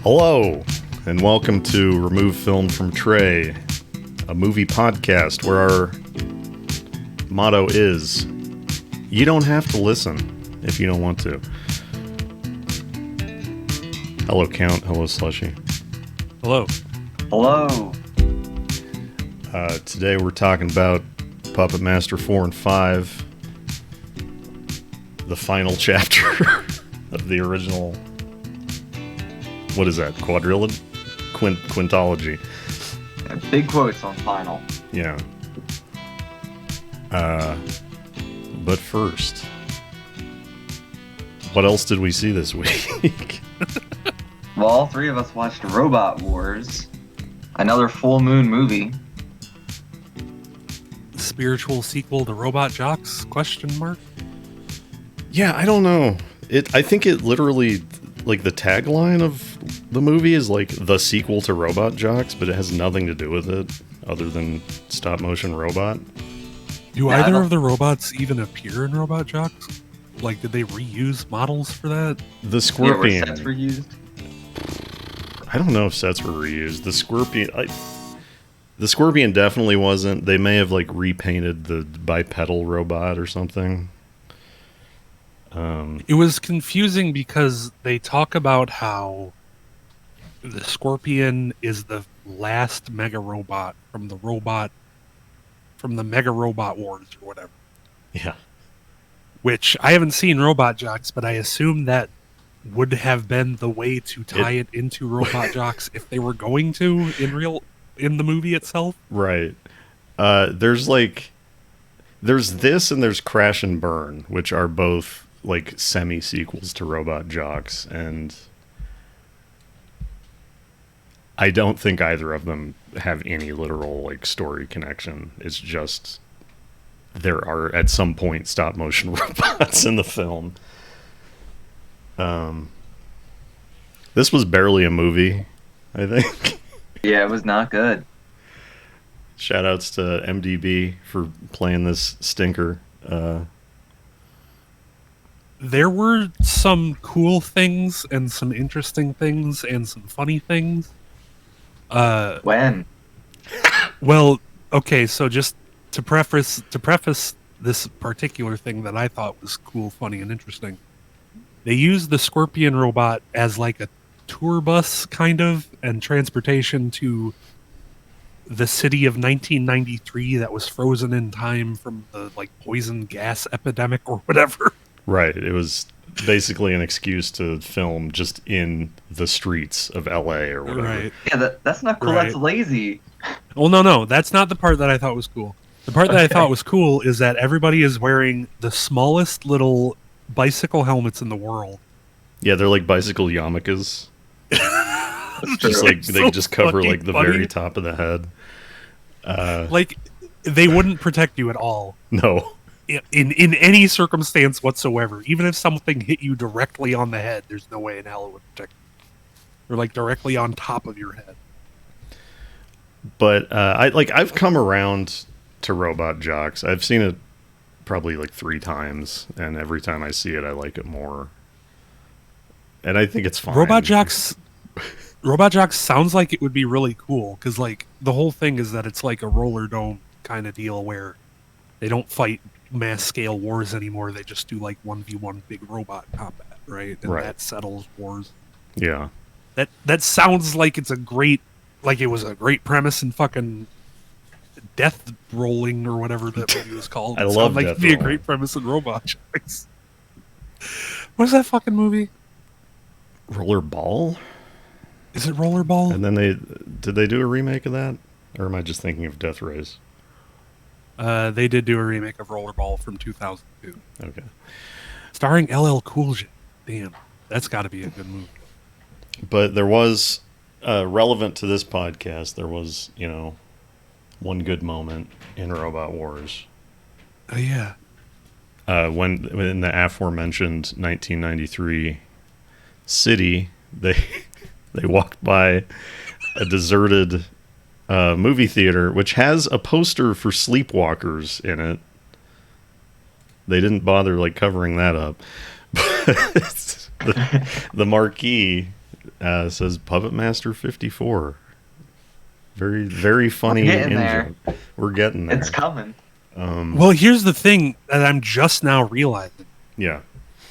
Hello, and welcome to Remove Film from Tray, a movie podcast where our motto is, you don't have to listen if you don't want to. Hello, Count. Hello, Slushie. Hello. Hello. Today we're talking about Puppet Master 4 and 5, the final chapter of the original... What is that? Quadrilogy? Quintology. Yeah, big quotes on final. Yeah. But first, what else did we see this week? Well, all three of us watched Robot Wars, another full moon movie. Spiritual sequel to Robot Jocks? Question mark? Yeah, I don't know. I think it literally, like, the tagline of the movie is like the sequel to Robot Jocks, but it has nothing to do with it other than stop motion robot. Do either of the robots even appear in Robot Jocks? Like, did they reuse models for that? The Scorpion. Yeah, were sets reused? I don't know if sets were reused. The Scorpion definitely wasn't. They may have like repainted the bipedal robot or something. It was confusing because they talk about how the Scorpion is the last mega robot from the Mega Robot Wars or whatever. Yeah. Which I haven't seen Robot Jocks, but I assume that would have been the way to tie it into Robot Jocks if they were going to in the movie itself. Right. There's this and there's Crash and Burn, which are both like semi-sequels to Robot Jocks, and I don't think either of them have any literal like story connection. It's just there are at some point stop motion robots in the film. This was barely a movie, I think. Yeah, it was not good. Shoutouts to MDB for playing this stinker. There were some cool things and some interesting things and some funny things. When? Well, okay, so just to preface this particular thing that I thought was cool, funny, and interesting, they used the Scorpion robot as like a tour bus kind of and transportation to the city of 1993 that was frozen in time from the like poison gas epidemic or whatever. Right. It was basically an excuse to film just in the streets of LA or whatever. Right. Yeah, that's not cool. Right. That's lazy. Well, no, that's not the part that I thought was cool. The part that I thought was cool is that everybody is wearing the smallest little bicycle helmets in the world. Yeah, they're like bicycle yarmulkes. Just like they so just cover like the funny. very top of the head. Like they wouldn't protect you at all. No. In any circumstance whatsoever. Even if something hit you directly on the head, there's no way in hell it would protect you. Or like directly on top of your head. But I've come around to Robot Jocks. I've seen it probably like 3 times, and every time I see it I like it more. And I think it's fine. Robot Jocks sounds like it would be really cool, because like the whole thing is that it's like a roller dome kind of deal where they don't fight mass scale wars anymore. They just do like 1v1 big robot combat, right? And that settles wars. Yeah. That sounds like it was a great premise in fucking Death Rolling or whatever that movie was called. I love like Death it'd be a Rolling. great premise in Robot Jocks. What's that fucking movie? Rollerball? Is it Rollerball? And then did they do a remake of that? Or am I just thinking of Death Race? They did do a remake of Rollerball from 2002. Okay. Starring LL Cool J. Damn, that's got to be a good movie. But there was, relevant to this podcast, there was, one good moment in Robot Wars. Oh, yeah. When in the aforementioned 1993 city, they walked by a deserted movie theater, which has a poster for Sleepwalkers in it. They didn't bother like covering that up. But the marquee says Puppet Master 54. Very, very funny We're getting in there. joke. We're getting there. It's coming. Well, here's the thing that I'm just now realizing. Yeah.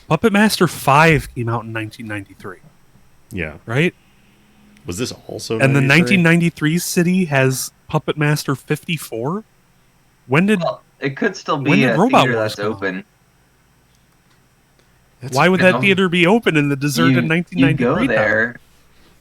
Puppet Master 5 came out in 1993, Yeah. right? Was this also And the 93? 1993 city has Puppet Master 54? When did... Well, it could still When be did a Robot theater Wars that's come out? open. Why would You that know, theater be open in the deserted You 1993 go town? there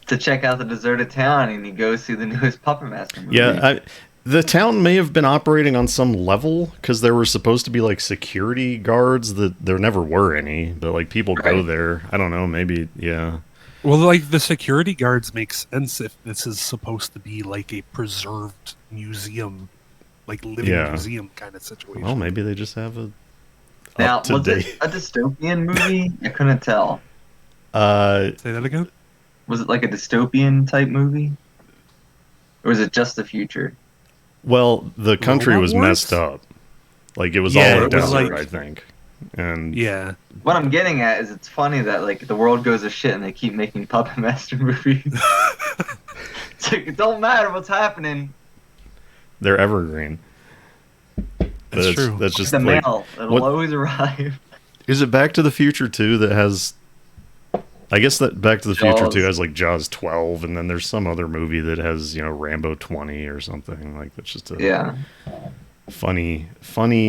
to check out the deserted town, and you go see the newest Puppet Master movie. Yeah, the town may have been operating on some level because there were supposed to be like security guards that there never were any, but like people go Right. there. I don't know, maybe, yeah. Well, like the security guards make sense if this is supposed to be like a preserved museum, like living Yeah. museum kind of situation. Well, maybe they just have a Now, up to was date. it a dystopian movie? I couldn't tell. Say that again? Was it like a dystopian type movie? Or was it just the future? Well, the country Robot was Wars? messed up. Like it was Yeah, all it looked was out, like- I think. And Yeah. What I'm getting at is it's funny that like the world goes to shit and they keep making Puppet Master movies. It's like, it don't matter what's happening. they're evergreen. That's true. That's just The like, mail, it'll what- always arrive. is it Back to the Future 2 that has? I guess that Back to the Future Jaws. 2 has like Jaws 12, and then there's some other movie that has Rambo 20 or something. Like that's just a Yeah. funny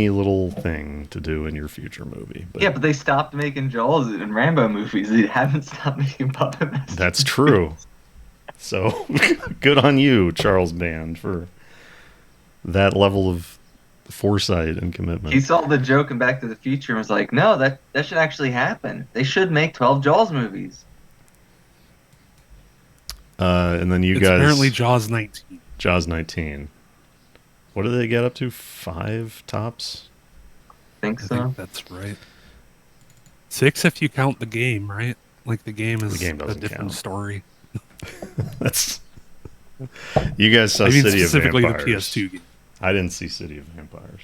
little thing to do in your future movie. But Yeah, but they stopped making Jaws and Rambo movies. They haven't stopped making Puppet Master. that's true. So good on you, Charles Band, for that level of foresight and commitment. He saw the joke in Back to the Future and was like, no, that should actually happen. They should make 12 Jaws movies. And then you It's guys, apparently Jaws 19. Jaws 19. What do they get up to? 5 tops? Think I so? think that's right. 6 if you count the game, right? Like the game is game a doesn't different count. story. That's. You guys saw I mean City of specifically the Vampires. PS2 game. I didn't see City of Vampires.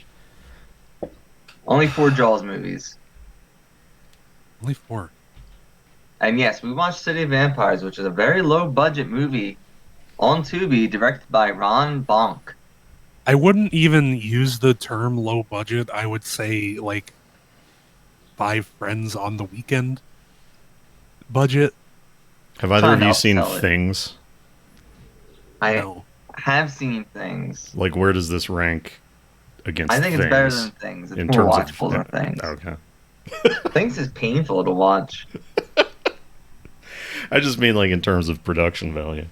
Only 4 Jaws movies. Only 4. And yes, we watched City of Vampires, which is a very low budget movie on Tubi, directed by Ron Bonk. I wouldn't even use the term low budget. I would say like 5 friends on the weekend budget. Have either Trying of to you seen upsell it. Things? I No. have seen Things. Like, where does this rank against I think Things? it's better than Things. It's in more terms watchable than of Things. Okay. Things is painful to watch. I just mean like in terms of production value.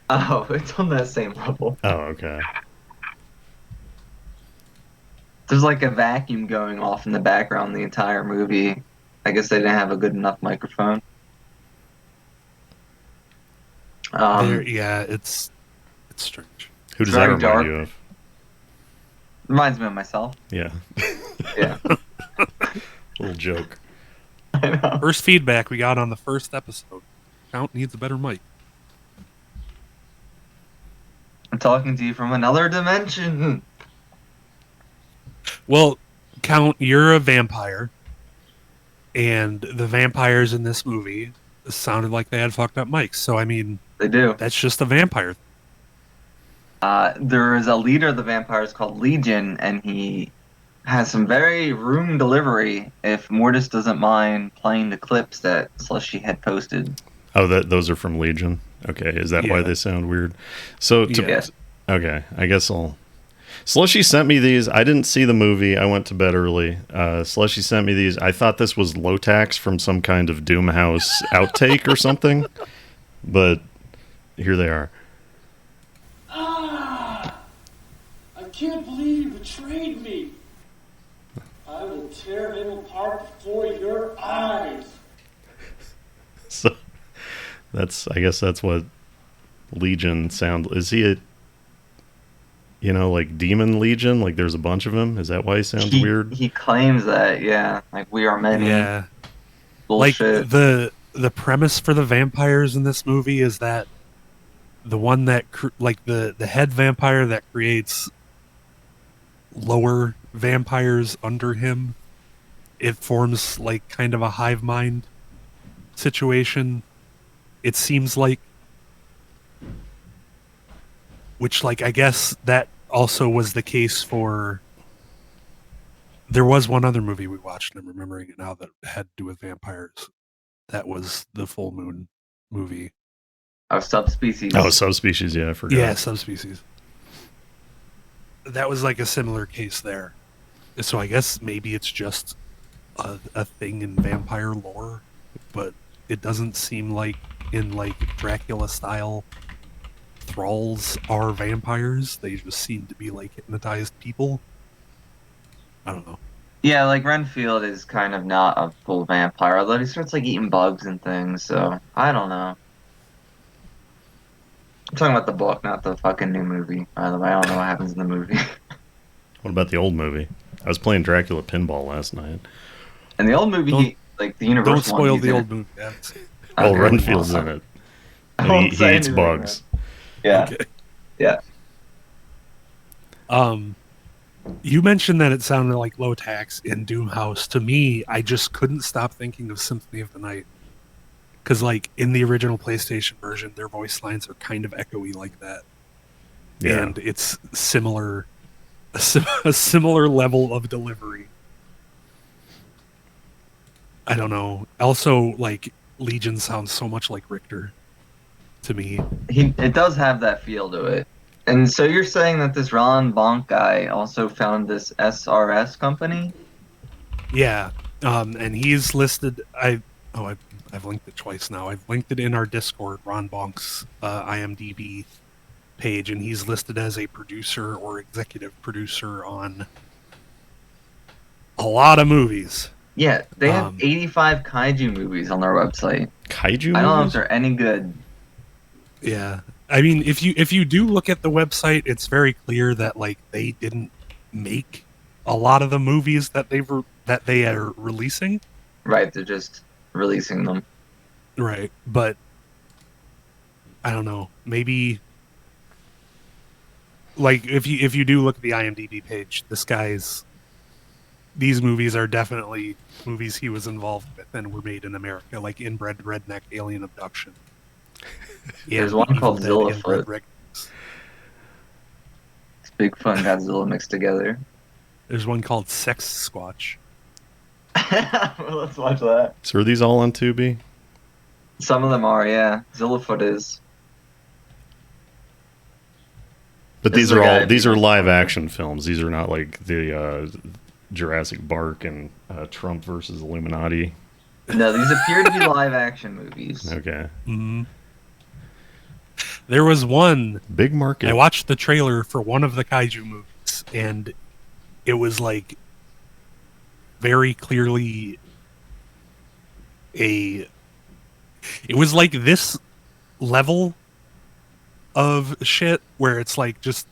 Oh, it's on that same level. Oh, okay. There's like a vacuum going off in the background the entire movie. I guess they didn't have a good enough microphone. Yeah, it's strange. Who does very that remind dark. you of? Reminds me of myself. Yeah. Yeah. Little joke. I know. First feedback we got on the first episode. Count needs a better mic. I'm talking to you from another dimension. Well, Count, you're a vampire. And the vampires in this movie sounded like they had fucked up mics. So, I mean, They do. that's just a vampire. There is a leader of the vampires called Legion, and he has some very room delivery. If Mortis doesn't mind playing the clips that Slushie had posted. Oh, those are from Legion. Okay, is that why Yeah. they sound weird? So, Yes. okay, I guess I'll. Slushy sent me these. I didn't see the movie. I went to bed early. Slushy sent me these. I thought this was low tax from some kind of Doomhouse outtake or something, but here they are. I can't believe you betrayed me. I will tear him apart before your eyes. So I guess that's what Legion sound. Is he a, like Demon Legion? Like there's a bunch of them. Is that why he sounds weird? He claims that, yeah. Like, we are many. Yeah. Bullshit. Like, the premise for the vampires in this movie is that the one that, the head vampire that creates lower vampires under him, it forms like kind of a hive mind situation it seems like, which, like, I guess that also was the case for, there was one other movie we watched, and I'm remembering it now, that had to do with vampires. That was the full moon movie. Oh, Subspecies. Oh, Subspecies, yeah, I forgot. Yeah, Subspecies. That was like a similar case there. So I guess maybe it's just a thing in vampire lore, but it doesn't seem like in like Dracula style thralls are vampires. They just seem to be like hypnotized people. I don't know. Yeah, like Renfield is kind of not a full vampire, although he starts like eating bugs and things, so I don't know. I'm talking about the book, not the fucking new movie, by the way. I don't know what happens in the movie. What about the old movie? I was playing Dracula Pinball last night. And the old movie, like the Universal Don't spoil one, the old movie. Yeah. Oh, Okay. Renfield's in it. I And won't he say eats anything, bugs. Yeah, Okay. yeah. You mentioned that it sounded like low tax in Doomhouse. To me, I just couldn't stop thinking of Symphony of the Night. Because, like, in the original PlayStation version, their voice lines are kind of echoey like that. Yeah. And it's similar, a similar level of delivery. I don't know. Also, like, Legion sounds so much like Richter to me. It does have that feel to it. And so you're saying that this Ron Bonk guy also found this SRS company? Yeah, and he's listed. I've linked it twice now. I've linked it in our Discord, Ron Bonk's IMDb page, and he's listed as a producer or executive producer on a lot of movies. Yeah, they have 85 kaiju movies on their website. Kaiju I don't know if movies? they're any good. Yeah, I mean, if you do look at the website, it's very clear that like they didn't make a lot of the movies that they are releasing. Right, they're just releasing them. Right, but I don't know. Maybe like if you do look at the IMDb page, these movies are definitely movies he was involved with and were made in America, like Inbred Redneck Alien Abduction. There's one called Zillafoot. Red. It's Bigfoot and Godzilla mixed together. There's one called Sex Squatch. Well, let's watch that. So are these all on Tubi? Some of them are, yeah. Zillafoot is. But This these is are a all guy- these are live action films. These are not like the Jurassic Park and Trump versus Illuminati. No, these appear to be live action movies. Okay. Mm-hmm. There was one. Big market. I watched the trailer for one of the kaiju movies, and it was like very clearly it was like this level of shit where it's like just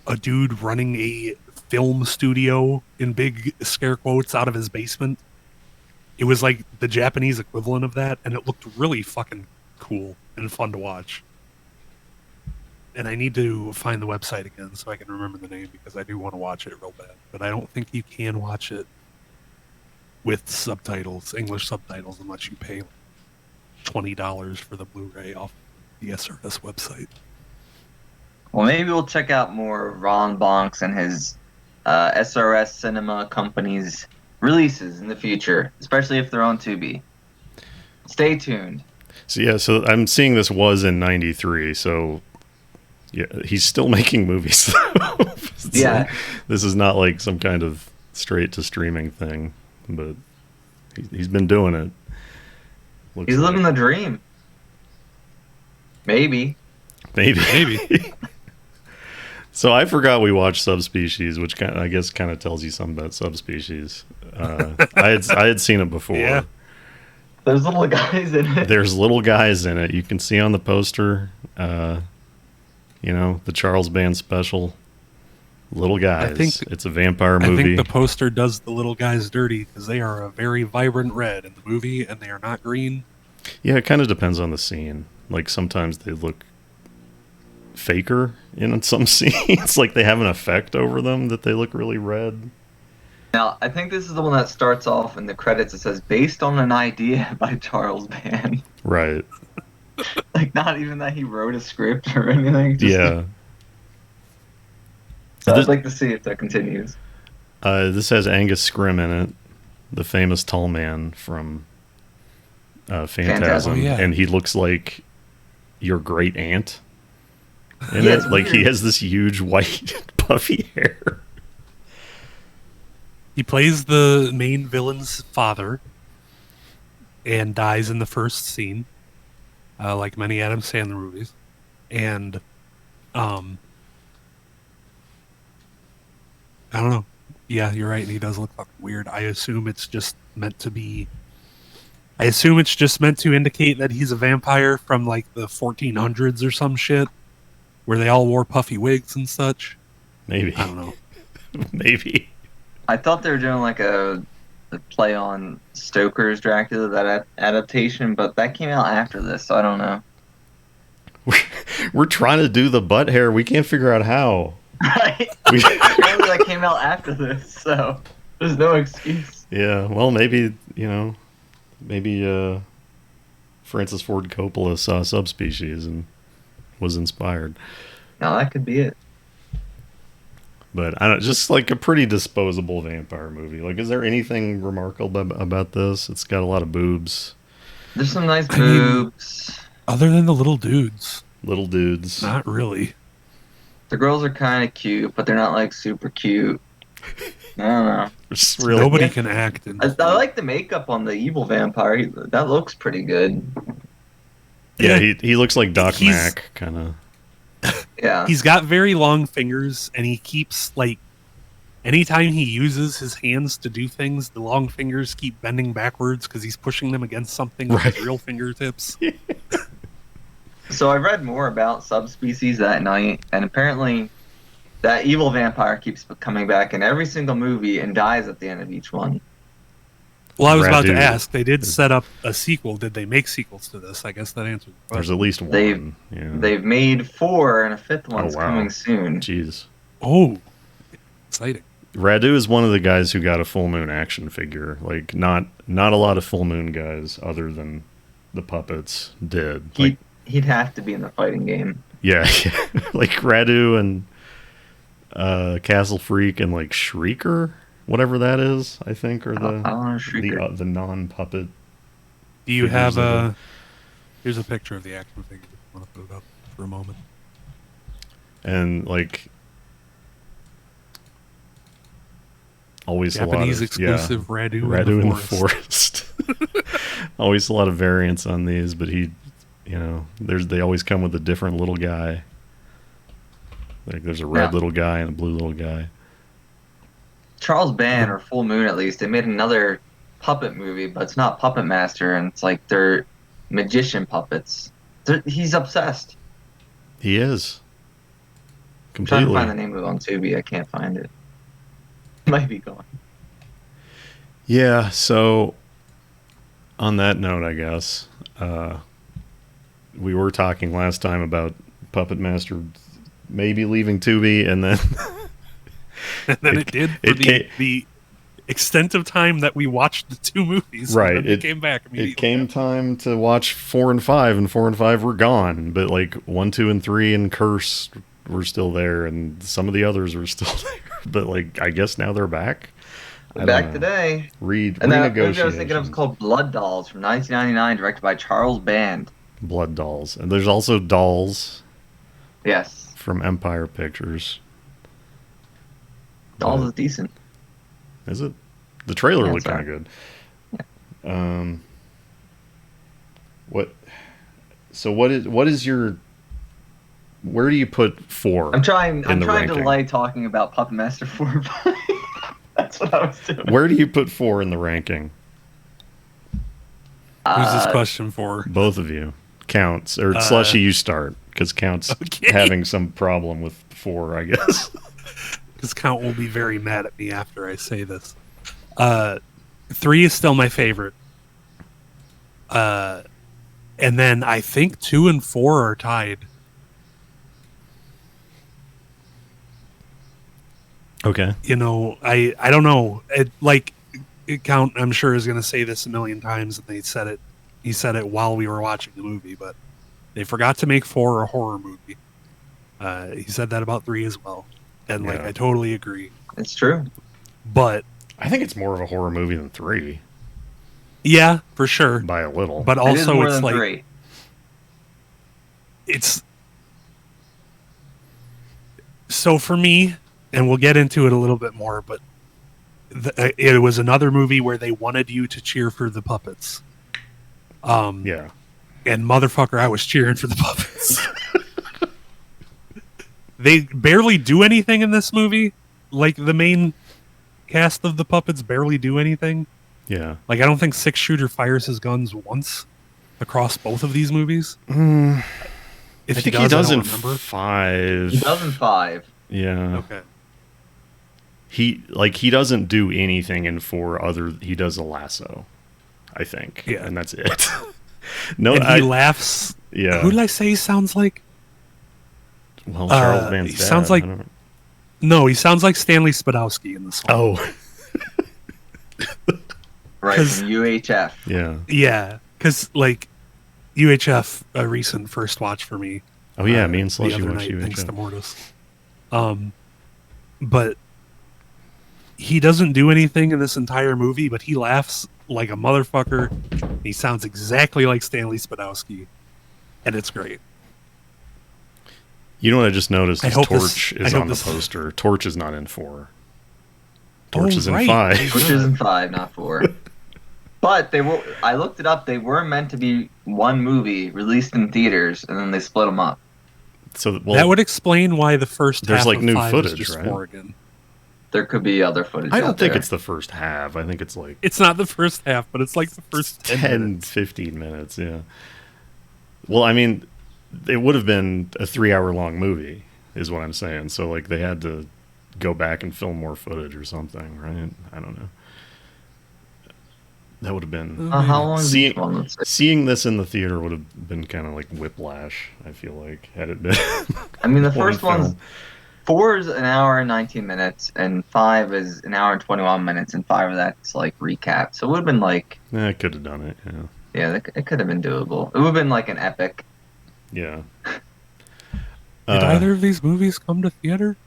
a dude running a film studio in big scare quotes out of his basement. It was like the Japanese equivalent of that, and it looked really fucking cool and fun to watch. And I need to find the website again so I can remember the name, because I do want to watch it real bad. But I don't think you can watch it with subtitles, English subtitles, unless you pay $20 for the Blu-ray off the SRS website. Well, maybe we'll check out more of Ron Bonks and his SRS Cinema Company's releases in the future, especially if they're on Tubi. Stay tuned. So yeah, so I'm seeing this was in '93. So yeah, he's still making movies. So Yeah. this is not like some kind of straight to streaming thing, but he's been doing it. Looks He's like. living the dream. Maybe. Maybe. So I forgot we watched Subspecies, which I guess kind of tells you something about Subspecies. I had seen it before. Yeah. There's little guys in it. There's little guys in it. You can see on the poster, the Charles Band special. Little guys. It's a vampire movie. I think the poster does the little guys dirty, because they are a very vibrant red in the movie, and they are not green. Yeah, it kind of depends on the scene. Like sometimes they look faker in some scenes. Like they have an effect over them that they look really red. Now, I think this is the one that starts off in the credits. It says, based on an idea by Charles Band. Right. Like, not even that he wrote a script or anything. Just, Yeah. So I'd like to see if that continues. This has Angus Scrimm in it, the famous tall man from Phantasm. Oh, yeah. And he looks like your great aunt in Yeah, it. it's Like, he weird. has this huge white puffy hair. He plays the main villain's father and dies in the first scene, like many Adam Sandler movies. And I don't know. Yeah, you're right. He does look fucking weird. I assume it's just meant to indicate that he's a vampire from like the 1400s or some shit, where they all wore puffy wigs and such. Maybe. I don't know. Maybe. I thought they were doing like a play on Stoker's Dracula, that adaptation, but that came out after this, so I don't know. We're trying to do the butt hair. We can't figure out how. Right? We- Apparently that came out after this, so there's no excuse. Yeah, well, maybe Francis Ford Coppola saw Subspecies and was inspired. No, that could be it. But I don't, just like a pretty disposable vampire movie. Like, is there anything remarkable about this? It's got a lot of boobs, There's some nice I mean- boobs. Other than the little dudes, little dudes. not really. The girls are kind of cute, but they're not like super cute. I don't know. Just really, Nobody can act. In I like the makeup on the evil vampire. That looks pretty good. yeah, he looks like Doc He's- Mack, kind of. Yeah. He's got very long fingers, and he keeps, like, anytime he uses his hands to do things, the long fingers keep bending backwards because he's pushing them against something with Right. his real fingertips. So I read more about Subspecies that night, and apparently that evil vampire keeps coming back in every single movie and dies at the end of each one. Well, I was about to Radu. ask, they did set up a sequel. Did they make sequels to this? I guess that answers the There's question. at least one. They've- yeah. They've made 4, and a 5th one's wow. coming soon. Jeez. Oh, exciting. Radu is one of the guys who got a full moon action figure. Like, not a lot of full moon guys other than the puppets did. Like, He'd have to be in the fighting game. yeah, like Radu and Castle Freak and like Shrieker, whatever that is, I think, are I don't know, Shrieker. the non-puppet. Do you have Figures of a... Here's a picture of the action figure. I want to put it up for a moment. And like always Japanese a lot of exclusive Radu, Radu in in the the forest. forest. Always a lot of variants on these, but they always come with a different little guy. Like there's a red Yeah. little guy and a blue little guy. Charles Band, or Full Moon at least, they made another puppet movie, but it's not Puppet Master, and it's like they're magician puppets. He's obsessed. He is. I'm trying to Completely. find the name of it on Tubi. I can't find it. Might be gone. Yeah, so on that note, I guess, we were talking last time about Puppet Master maybe leaving Tubi, and then And then it did for the extent of time that we watched the two movies. Right, And then it came back immediately. it came time to watch 4 and 5, and 4 and 5 were gone, but like 1, 2, and 3 and Curse were still there, and some of the others were still there. But like, I guess now they're back. I don't Back know. today. Read And that movie I was thinking of was renegotiations. called Blood Dolls from 1999, directed by Charles Band. Blood Dolls, and there's also Dolls Yes. from Empire Pictures. Dolls But- is decent. Is it? The trailer Yeah, looked it's kind of good. What? So what is your? Where do you put 4? I'm trying in the to ranking? delay talking about Puppet Master 4 and 5. That's what I was doing. Where do you put 4 in the ranking? Who's this question for? Both of you. Counts or Slushy, you start because Counts Okay. having some problem with 4, I guess. Because Count will be very mad at me after I say this. 3 is still my favorite. And then I think 2 and 4 are tied. Okay. You know, I don't know. Count, I'm sure, is going to say this a million times, and he said it while we were watching the movie, but They forgot to make 4 a horror movie. He said that about 3 as well. And like, Yeah. I totally agree. It's true. But I think it's more of a horror movie than 3 yeah, for sure. by a little. But It is also more it's than like 3. it's so for me, and we'll get into it a little bit more, but it was another movie where they wanted you to cheer for the puppets. Yeah. And motherfucker, I was cheering for the puppets. They barely do anything in this movie. Like, the main cast of the puppets barely do anything. Yeah. Like, I don't think Six Shooter fires his guns once across both of these movies. If I think he does I in don't remember. 5. He does in 5. Yeah. Okay. He doesn't do anything in 4 other. He does a lasso, I think. Yeah. And that's it. No, And he laughs. Yeah. Who did I say he sounds like? Well, Charles Man's he dad. sounds like- I don't know. No, he sounds like Stanley Spadowski in this one. Oh, Right, 'Cause- from UHF. yeah. Yeah, because, like, UHF, a recent first watch for me. Oh, yeah. Me and the Slushie other watched night, you. thanks to Mortis. But he doesn't do anything in this entire movie, but he laughs like a motherfucker. He sounds exactly like Stanley Spadowski, and it's great. You know what I just noticed? I Is hope Torch this- I is hope on the this- poster. Torch is not in 4. Torch Oh, is in right. 5. Which is in 5, not 4. But they were. I looked it up. They were meant to be one movie released in theaters, and then they split them up. So, well, That would explain why the first there's, half like, of new 5 footage, is just right? 4 again. There could be other footage. I don't out think there. it's the first half. I think it's like It's not the first half, but it's like the first 10 minutes. 15 minutes. Yeah. Well, I mean, it would have been a 3-hour-long movie, is what I'm saying. So, like, they had to go back and film more footage or something, right? I don't know. That would have been How long is See- each one? Let's see. seeing this in the theater would have been kind of like whiplash. I feel like had it been. I mean, the one first film. one's 4 is an hour and 19 minutes, and 5 is an hour and 21 minutes, and 5 of that's like recap. So it would have been like, I could have done it. Yeah. yeah, it could have been doable. It would have been like an epic. Yeah. Did either of these movies come to theater?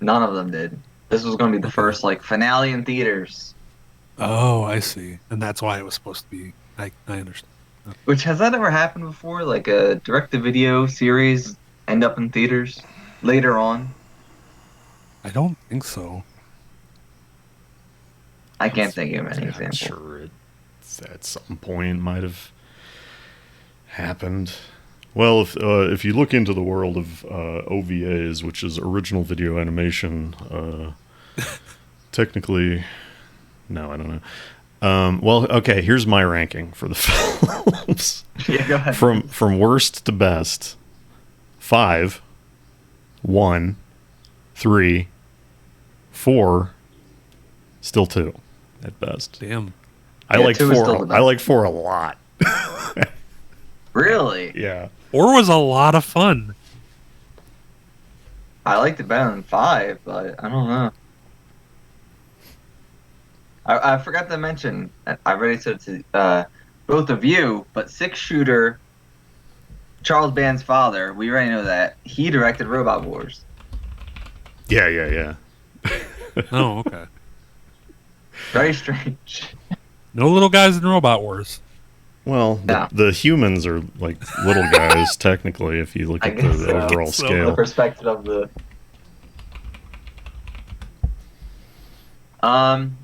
None of them did. This was going to be the first like finale in theaters. Oh, I see. And that's why it was supposed to be. I understand. Which, has that ever happened before? Like a direct-to-video series end up in theaters later on? I don't think so. I can't think of any I'm example. sure it's at some point might have happened. Well, if you look into the world of OVAs, which is original video animation, technically, no, I don't know. Well, okay, here's my ranking for the films. Yeah, go ahead. From worst to best: 5, 1, 3, 4, still 2 at best. Damn. I Yeah, like 2 is still the 4. best. I like 4 a lot. Really? Yeah. 4 was a lot of fun. I liked it better than 5, but I don't know. I forgot to mention, I already said it to both of you, but Six Shooter, Charles Band's father, we already know that, he directed Robot Wars. Yeah. Oh, okay. Very strange. No little guys in Robot Wars. Well, Yeah. the humans are like little guys, technically, if you look I at the guess so. overall So, The scale. perspective of the... I'm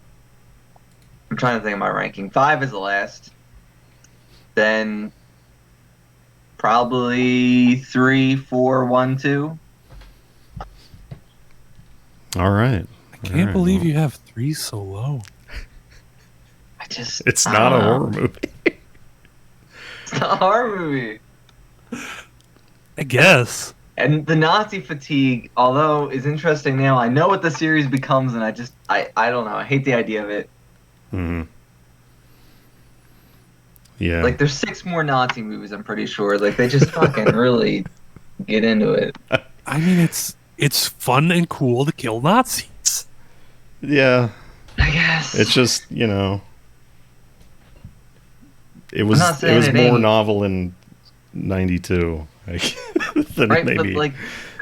trying to think of my ranking. 5 is the last. Then probably 3, 4, 1, 2. All right. I can't believe you have 3 so low. It's not a horror movie. It's not a horror movie. I guess. And the Nazi fatigue, although is interesting now, I know what the series becomes, and I don't know. I hate the idea of it. Hmm. Yeah. Like, there's 6 more Nazi movies, I'm pretty sure. Like, they just fucking really get into it. I mean, it's fun and cool to kill Nazis. Yeah. I guess. It's just, it was not saying more it ain't. novel in 92. Then Right, maybe. but like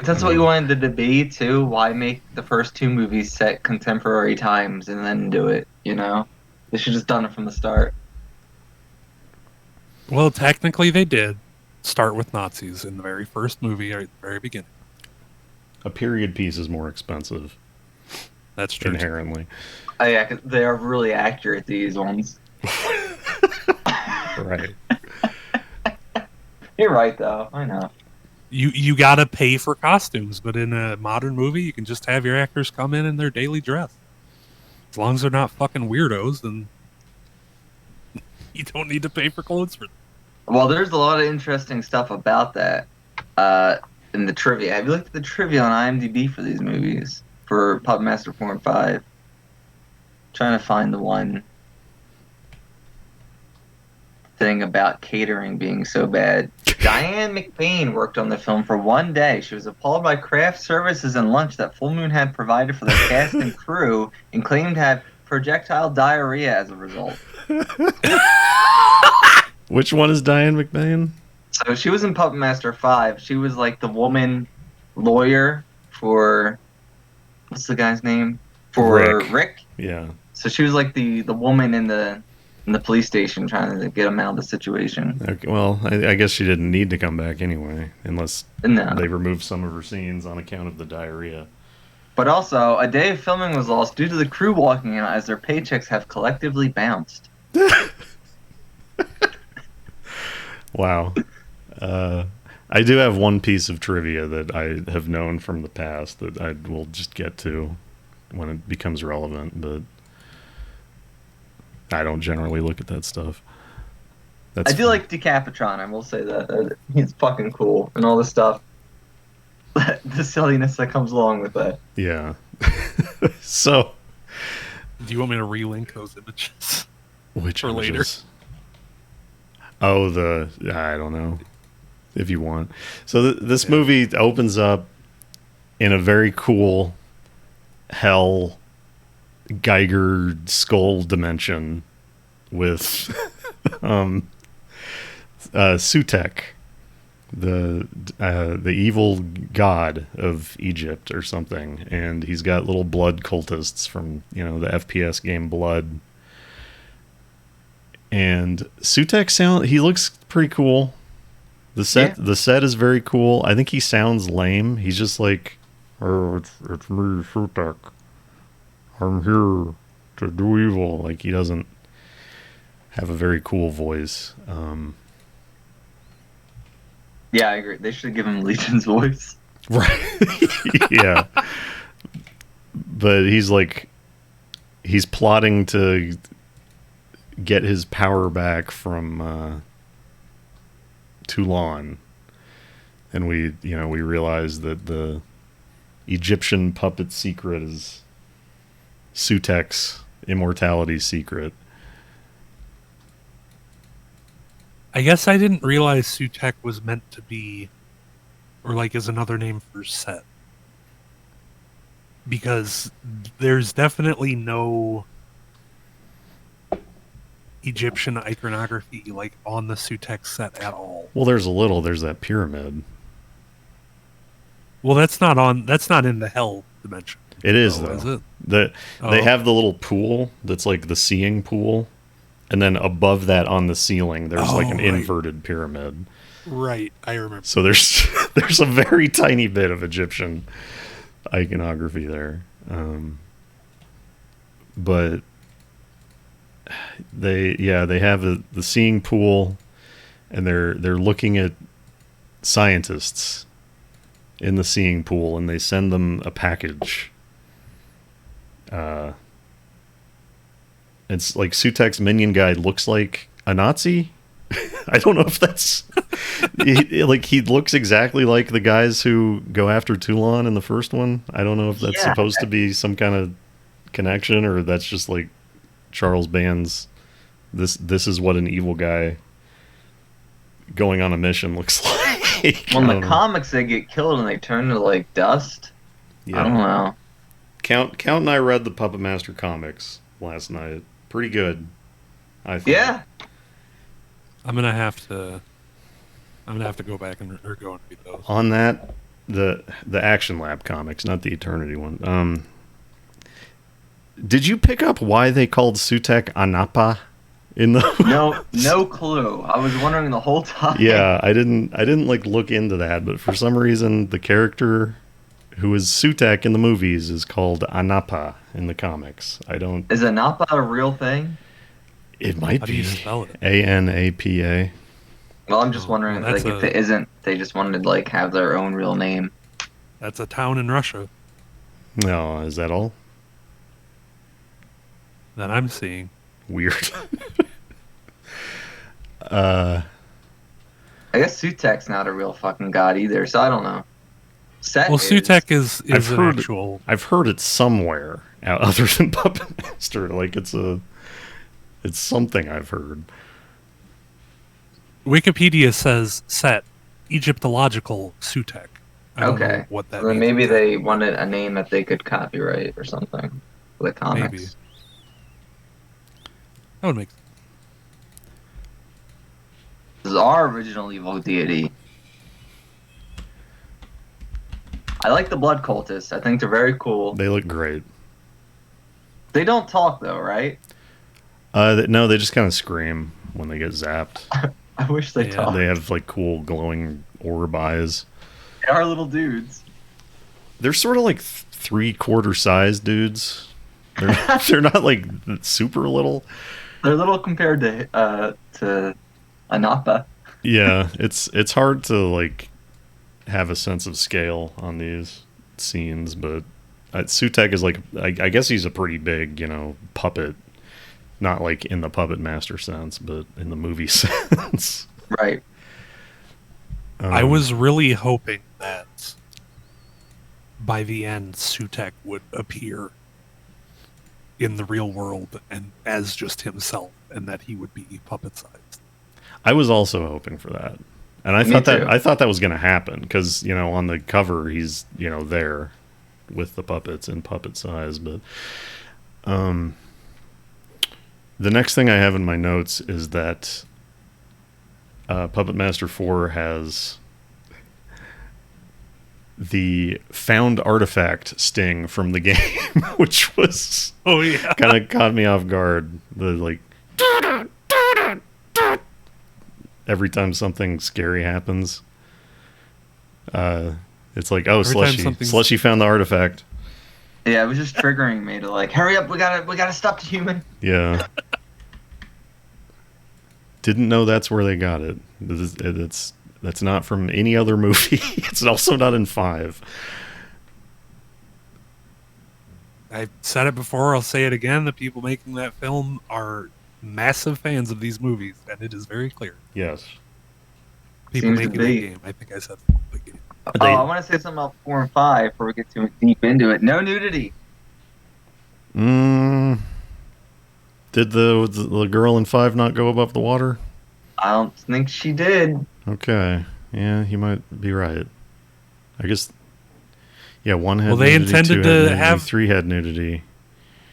that's what we wanted to be too. Why make the first two movies set contemporary times and then do it? You know, they should just done it from the start. Well, technically they did start with Nazis in the very first movie right at the very beginning. A period piece is more expensive That's true. inherently. Oh yeah, 'cause they are really accurate, these ones. Right. You're right though. I know. You gotta pay for costumes, but in a modern movie, you can just have your actors come in their daily dress. As long as they're not fucking weirdos, then you don't need to pay for clothes for them. Well, there's a lot of interesting stuff about that in the trivia. Have you looked at the trivia on IMDb for these movies? For Puppet Master 4 and 5? Trying to find the one thing about catering being so bad. Diane McBain worked on the film for one day. She was appalled by craft services and lunch that Full Moon had provided for the cast and crew and claimed to have projectile diarrhea as a result. Which one is Diane McBain? So she was in Puppet Master 5. She was like the woman lawyer for... What's the guy's name? For Rick. Yeah. So she was like the woman in the police station trying to get him out of the situation. Okay, well, I guess she didn't need to come back anyway, unless No. they removed some of her scenes on account of the diarrhea. But also, a day of filming was lost due to the crew walking out as their paychecks have collectively bounced. Wow. I do have one piece of trivia that I have known from the past that I will just get to when it becomes relevant, but I don't generally look at that stuff. I do like Decapitron, I will say that. He's fucking cool, and all the stuff. The silliness that comes along with that. Yeah. So... Do you want me to relink those images? Which for later? images? Oh, I don't know. If you want. So this movie opens up in a very cool hell Geiger skull dimension with Sutek, the evil god of Egypt or something, and he's got little blood cultists from the FPS game Blood. And Sutek he looks pretty cool. The set is very cool. I think he sounds lame. He's just like, "Oh, it's me, Sutek. I'm here to do evil." Like, he doesn't have a very cool voice. Yeah, I agree. They should give him Legion's voice. Right. Yeah. But he's plotting to get his power back from Toulon, and we realize that the Egyptian puppet secret is Sutek's immortality secret. I guess I didn't realize Sutek was meant to be, or like is another name for Set, because there's definitely no Egyptian iconography like on the Sutek set at all. Well, there's that pyramid. Well, that's not in the hell dimension. It is, though. Is it? They have the little pool that's like the seeing pool, and then above that on the ceiling there's like an inverted pyramid. Right, I remember. So there's a very tiny bit of Egyptian iconography there. But they have the seeing pool, and they're looking at scientists in the seeing pool, and they send them a package. It's like Sutek's minion guy looks like a Nazi. I don't know if that's he looks exactly like the guys who go after Toulon in the first one. I don't know if that's supposed to be some kind of connection, or that's just like Charles Band's this is what an evil guy going on a mission looks like. Well, in the comics they get killed and they turn to like dust. Yeah. I don't know. Count and I read the Puppet Master comics last night. Pretty good, I think. Yeah. I'm gonna have to I'm gonna have to go back and go and read those. On that, the Action Lab comics, not the Eternity one. Did you pick up why they called Sutek Anapa in the No clue. I was wondering the whole time. Yeah, I didn't like look into that, but for some reason the character who is Sutek in the movies is called Anapa in the comics. Is Anapa a real thing? It might How do be you spell it? Anapa. Well, I'm just wondering well, like if it isn't, they just wanted to like have their own real name. That's a town in Russia No, is that all? that I'm seeing. Weird. I guess Sutek's not a real fucking god either, so I don't know. Set Well, is. Sutek is I've an heard- actual. I've heard it somewhere other than Puppet Master. Like it's something I've heard. Wikipedia says set Egyptological Sutek. I don't know Okay. what that Well, then means. maybe they wanted a name that they could copyright or something for the comics. Maybe. That would make sense. This is our original evil deity. I like the blood cultists. I think they're very cool. They look great. They don't talk though, right? No, they just kind of scream when they get zapped. I wish they Yeah, talked. They have like cool glowing orb eyes. They are little dudes. They're sort of like 3/4 size dudes. They're not like super little. They're little compared to Anapa. Yeah, it's hard to like have a sense of scale on these scenes, but Sutek is like I guess he's a pretty big, puppet. Not like in the Puppet Master sense, but in the movie sense. Right. I was really hoping that by the end Sutek would appear in the real world and as just himself, and that he would be puppet sized. I was also hoping for that, and I Me thought too. that was going to happen because on the cover he's there with the puppets in puppet size, but the next thing I have in my notes is that Puppet Master 4 has the found artifact sting from the game, which was Oh yeah. kind of caught me off guard. The like every time something scary happens, it's like, oh, Every time Slushie, something's- Slushie found the artifact. Yeah, it was just triggering me to like, hurry up, we gotta stop the human. Yeah. Didn't know that's where they got it. That's not from any other movie. It's also not in 5. I've said it before, I'll say it again. The people making that film are massive fans of these movies, and it is very clear. Yes. People Seems to making that be. game. I think I said the game. Oh, I want to say something about 4 and 5 before we get too deep into it. No nudity. Did the girl in 5 not go above the water? I don't think she did. Okay. Yeah, you might be right. I guess. Yeah, 1 had Well, they nudity, intended 2 had to nudity, have- 3 had nudity.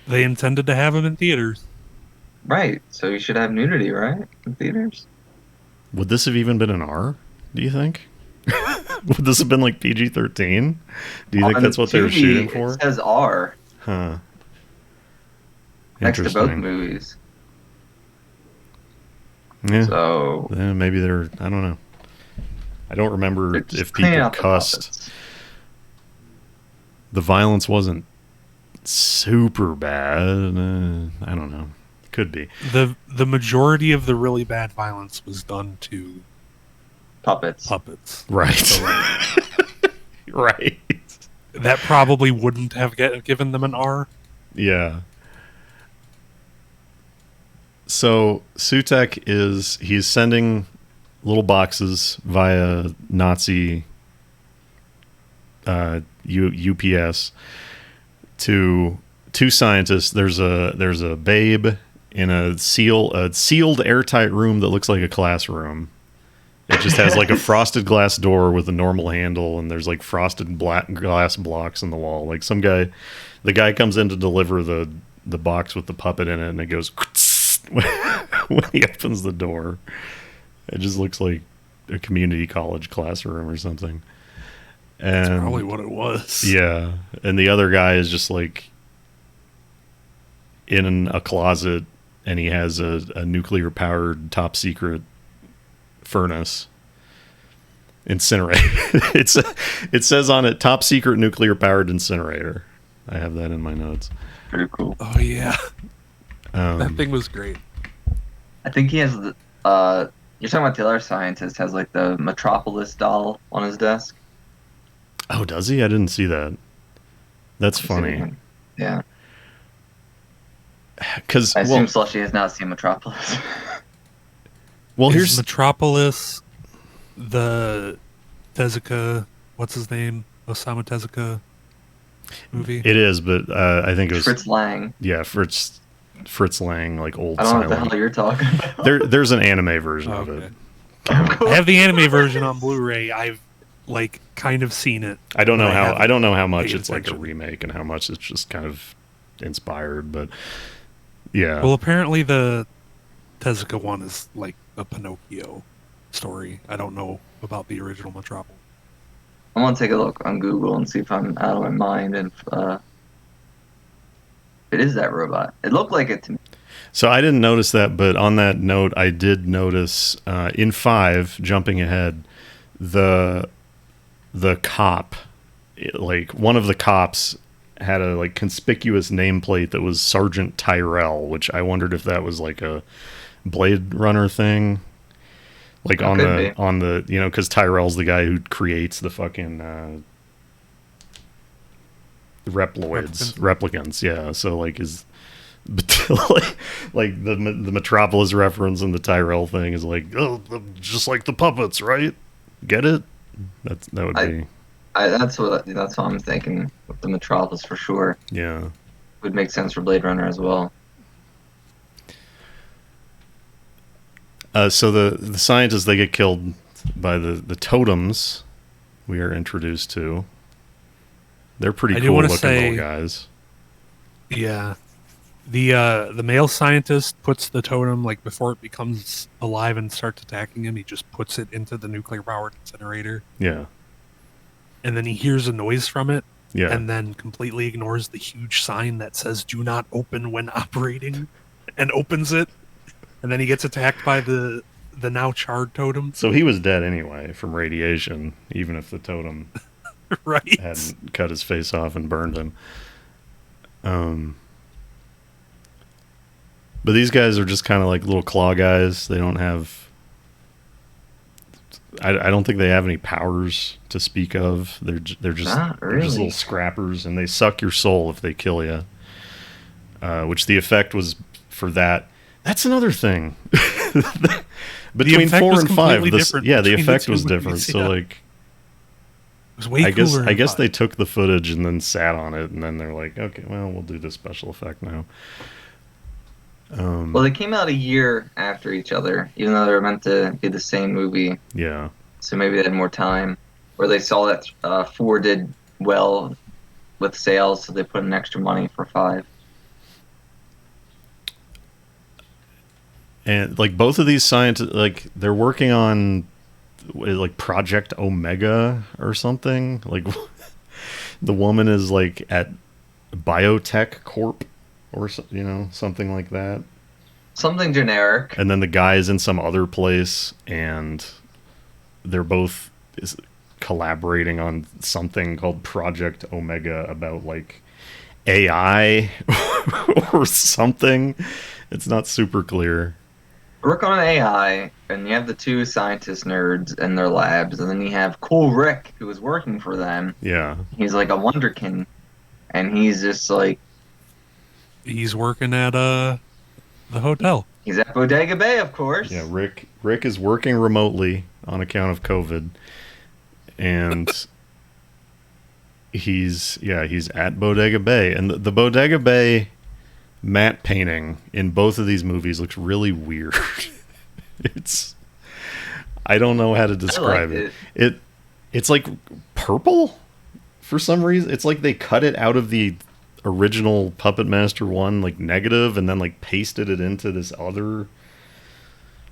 They intended to have them in theaters. Right. So you should have nudity, right? In theaters. Would this have even been an R, do you think? Would this have been like PG-13? Do you think On that's what they were TV, shooting for? It says R Huh. next to both Interesting. movies. Yeah. So Yeah, maybe they're. I don't know. I don't remember they're just if cleaning people out the cussed. puppets. The violence wasn't super bad. I don't know. Could be. The majority of the really bad violence was done to Puppets. puppets. Right. So, Right. that probably wouldn't have given them an R. Yeah. So Sutek he's sending little boxes via Nazi UPS to 2 scientists. There's a babe in a sealed airtight room that looks like a classroom. It just has like a frosted glass door with a normal handle, and there's like frosted glass blocks in the wall. Like the guy comes in to deliver the box with the puppet in it, and it goes when he opens the door. It just looks like a community college classroom or something. And That's probably what it was. yeah, and the other guy is just like in a closet, and he has a nuclear powered top secret furnace incinerator. It says on it, top secret nuclear powered incinerator. I have that in my notes. Pretty cool. Oh yeah, that thing was great. I think he has the. You're talking about the other scientist has like the Metropolis doll on his desk. Oh, does he? I didn't see that. That's funny. Yeah. Because I assume Slushie has not seen Metropolis. well, Is here's Metropolis, the Tezuka, what's his name? Osamu Tezuka movie? it is, but I think it was Fritz Lang. Yeah, Fritz Lang, like old. I don't know what the silent. hell you're talking about. There's an anime version of Okay. it. I have the anime version on Blu-ray. I've like kind of seen it. I don't know but how haven't much paid it's like a attention. remake and how much it's just kind of inspired, but yeah. Well, apparently the Tezuka one is like a Pinocchio story. I don't know about the original Metropolis. I'm gonna take a look on Google and see if I'm out of my mind and if it is that robot. It looked like it to me. So I didn't notice that, but on that note, I did notice in 5, jumping ahead, the cop, like one of the cops had a like conspicuous nameplate that was Sergeant Tyrell, which I wondered if that was like a Blade Runner thing, like That on could the you know, because Tyrell's the guy who creates the fucking replicants. Yeah, so like is. But like the Metropolis reference and the Tyrell thing is like, oh, just like the puppets, right? Get it? That would be. That's what I'm thinking with the Metropolis for sure. Yeah. Would make sense for Blade Runner as well. So the scientists, they get killed by the totems we are introduced to. They're pretty I do cool wanna looking say- little guys. Yeah. The male scientist puts the totem, like before it becomes alive and starts attacking him, he just puts it into the nuclear powered incinerator, Yeah. and then he hears a noise from it, Yeah. and then completely ignores the huge sign that says "Do not open when operating," and opens it, and then he gets attacked by the now charred totem. So he was dead anyway from radiation, even if the totem Right? hadn't cut his face off and burned him. But these guys are just kind of like little claw guys. They don't have. I don't think they have any powers to speak of. They're just Not they're just really. little scrappers, and they suck your soul if they kill you. Which the effect was for that. That's another thing. Between effect 4 was and 5, completely different the between the effect two was movies, different. So yeah. like, It was way I cooler. in guess five. they took the footage and then sat on it, and then they're like, okay, well, we'll do this special effect now. Well, they came out a year after each other, even though they were meant to be the same movie. Yeah. So maybe they had more time. Or they saw that 4 did well with sales, so they put in extra money for 5. And like both of these scientists, like they're working on like Project Omega or something. Like the woman is like at Biotech Corp or something like that. Something generic. And then the guy is in some other place, and they're both collaborating on something called Project Omega about like AI or something. It's not super clear. Work on an AI, and you have the 2 scientist nerds in their labs, and then you have Cool Rick, who is working for them. Yeah. He's like a wonderkin, and he's just like, He's working at the hotel. he's at Bodega Bay, of course. Yeah, Rick is working remotely on account of COVID, and he's at Bodega Bay, and the Bodega Bay matte painting in both of these movies looks really weird. I don't know how to describe it. It's like purple for some reason. It's like they cut it out of the original Puppet Master 1 like negative and then like pasted it into this other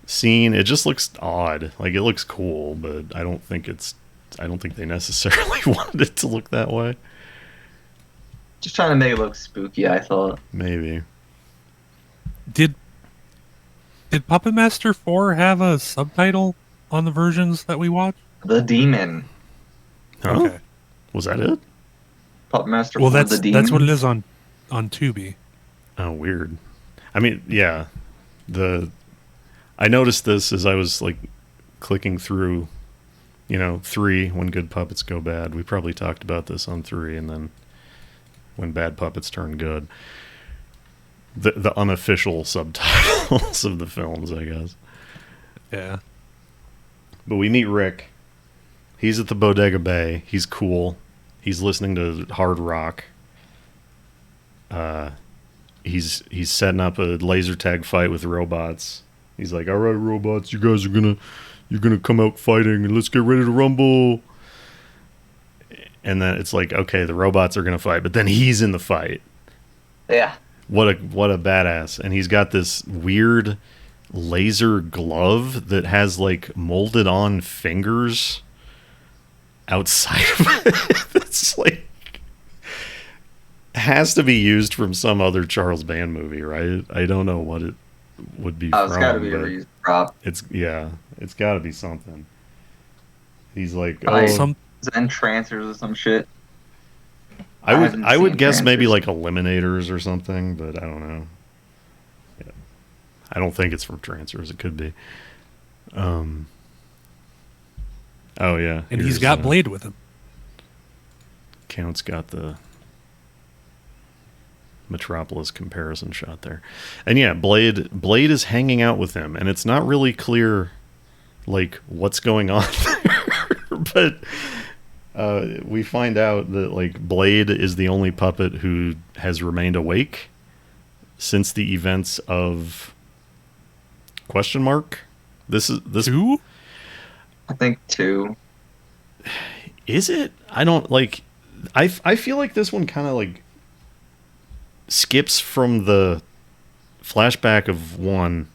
scene. It just looks odd. Like, it looks cool, but I don't think they necessarily wanted it to look that way. Just trying to make it look spooky, I thought. Maybe. Did Puppet Master 4 have a subtitle on the versions that we watched? The Demon. Huh? Okay. Was that it? Puppet Master Well, 4, The Demon. that's what it is on Tubi. Oh, weird. I mean, yeah. I noticed this as I was like clicking through, 3, When Good Puppets Go Bad. We probably talked about this on 3, and then When Bad Puppets Turn Good. The unofficial subtitles of the films, I guess. Yeah. But we meet Rick. He's at the Bodega Bay. He's cool. He's listening to hard rock. He's setting up a laser tag fight with robots. He's like, "All right, robots, you guys you're gonna come out fighting, and let's get ready to rumble." And then it's like, okay, the robots are gonna fight, but then he's in the fight. Yeah. What a badass! And he's got this weird laser glove that has like molded on fingers outside of it. It's like, has to be used from some other Charles Band movie, right? I don't know what it would be Oh, it's from. got to be a reused prop. It's got to be something. He's like, Entrancers or some shit. I would guess Trancers. maybe like Eliminators or something, but I don't know. Yeah. I don't think it's from Trancers. It could be. Oh yeah, And he's got Blade with him. Count's got the Metropolis comparison shot there. And yeah, Blade is hanging out with him, and it's not really clear like what's going on there. But we find out that like Blade is the only puppet who has remained awake since the events of question mark. This 2? I think 2. Is it? I don't like. I feel like this one kind of like skips from the flashback of 1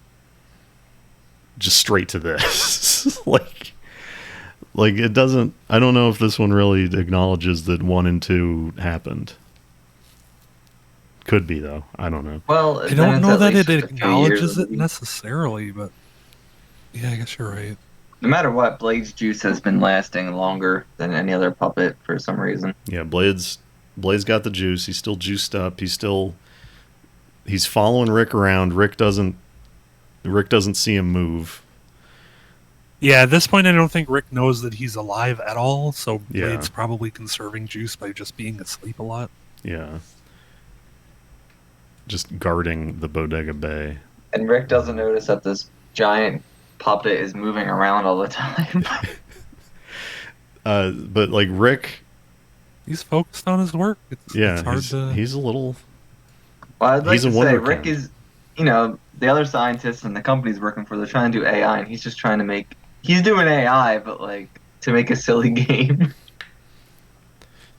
just straight to this. like it doesn't. I don't know if this one really acknowledges that 1 and 2 happened. Could be though. I don't know. Well, I don't know that it acknowledges it necessarily. necessarily, but yeah, I guess you're right. No matter what, Blade's juice has been lasting longer than any other puppet for some reason. Yeah, Blade's got the juice. He's still juiced up. He's following Rick around. Rick doesn't see him move. Yeah, at this point, I don't think Rick knows that he's alive at all, so Yeah. Blade's probably conserving juice by just being asleep a lot. Yeah. Just guarding the Bodega Bay. And Rick doesn't notice that this giant puppet is moving around all the time. But like Rick, He's focused on his work. It's hard to... he's a little. Well, I'd like He's a to say wonder Rick kid. is, the other scientists and the company's working for, they're trying to do AI, and he's just trying to he's doing AI, but like to make a silly game.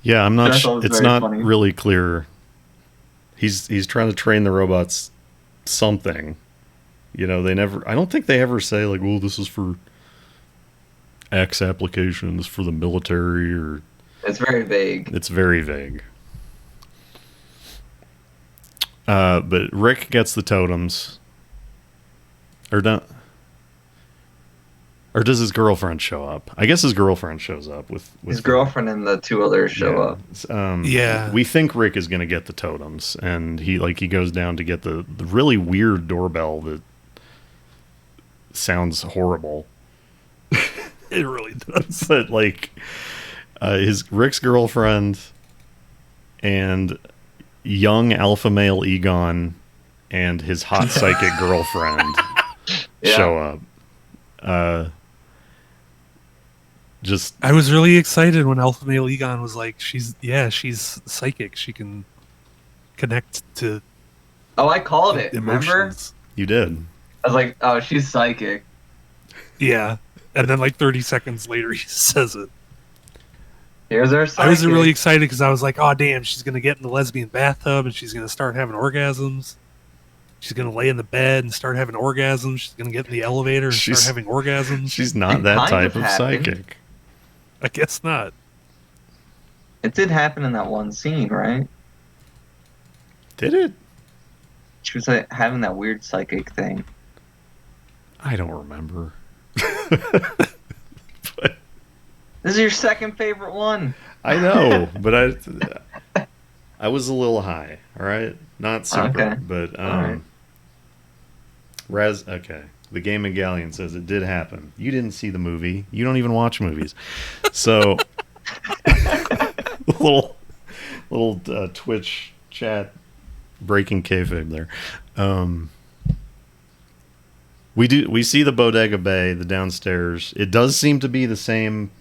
Yeah, I'm not. I thought it was It's very not funny. really clear. He's trying to train the robots something. They never. I don't think they ever say like, "Well, this is for X application. This is for the military," or It's very vague. it's very vague. But Rick gets the totems, or not. Or does his girlfriend show up? I guess his girlfriend shows up with His girlfriend and the 2 others show up. Yeah. We think Rick is going to get the totems, and he goes down to get the really weird doorbell that sounds horrible. It really does. But like his Rick's girlfriend and young alpha male Egon and his hot psychic girlfriend show up. I was really excited when Alpha Male Egon was like, she's psychic. She can connect to Oh, I called it. emotions. Remember? You did. I was like, oh, she's psychic. Yeah. And then like 30 seconds later, he says it. Here's her psychic. I was really excited because I was like, oh, damn, she's going to get in the lesbian bathtub and she's going to start having orgasms. She's gonna lay in the bed and start having orgasms. She's gonna get in the elevator and start having orgasms. She's not It that kind type of of happened. psychic. I guess not. It did happen in that one scene, right? Did it? She was like, having that weird psychic thing. I don't remember. This is your second favorite one. I know, but I was a little high. All right, not super, Okay. but All right. Okay. The Game of Galleon says it did happen. You didn't see the movie. You don't even watch movies, so little Twitch chat breaking kayfabe there. We see the Bodega Bay, the downstairs. It does seem to be the same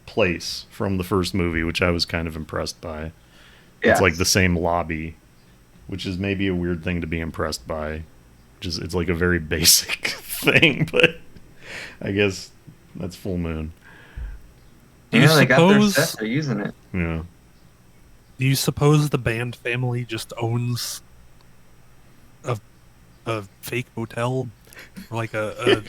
place from the first movie, which I was kind of impressed by. Yes. It's like the same lobby, which is maybe a weird thing to be impressed by. Just it's like a very basic thing, but I guess that's Full Moon. Do you They got their suppose? set. They're using it. Yeah. Do you suppose the Band family just owns a fake hotel, or like a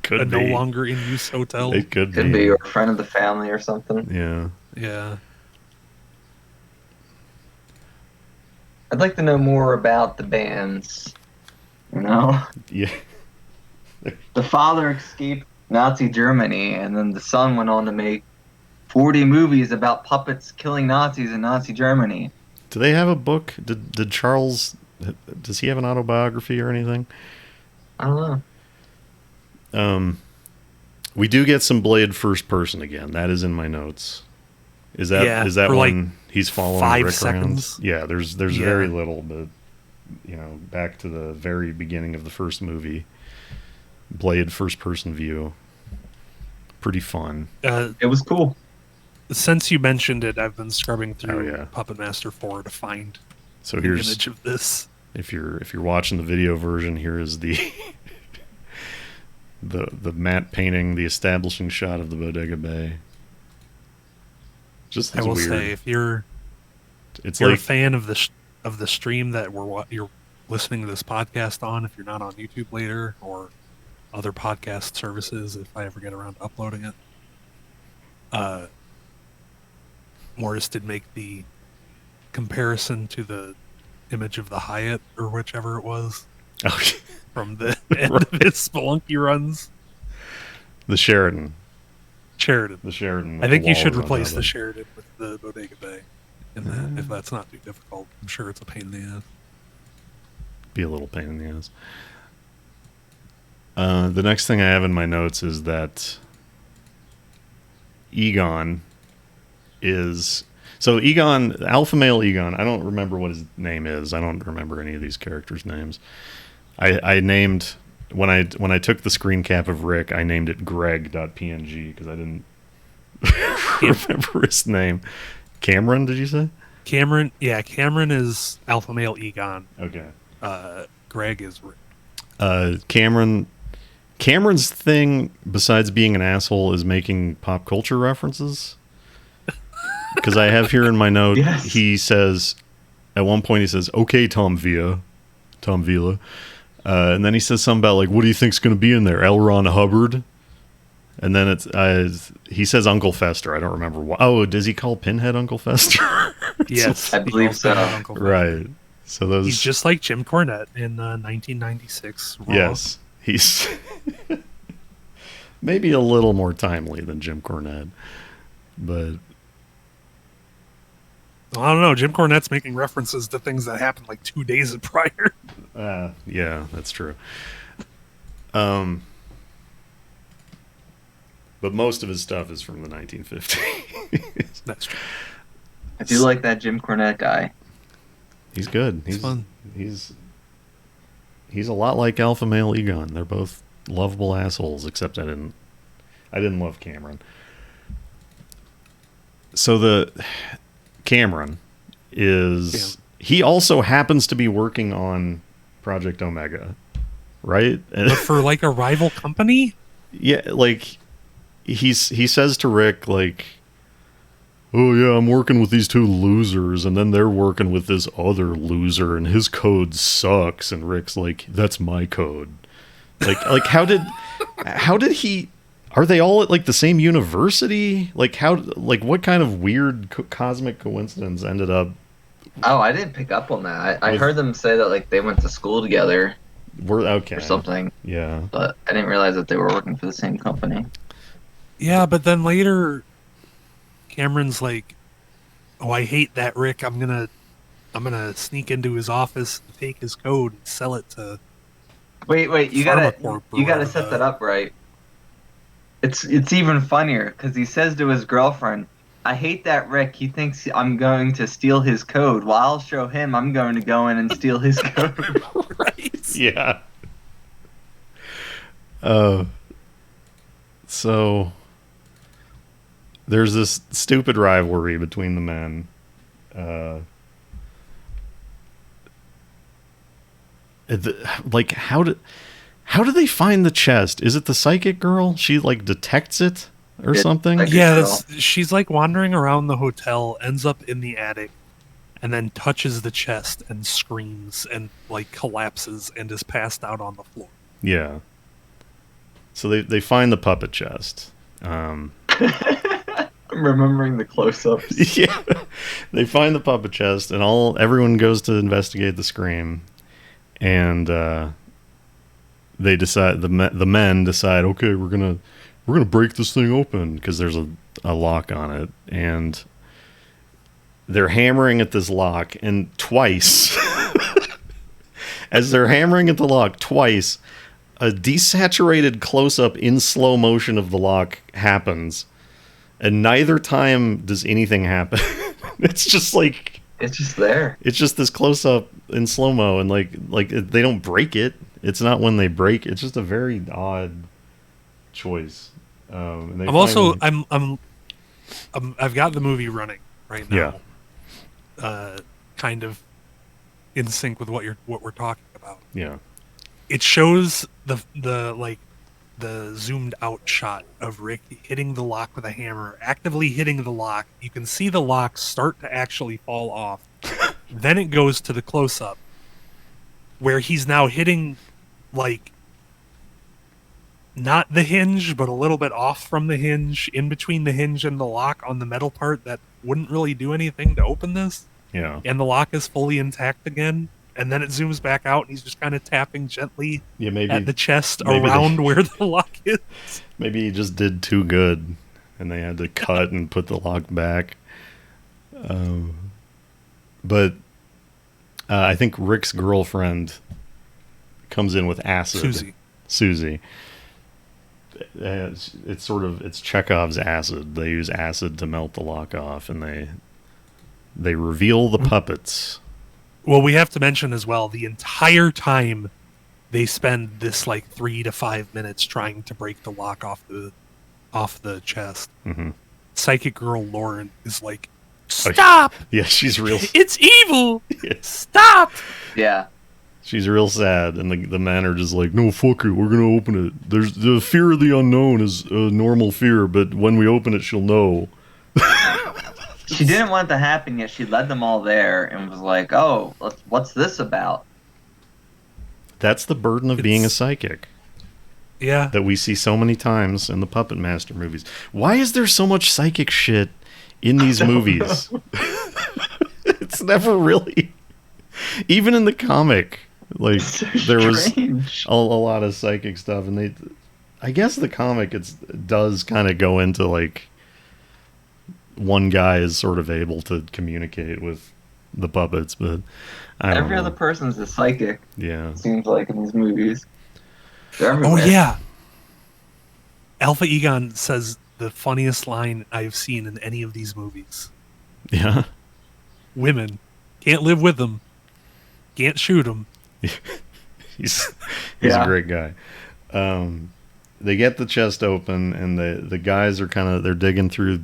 Could no be. longer in use hotel? It could Could be a friend of the family or something. Yeah. Yeah. I'd like to know more about the bands. You know, Yeah. the father escaped Nazi Germany, and then the son went on to make 40 movies about puppets killing Nazis in Nazi Germany. Do they have a book? Did Charles? Does he have an autobiography or anything? I don't know. We do get some Blade first person again. That is in my notes. Is that Yeah, is that for when like he's following 5 Rick seconds. around? Yeah, there's Yeah. very little, but back to the very beginning of the first movie. Blade first person view. Pretty fun. It was cool. Since you mentioned it, I've been scrubbing through yeah. Puppet Master 4 to find So an here's image of this. if you're watching the video version, here is the the matte painting, the establishing shot of the Bodega Bay. Just I will weird. say, if you're It's a like fan of the stream that you're listening to this podcast on, if you're not on YouTube later or other podcast services, if I ever get around to uploading it, Morris did make the comparison to the image of the Hyatt or whichever it was okay. from the end of his Spelunky runs. The Sheridan. Sheridan. The Sheridan. I think you wall should is on replace top the of it. Sheridan with the Bodega Bay. In that, if that's not too difficult, I'm sure it's a pain in the ass. Be a little pain in the ass. The next thing I have in my notes is that Egon is... So Egon, alpha male Egon, I don't remember what his name is. I don't remember any of these characters' names. I named... When I took the screen cap of Rick, I named it Greg.png because I didn't remember his name. Cameron, did you say? Cameron is alpha male Egon. Okay. Greg is Rick. Cameron's thing, besides being an asshole, is making pop culture references. Because I have here in my note, Yes. he says, at one point he says, "Okay, Tom Villa," and then he says something about like, "What do you think's going to be in there? L. Ron Hubbard?" And then he says Uncle Fester. I don't remember what. Oh, does he call Pinhead Uncle Fester? Yes, I he believe calls so. Pinhead Uncle Fester. Right. So those. He's just like Jim Cornette in 1996. Raw. Yes, he's maybe a little more timely than Jim Cornette, but I don't know. Jim Cornette's making references to things that happened like 2 days prior. yeah, that's true. But most of his stuff is from the 1950s. That's true. I do like that Jim Cornette guy. He's good. He's fun. He's a lot like alpha male Egon. They're both lovable assholes, except I didn't love Cameron. So the Cameron is he also happens to be working on Project Omega, right? But for like a rival company? Yeah, like he says to Rick, like, oh yeah, I'm working with these two losers, and then they're working with this other loser, and his code sucks. And Rick's like, that's my code. Like how did he? Are they all at like the same university? Like what kind of weird cosmic coincidence ended up? Oh, I didn't pick up on that. I heard them say that like they went to school together. Okay. Or something. Yeah. But I didn't realize that they were working for the same company. Yeah, but then later, Cameron's like, "Oh, I hate that Rick. I'm gonna sneak into his office, and take his code, and sell it to." Wait! You Pharmacorp or gotta whatever set that up right. It's even funnier because he says to his girlfriend, "I hate that Rick. He thinks I'm going to steal his code. Well, I'll show him. I'm going to go in and steal his code." Right. Yeah. So there's this stupid rivalry between the men. Like how do they find the chest? Is it the psychic girl? She like detects it or something? Yeah, she's like wandering around the hotel, ends up in the attic, and then touches the chest and screams and like collapses and is passed out on the floor. Yeah. So they find the puppet chest. I'm remembering the close-ups. Yeah. They find the puppet chest, and everyone goes to investigate the scream, and they decide the men decide, okay, we're gonna break this thing open because there's a lock on it, and they're hammering at this lock, and twice, as they're hammering at the lock twice, a desaturated close-up in slow motion of the lock happens, and neither time does anything happen. It's just like... It's just there. It's just this close-up in slow-mo, and like they don't break it. It's not when they break. It's just a very odd choice. And I've got the movie running right now. Yeah. Kind of in sync with what we're talking about. Yeah. It shows the zoomed out shot of Rick hitting the lock with a hammer, actively hitting the lock. You can see the lock start to actually fall off. Then it goes to the close up where he's now hitting like not the hinge, but a little bit off from the hinge, in between the hinge and the lock on the metal part that wouldn't really do anything to open this. Yeah. And the lock is fully intact again. And then it zooms back out, and he's just kind of tapping gently at the chest around where the lock is. Maybe he just did too good, and they had to cut and put the lock back. But I think Rick's girlfriend comes in with acid. Susie. It's Chekhov's acid. They use acid to melt the lock off, and they reveal the puppets. Well, we have to mention as well, the entire time they spend this like 3 to 5 minutes trying to break the lock off the chest. Mm-hmm. Psychic girl Lauren is like, "Stop! Yeah, she's real. It's evil! Stop!" Yeah. She's real sad, and the men are just like, "No, fuck it, we're gonna open it. There's the fear of the unknown is a normal fear, but when we open it, she'll know." She didn't want it to happen yet. She led them all there and was like, "Oh, what's this about?" That's the burden of being a psychic. Yeah. That we see so many times in the Puppet Master movies. Why is there so much psychic shit in these movies? It's never really... Even in the comic, like, there was a lot of psychic stuff, and I guess the comic does kind of go into, like, one guy is sort of able to communicate with the puppets, but every other person's a psychic. Yeah, it seems like in these movies. Oh yeah, Alpha Egon says the funniest line I've seen in any of these movies. Yeah, women can't live with them, can't shoot them. he's a great guy. They get the chest open, and the guys are they're digging through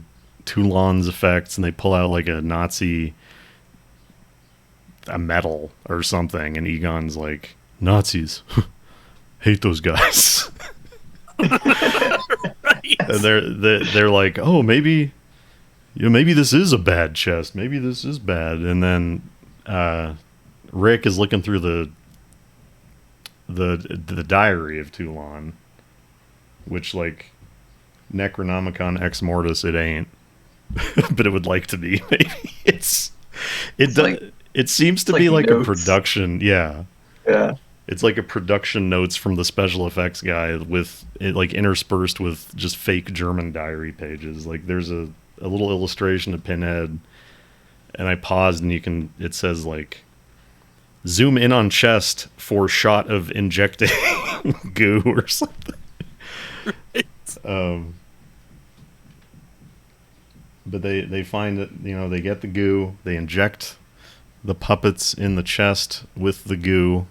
Toulon's effects, and they pull out like a metal or something, and Egon's like, "Nazis, hate those guys." Right. And they're like, "Oh, maybe maybe this is a bad chest. Maybe this is bad. And then Rick is looking through the diary of Toulon, which, like, Necronomicon Ex Mortis, it ain't. But it would like to be. Maybe it seems to be like notes. a production. Yeah. Yeah. It's like a production notes from the special effects guy with it, like, interspersed with just fake German diary pages. Like, there's a little illustration of Pinhead, and I paused, and it says, like, zoom in on chest for shot of injecting goo or something. Right. But they find that, they get the goo, they inject the puppets in the chest with the goo,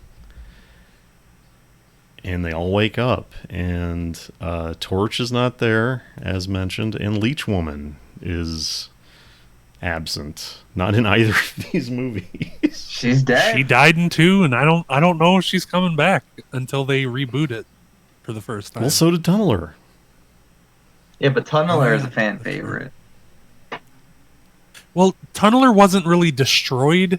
and they all wake up, and Torch is not there, as mentioned, and Leech Woman is absent. Not in either of these movies. She's dead. She died in 2, and I don't know if she's coming back until they reboot it for the first time. Well, so did Tunneler. Yeah, but Tunneler is a fan favorite. Well, Tunneler wasn't really destroyed.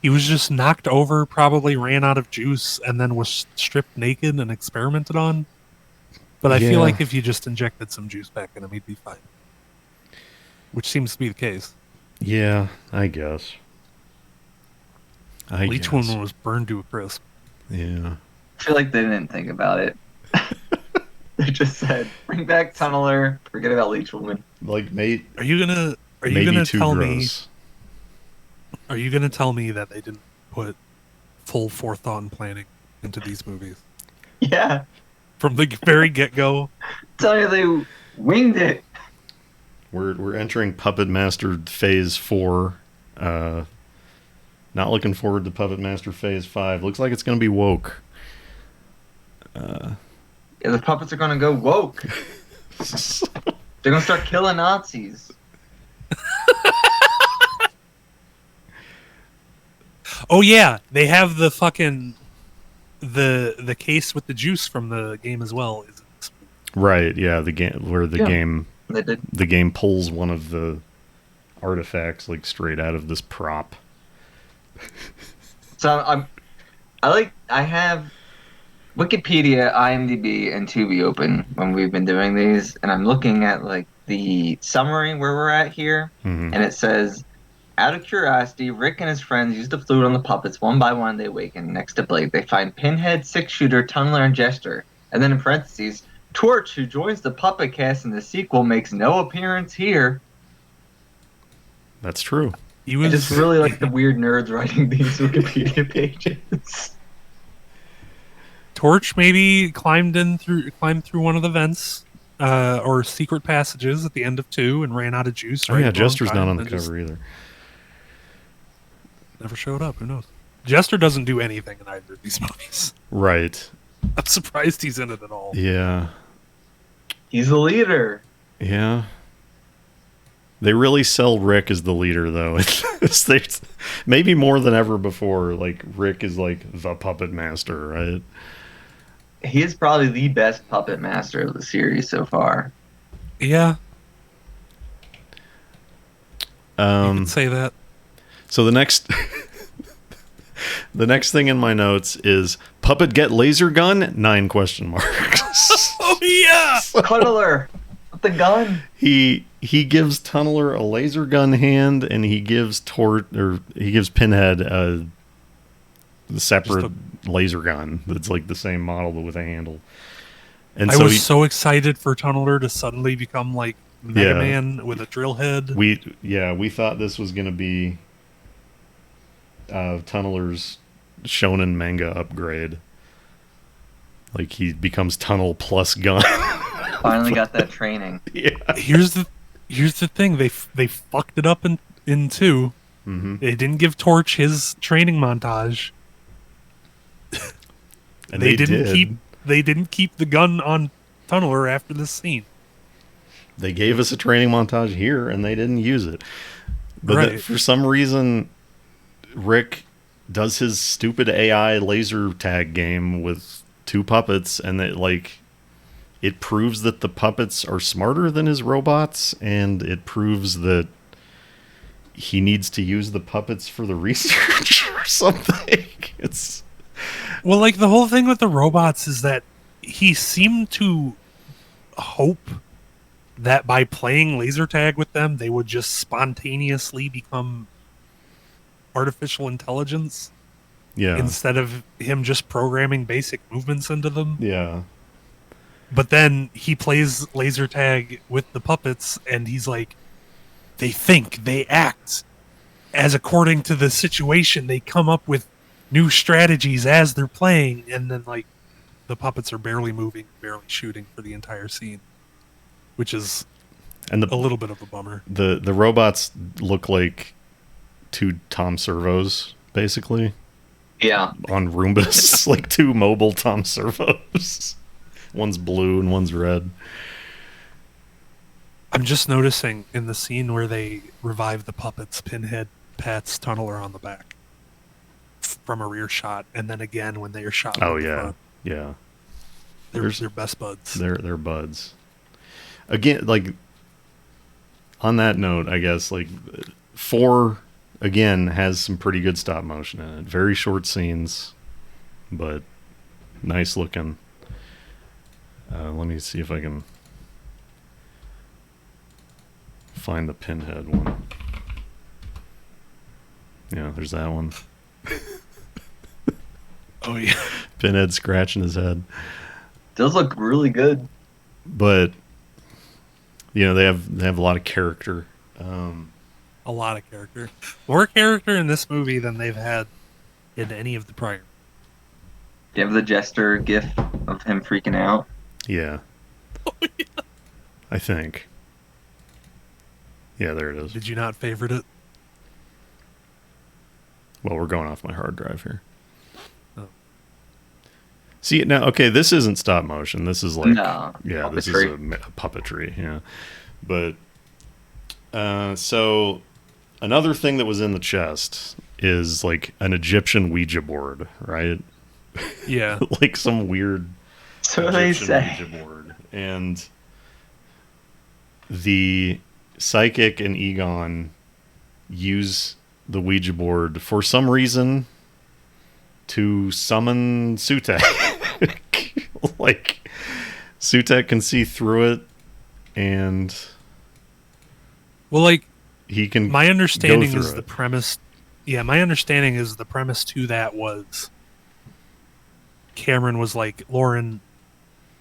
He was just knocked over, probably ran out of juice, and then was stripped naked and experimented on. But I feel like if you just injected some juice back in him, he'd be fine. Which seems to be the case. Yeah, I guess. Leech Woman was burned to a crisp. Yeah. I feel like they didn't think about it. They just said, bring back Tunneler, forget about Leech Woman. Like, mate. Are you gonna tell me? Are you gonna tell me that they didn't put full forethought and planning into these movies Yeah. from the very get-go? Tell you they winged it. We're entering Puppet Master Phase 4. Not looking forward to Puppet Master Phase 5. Looks like it's going to be woke. Yeah, the puppets are gonna go woke. They're gonna start killing Nazis. Oh yeah, they have the fucking the case with the juice from the game as well. Right, yeah, the game where the game pulls one of the artifacts, like, straight out of this prop. So I have Wikipedia, IMDb, and Tubi open when we've been doing these, and I'm looking at, like, the summary where we're at here, and it says, out of curiosity, Rick and his friends use the fluid on the puppets. One by one, they awaken. Next to Blake, they find Pinhead, 6-Shooter, Tunneler, and Jester. And then in parentheses, Torch, who joins the puppet cast in the sequel, makes no appearance here. That's true. I just really like the weird nerds writing these Wikipedia pages. Torch maybe climbed through one of the vents or secret passages at the end of 2 and ran out of juice. Oh yeah, Jester's not on the cover either. Never showed up. Who knows? Jester doesn't do anything in either of these movies. Right. I'm surprised he's in it at all. Yeah. He's the leader. Yeah. They really sell Rick as the leader, though. Maybe more than ever before. Like, Rick is like the puppet master, right? He is probably the best puppet master of the series so far. Yeah. You can say that. So the next thing in my notes is puppet get laser gun? 9 question marks. Oh yeah. Tunneler with the gun. He gives Tunneler a laser gun hand, and he gives Pinhead a separate laser gun that's like the same model but with a handle. And I was so excited for Tunneler to suddenly become like Mega Man with a drill head. We thought this was going to be Tunneler's shonen manga upgrade. Like, he becomes Tunnel plus gun. Finally got that training. Yeah. Here's the thing. They fucked it up in 2. Mm-hmm. They didn't give Torch his training montage. And they didn't keep the gun on Tunneler after this scene. They gave us a training montage here, and they didn't use it. But right. for some reason, Rick does his stupid AI laser tag game with 2 puppets, and it it proves that the puppets are smarter than his robots, and it proves that he needs to use the puppets for the research or something. It's Well, like the whole thing with the robots is that he seemed to hope that by playing laser tag with them, they would just spontaneously become artificial intelligence yeah, instead of him just programming basic movements into them. yeah, But then he plays laser tag with the puppets, and he's like, they think, they act as according to the situation. They come up with new strategies as they're playing, and then like the puppets are barely moving, barely shooting for the entire scene, which is and a little bit of a bummer. the robots look like two Tom Servos, basically, Yeah. on Roombas, like two mobile Tom Servos. One's blue and one's red. I'm just noticing in the scene where they revive the puppets, Pinhead pats Tunneler on the back from a rear shot, and then again when they are shot. Oh from the yeah, front. yeah. They're best buds. They're buds. Again, like on that note, I guess like 4 again has some pretty good stop motion in it. Very short scenes, but nice looking. Let me see if I can find the Pinhead one. Yeah, there's that one. Oh yeah. Pinhead scratching his head. Those look really good. But they have a lot of character. A lot of character. More character in this movie than they've had in any of the prior. Do you have the Jester gif of him freaking out? Yeah. Oh, yeah. I think. Yeah, there it is. Did you not favorite it? Well, we're going off my hard drive here. Oh. See, now, okay, this isn't stop motion. This is like, No, yeah, this is puppetry. a puppetry, yeah. But, so another thing that was in the chest is like an Egyptian Ouija board, right? Yeah. Like some weird So they Egyptian say. Ouija board. And the Psychic and Egon use the Ouija board for some reason to summon Sutek. Like, Sutek can see through it, and Well, like, he can my understanding go is through the it. premise. Yeah, my understanding is the premise to that was Cameron was like, Lauren,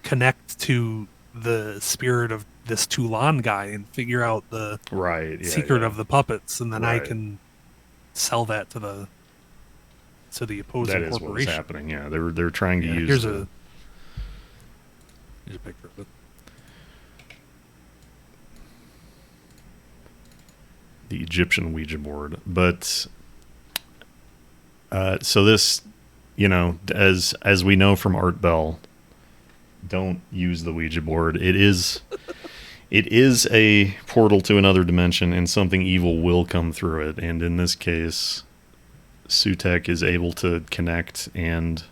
connect to the spirit of this Toulon guy and figure out the Right, yeah, secret yeah. of the puppets, and then I Right. can sell that to the opposing That is what was corporation. happening, yeah. They were trying to Yeah, use here's the- a picture of it. the Egyptian Ouija board. But so this, as we know from Art Bell, don't use the Ouija board. It is a portal to another dimension, and something evil will come through it. And in this case, Sutek is able to connect, and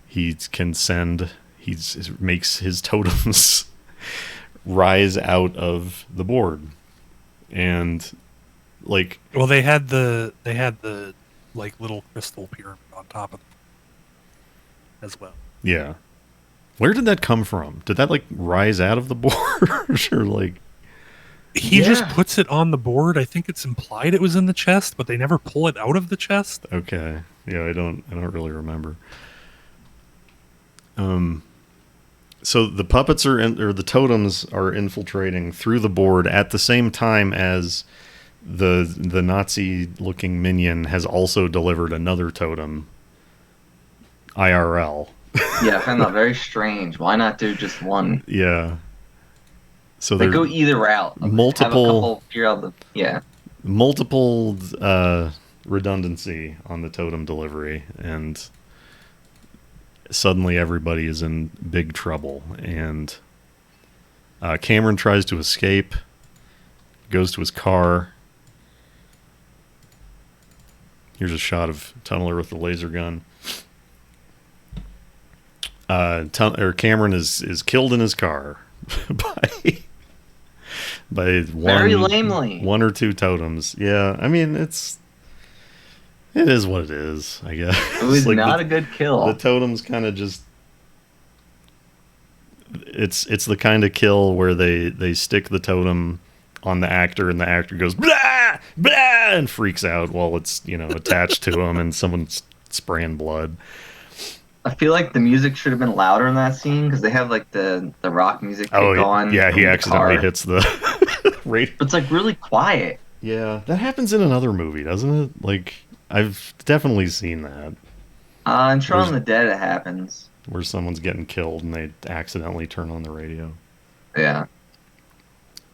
he can send. He makes his totems rise out of the board, and like, Well, they had the like little crystal pyramid on top of them as well. yeah. Where did that come from? Did that like rise out of the board, or like? He just Yeah. puts it on the board. I think it's implied it was in the chest, but they never pull it out of the chest. Okay, yeah, I don't really remember. So the puppets or the totems are infiltrating through the board at the same time as the Nazi-looking minion has also delivered another totem. IRL. Yeah, I found that very strange. Why not do just one? Yeah. So They there go either route. multiple- Have a couple figure out the multiple redundancy on the totem delivery, and suddenly everybody is in big trouble. And Cameron tries to escape, goes to his car. Here's a shot of Tunneler with the laser gun. Cameron is killed in his car by Very lamely. one or two totems. Yeah, I mean it is what it is, I guess. It was like not a good kill. The totems kind of just it's the kind of kill where they stick the totem on the actor and the actor goes blah blah and freaks out while it's attached to him and someone's spraying blood. I feel like the music should have been louder in that scene because they have like the rock music kick on. Yeah, he from the accidentally car. hits the radio. But it's like really quiet. Yeah, that happens in another movie, doesn't it? Like I've definitely seen that In Shaun of the Dead it happens. where someone's getting killed and they accidentally turn on the radio. Yeah.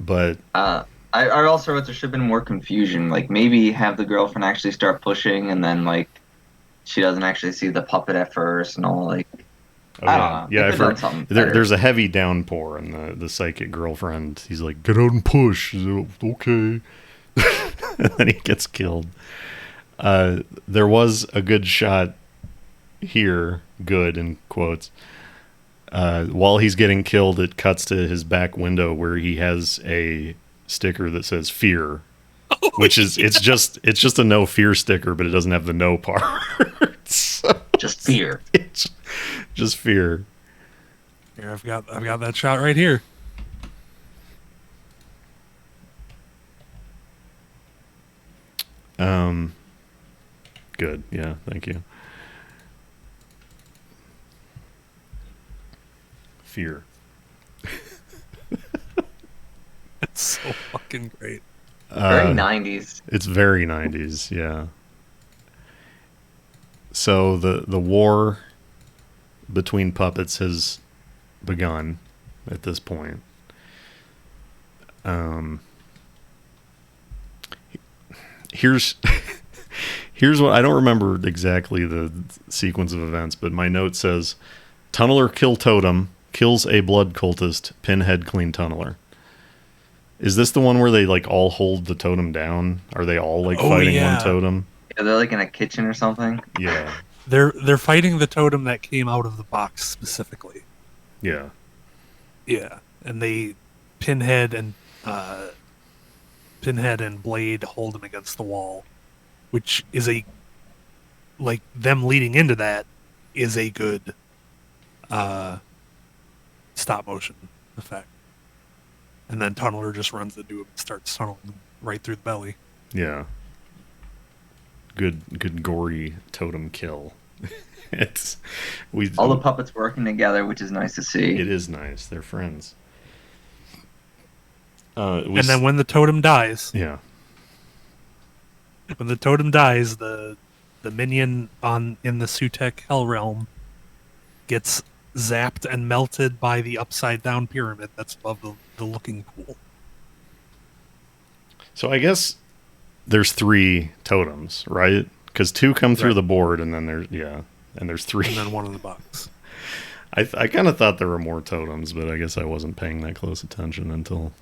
But I also wrote there should have been more confusion. Like maybe have the girlfriend actually start pushing and then like she doesn't actually see the puppet at first and all like I don't know. Yeah, They could've done something better. there's a heavy downpour and the psychic girlfriend, he's like, get out and push. She's like, okay. And then he gets killed. There was a good shot here, good in quotes. While he's getting killed, it cuts to his back window where he has a sticker that says fear, which is it's just a no fear sticker, but it doesn't have the no part. So Just fear. it's just fear. Here, I've got that shot right here. Good. Yeah, thank you. Fear. It's so fucking great. Very 90s. It's very 90s, yeah. So the war between puppets has begun at this point. Here's what I don't remember exactly the sequence of events, but my note says Tunneler kill totem, kills a blood cultist, pinhead clean Tunneler. Is this the one where they like all hold the totem down? Are they all like fighting yeah. one totem? Yeah, they're like in a kitchen or something. Yeah. They're fighting the totem that came out of the box specifically. Yeah. Yeah, and they Pinhead and Blade hold him against the wall, which is them leading into that is a good stop motion effect. And then Tunneler just runs into him and starts tunneling right through the belly. Yeah. Good gory totem kill. All the puppets working together, which is nice to see. It is nice. They're friends. And then when the totem dies, yeah, the minion in the Sutek Hell Realm gets zapped and melted by the upside down pyramid that's above the looking pool. so I guess there's 3 totems, right? Because 2 come through Right. the board, and then there's 3. And then one in the box. I kind of thought there were more totems, but I guess I wasn't paying that close attention until.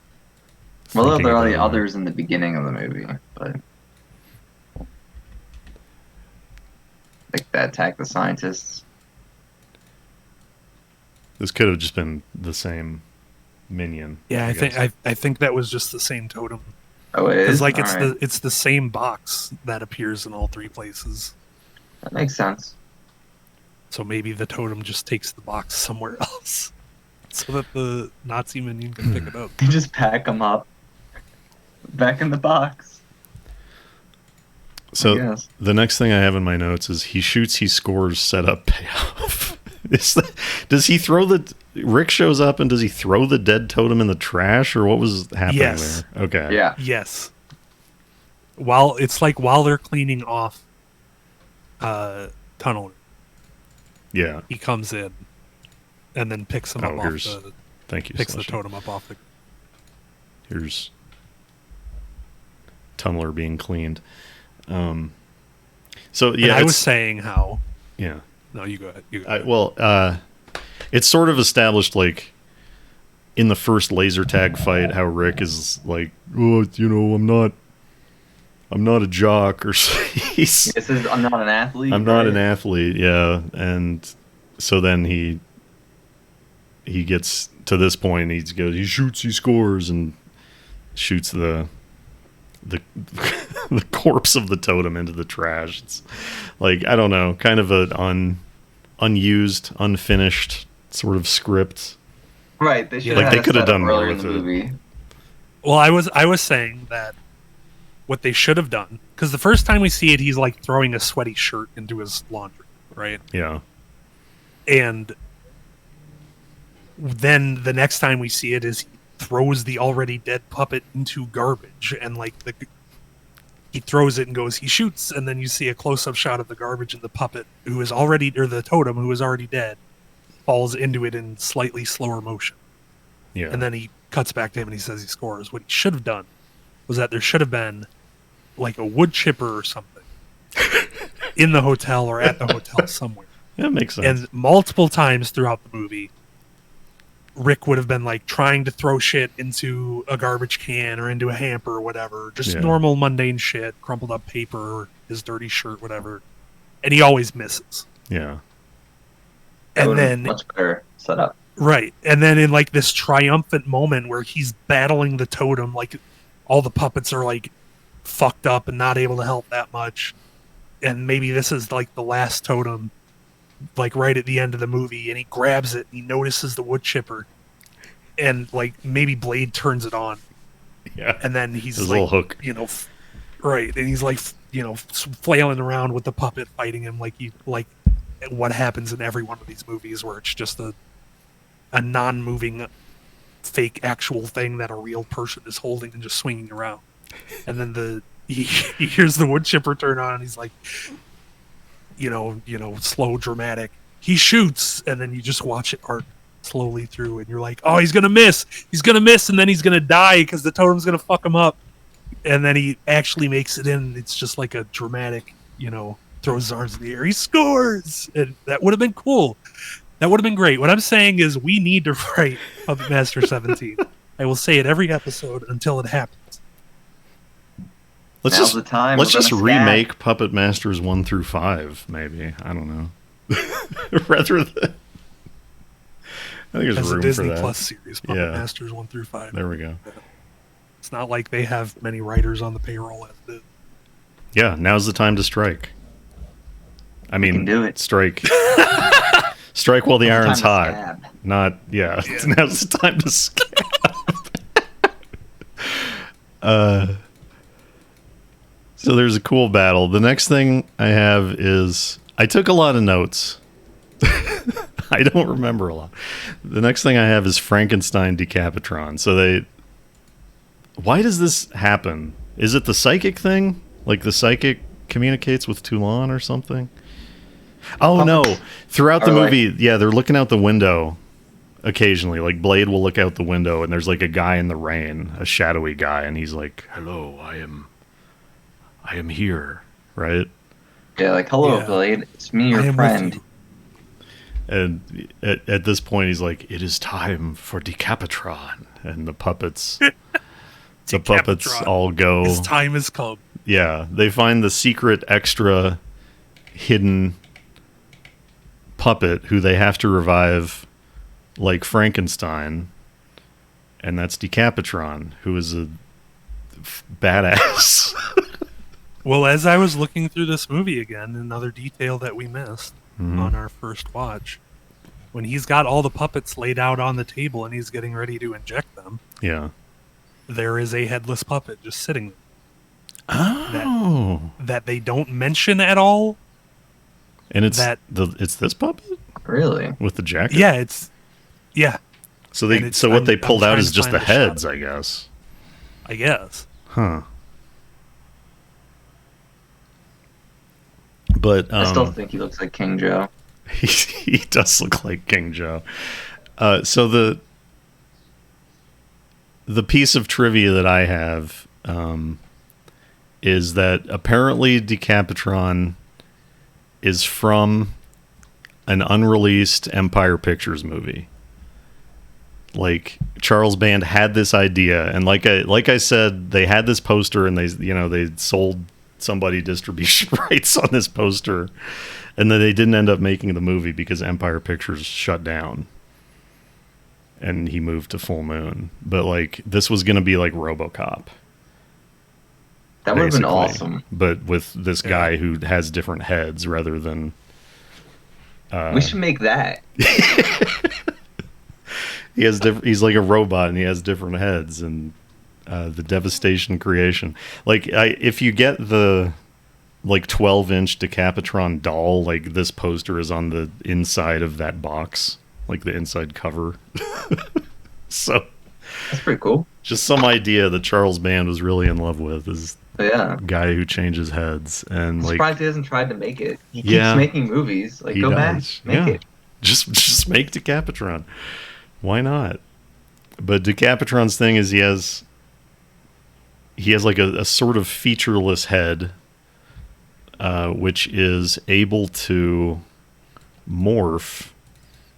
Well, thinking there are about the it. others in the beginning of the movie, but like that attack the scientists. This could have just been the same minion. Yeah, I guess. think that was just the same totem. Oh, it Because is. like it's Alright. it's the same box that appears in all 3 places. That makes sense. So maybe the totem just takes the box somewhere else, so that the Nazi minion can pick it up. You just pack them up back in the box. So Yes. the next thing I have in my notes is he shoots, he scores, set up, payoff. Does he throw Rick shows up and does he throw the dead totem in the trash, or what was happening Yes. there? Okay. Yeah. Yes. While they're cleaning off Tunnel, Yeah. he comes in and then picks him Oh, up off here's- the Thank you. picks the Slushie. totem up off the. Here's Tunneler being cleaned. So yeah, And I was it's- saying how. yeah. No, you go ahead. It's sort of established like in the first laser tag fight how Rick is like, oh, I'm not a jock, or This is I'm not an athlete. I'm not right? an athlete, yeah. And so then he he gets to this point, he shoots, he scores, and shoots the the corpse of the totem into the trash. It's like, I don't know, kind of an unused, unfinished sort of script. Right, they should Like, have they could have done more earlier in with the it. movie. Well, I was saying that what they should have done, because the first time we see it, he's like throwing a sweaty shirt into his laundry, right? Yeah. And then the next time we see it is he throws the already dead puppet into garbage, and like he throws it and goes, he shoots, and then you see a close-up shot of the garbage, and the puppet who is already, or the totem who is already dead, falls into it in slightly slower motion. Yeah. And then he cuts back to him and he says he scores. What he should have done was that there should have been like a wood chipper or something in the hotel or at the hotel somewhere. That makes sense. And multiple times throughout the movie, Rick would have been like trying to throw shit into a garbage can or into a hamper or whatever. Just normal mundane shit, crumpled up paper, his dirty shirt, whatever. And he always misses. Yeah. And then much better setup. Right. And then in like this triumphant moment where he's battling the totem, like all the puppets are like fucked up and not able to help that much. And maybe this is like the last totem, like right at the end of the movie, and he grabs it and he notices the wood chipper. And like maybe Blade turns it on. Yeah. And then he's his like, little hook. you know, right. And he's like, you know, flailing around with the puppet fighting him like what happens in every one of these movies where it's just a non-moving fake actual thing that a real person is holding and just swinging around. And then he hears the wood chipper turn on and he's like, you know, slow, dramatic. He shoots, and then you just watch it arc slowly through, and you're like, oh, he's gonna miss, and then he's gonna die because the totem's gonna fuck him up. And then he actually makes it in. It's just like a dramatic, you know, throws his arms in the air, he scores, and that would have been cool. That would have been great. What I'm saying is we need to write Puppet Master 17. I will say it every episode until it happens. Let's Now's the time. Let's We're just gonna remake Puppet Masters 1 through 5, maybe. I don't know. Rather than, I think there's As a room Disney for that. Plus series, Puppet Masters 1 through 5. There we go. It's not like they have many writers on the payroll as it is. Yeah, now's the time to strike. I mean, can do it. strike. Strike while the Now's iron's time to hot. scab. Not, now's the time to scab. So there's a cool battle. The next thing I have is, I took a lot of notes. I don't remember a lot. The next thing I have is Frankenstein Decapitron. So why does this happen? Is it the psychic thing? Like the psychic communicates with Toulon or something? Oh no. Throughout the movie, they're looking out the window occasionally. Like Blade will look out the window and there's like a guy in the rain, a shadowy guy, and he's like, hello, I am here, right? Yeah, like, hello, Blade. It's me, your friend. And at this point, he's like, it is time for Decapitron. And the puppets all go. His time has come. Yeah, they find the secret extra hidden puppet who they have to revive like Frankenstein. And that's Decapitron, who is a badass. Well, as I was looking through this movie again, another detail that we missed on our first watch, when he's got all the puppets laid out on the table and he's getting ready to inject them, there is a headless puppet just sitting there. Oh. That they don't mention at all. And it's this puppet? Really? With the jacket? Yeah. So what they pulled out is just the heads, I guess. Huh. But I still think he looks like King Joe. He does look like King Joe. So the piece of trivia that I have is that apparently Decapitron is from an unreleased Empire Pictures movie. Like Charles Band had this idea, and like I said, they had this poster, and they sold somebody distribution rights on this poster, and then they didn't end up making the movie because Empire Pictures shut down. and he moved to Full Moon. But like this was going to be like RoboCop. That would have been basically, awesome. but with this guy who has different heads rather than. We should make that. He has he's like a robot and he has different heads, and the Devastation creation. Like if you get the like 12-inch Decapitron doll, like this poster is on the inside of that box, like the inside cover. So That's pretty cool. just some idea that Charles Band was really in love with is Yeah. guy who changes heads, and I'm like surprised he hasn't tried to make it. He keeps Yeah. making movies. Like, he go back, does. make Yeah. it. Just make Decapitron. Why not? But Decapitron's thing is he has like a sort of featureless head, which is able to morph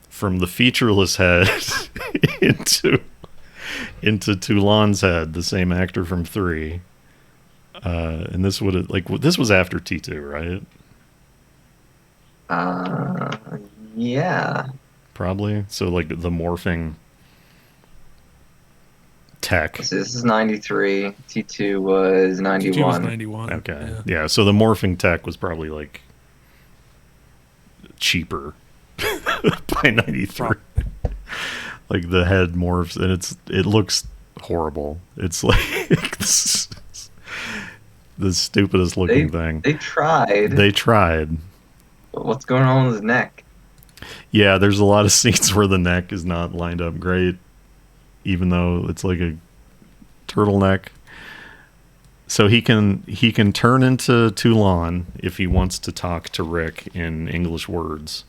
from the featureless head into Toulon's head, the same actor from 3. And this was after T2, right? Yeah. Probably. So like the morphing tech. This is 93. T2 was 91. T2 was 91. Okay. Yeah. So the morphing tech was probably like cheaper by 93. Like the head morphs and it looks horrible. It's like the stupidest looking thing. They tried. They tried. But what's going on with his neck? Yeah, there's a lot of scenes where the neck is not lined up great, even though it's like a turtleneck. So he can turn into Toulon if he wants to talk to Rick in English words.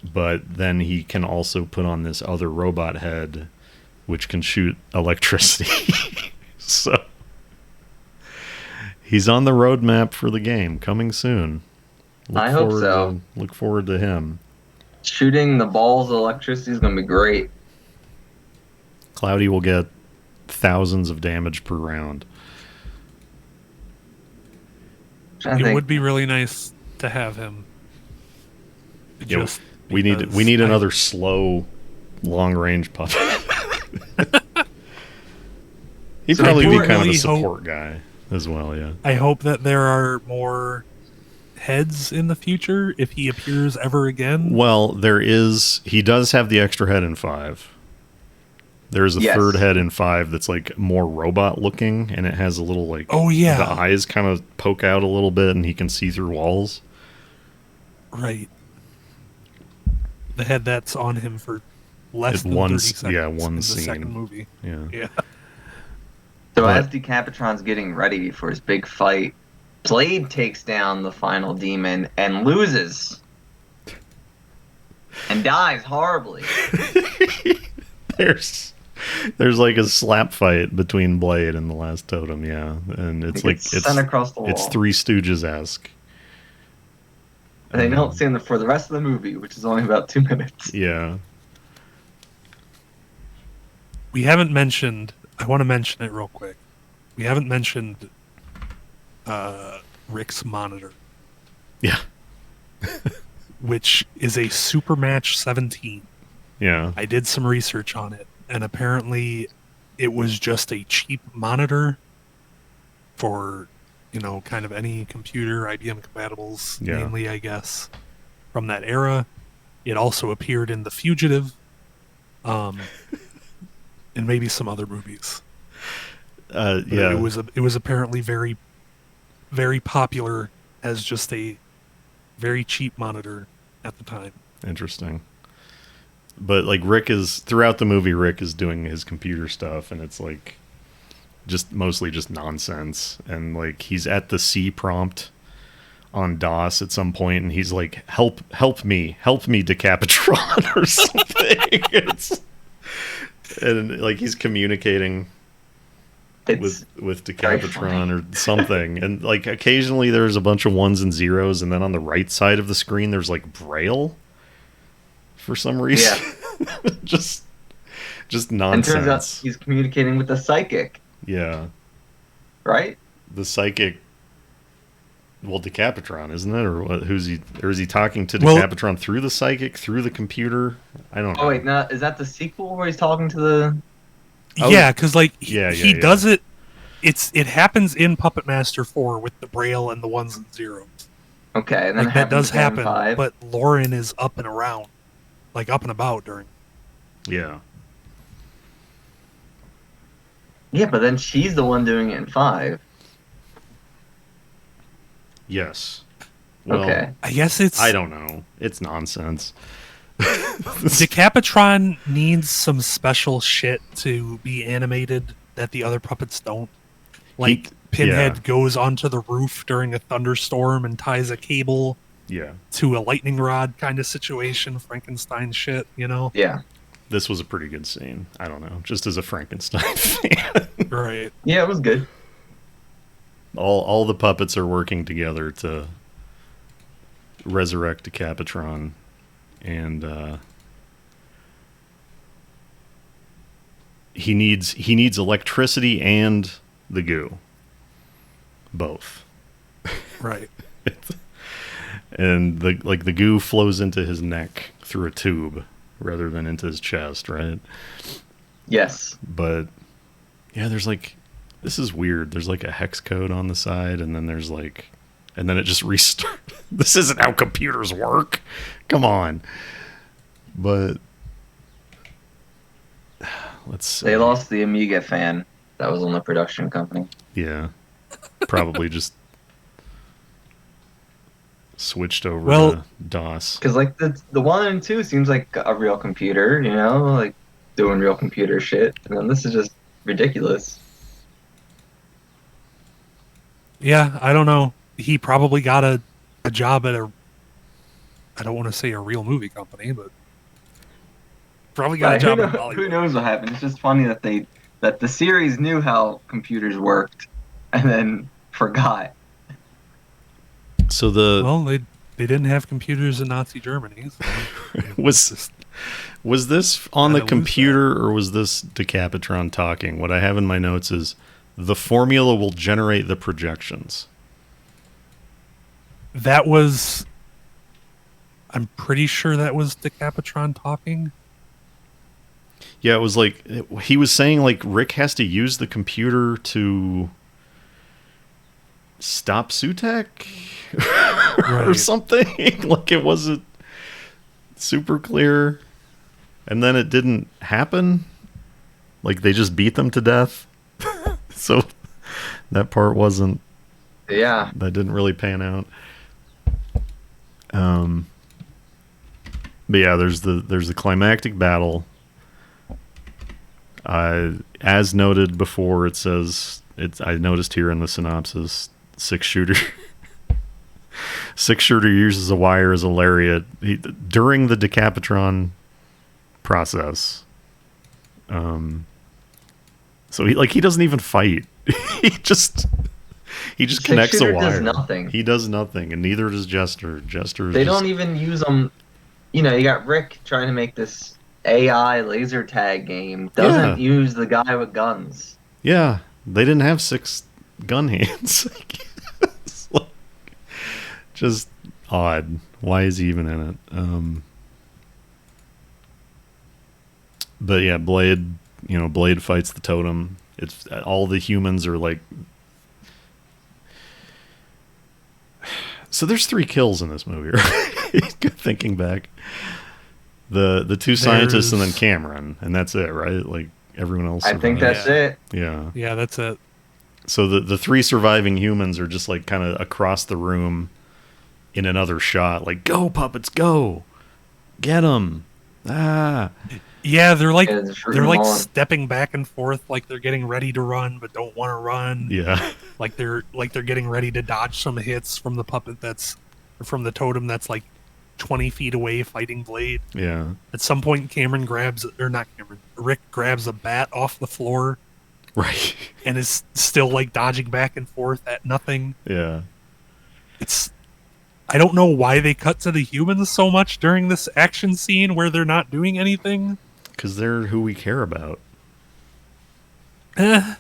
But then he can also put on this other robot head, which can shoot electricity. So he's on the roadmap for the game, coming soon. I hope so. Look forward to him. Shooting the balls of electricity is going to be great. Cloudy will get thousands of damage per round. It would be really nice to have him. Yeah, we need another slow, long range puppet. He'd probably be kind of a support guy as well. Yeah. I hope that there are more heads in the future if he appears ever again. Well, he does have the extra head in 5. There's a third head in 5 that's like more robot looking, and it has a little like the eyes kind of poke out a little bit, and he can see through walls. Right. The head that's on him for less than 30 seconds. Yeah, one in the scene. second movie. Yeah. So as Decapitron's getting ready for his big fight, Blade takes down the final demon and loses. And dies horribly. There's like a slap fight between Blade and the last totem, yeah. And it's sent across the wall. It's Three Stooges-esque. And they don't see him for the rest of the movie, which is only about 2 minutes. Yeah. We haven't mentioned, I want to mention it real quick. We haven't mentioned Rick's monitor. Yeah. Which is a Supermatch 17. Yeah. I did some research on it, and apparently it was just a cheap monitor for, kind of any computer, IBM compatibles, mainly, I guess, from that era. It also appeared in The Fugitive, and maybe some other movies. It was apparently very, very popular as just a very cheap monitor at the time. Interesting. But like throughout the movie, Rick is doing his computer stuff, and it's like mostly just nonsense. And like he's at the C prompt on DOS at some point, and he's like, help me Decapitron or something. And like he's communicating with Decapitron or something, and like occasionally there's a bunch of 1s and 0s, and then on the right side of the screen there's like Braille for some reason. Yeah. just nonsense. And turns out he's communicating with the psychic. Yeah. Right? The psychic Well, Decapitron, isn't it? Or what, who's he? Or is he talking to Well- Decapitron through the psychic, through the computer? I don't know. Oh wait, no, is that the sequel where he's talking to the? Oh, Yeah, because like yeah, he yeah. does it. It happens in Puppet Master 4 with the Braille and the ones and zeros. Okay, and then Like it that does happens happen, again in 5. but Lauren is up and around, like up and about during. Yeah. Yeah, but then she's the one doing it in 5. Yes. Well, Okay. I guess it's I don't know. It's nonsense. Decapitron needs some special shit to be animated that the other puppets don't. Like Pinhead yeah. goes onto the roof during a thunderstorm and ties a cable Yeah. to a lightning rod kind of situation, Frankenstein shit, you know? Yeah. This was a pretty good scene. I don't know. Just as a Frankenstein fan. Right. Yeah, it was good. All the puppets are working together to resurrect Decapitron, and he needs electricity and the goo, both. Right. And the goo flows into his neck through a tube rather than into his chest, right? Yes. But yeah, there's like, this is weird. There's like a hex code on the side, and then there's like, and then it just restarts. This isn't how computers work. Come on. But let's see. They lost the Amiga fan that was on the production company. Yeah. Probably just switched over Well- to DOS. Because like the 1 and 2 seems like a real computer, you know, like doing real computer shit, and then this is just ridiculous. Yeah, I don't know. He probably got a job at I don't want to say a real movie company, but probably got a job in who Hollywood. knows what happened? It's just funny that the series knew how computers worked and then forgot. So the Well, they didn't have computers in Nazi Germany. So was this on the Kinda lose computer or was this Decapitron talking? What I have in my notes is the formula will generate the projections. that was, I'm pretty sure that was Decapitron talking. Yeah, it was like he was saying like Rick has to use the computer to stop Sutek or Right. something. Like it wasn't super clear. And then it didn't happen. Like they just beat them to death. So that part wasn't, Yeah. that didn't really pan out. But yeah, there's the climactic battle. As noted before, it says I noticed here in the synopsis, 6-shooter. 6-shooter uses a wire as a lariat during the Decapitron process. So he doesn't even fight. he just connects a Six-shooter wire. does nothing. He does nothing, and neither does Jester. Jester. They don't even use them. You know, you got Rick trying to make this AI laser tag game. Doesn't use the guy with guns. Yeah, they didn't have 6 gun hands. It's like, just odd. Why is he even in it? But yeah, Blade. Blade fights the totem. It's all the humans are like. So there's 3 kills in this movie, right? Thinking back, the 2 scientists and then Cameron, and that's it, right? Like everyone else. I think survived. that's it. Yeah. Yeah, that's it. So the 3 surviving humans are just like kind of across the room in another shot, like go puppets, go, get them. Ah. Yeah, they're like Yeah, just they're like on. stepping back and forth, like they're getting ready to run but don't want to run. Yeah. Like they're getting ready to dodge some hits from the puppet from the totem that's like 20 feet away fighting Blade. Yeah. At some point, Rick grabs a bat off the floor Right. and is still like dodging back and forth at nothing. Yeah. I don't know why they cut to the humans so much during this action scene where they're not doing anything. Because they're who we care about. Yeah.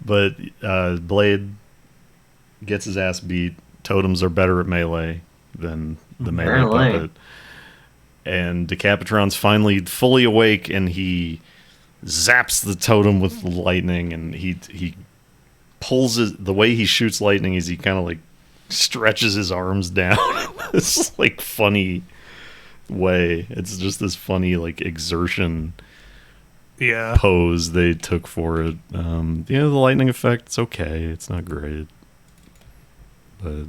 But Blade gets his ass beat. Totems are better at melee than the melee Apparently. puppet. And Decapitron's finally fully awake, and he zaps the totem with lightning, and he pulls the way he shoots lightning is he kind of like stretches his arms down. This like funny way. It's just this funny like exertion pose they took for it. The lightning effect, it's okay. It's not great. But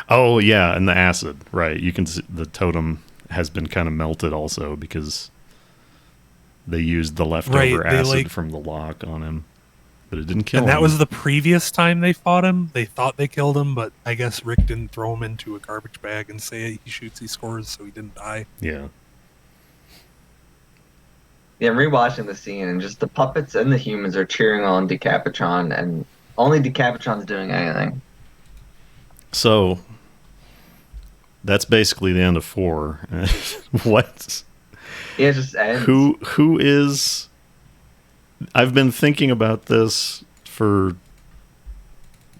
oh yeah, and the acid, right? You can see the totem has been kind of melted also because they used the leftover acid from the lock on him, but it didn't kill him. And that was the previous time they fought him. They thought they killed him, but I guess Rick didn't throw him into a garbage bag and say he shoots, he scores, so he didn't die. Yeah. Yeah, I'm rewatching the scene, and just the puppets and the humans are cheering on Decapitron, and only Decapitron's doing anything. So that's basically the end of 4. What? Yeah, it just ends. Who is? I've been thinking about this for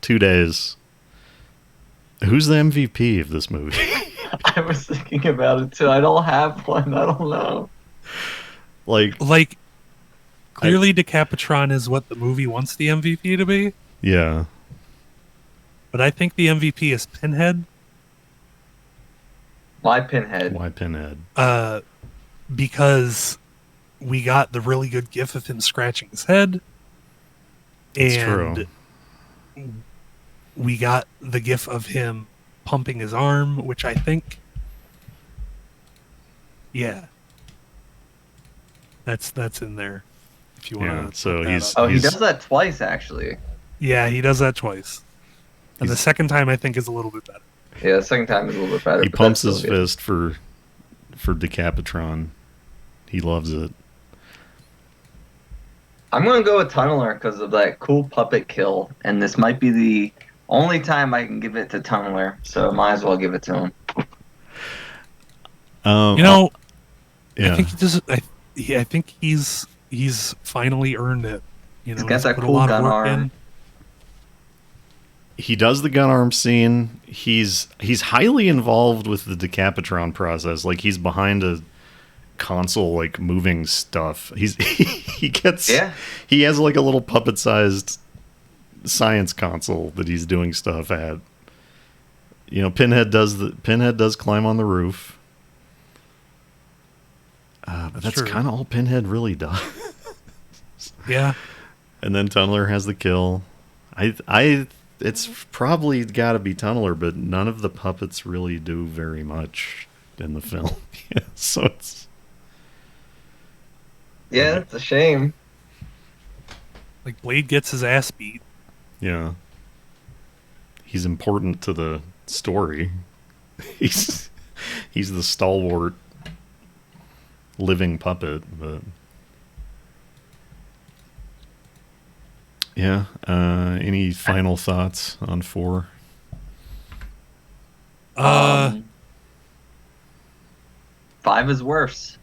2 days. Who's the MVP of this movie? I was thinking about it too. I don't have one. I don't know. Like clearly Decapitron is what the movie wants the MVP to be. Yeah. But I think the MVP is Pinhead. Why Pinhead? Why Pinhead? Because we got the really good gif of him scratching his head. It's and true. We got the gif of him pumping his arm, which I think, yeah, that's in there. If you want to, yeah. So he does that twice actually. Yeah, he does that twice, and the second time I think is a little bit better. Yeah, the second time is a little bit better. He pumps his fist for Decapitron. He loves it. I'm gonna go with Tunneler because of that cool puppet kill, and this might be the only time I can give it to Tunneler, so might as well give it to him. Yeah. I think he does. I think he's finally earned it. You know, he's got that cool gun arm. He does the gun arm scene. He's highly involved with the Decapitron process. Like he's behind a console, like moving stuff. He has like a little puppet sized science console that he's doing stuff at. You know, Pinhead does climb on the roof. But that's kind of all Pinhead really does. Yeah. And then Tunneler has the kill. It's probably got to be Tunneler, but none of the puppets really do very much in the film. So it's... Yeah, it's a shame. Like, Blade gets his ass beat. Yeah. He's important to the story. He's the stalwart living puppet, but... Yeah. Any final thoughts on 4? Five is worse.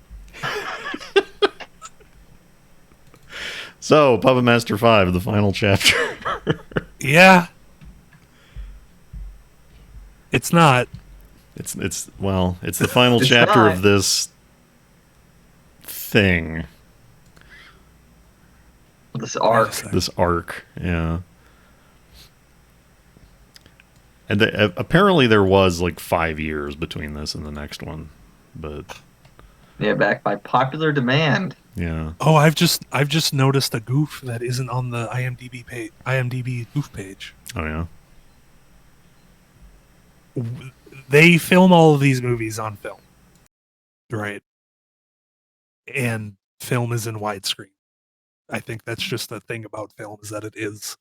So, Puppet Master 5, the final chapter. Yeah. It's not. It's the final chapter of this thing. This arc. This arc, yeah. And apparently there was like 5 years between this and the next one, but yeah, back by popular demand. Yeah. Oh, I've just noticed a goof that isn't on the IMDb goof page. Oh yeah. They film all of these movies on film, right? And film is in widescreen. I think that's just the thing about film is that it is.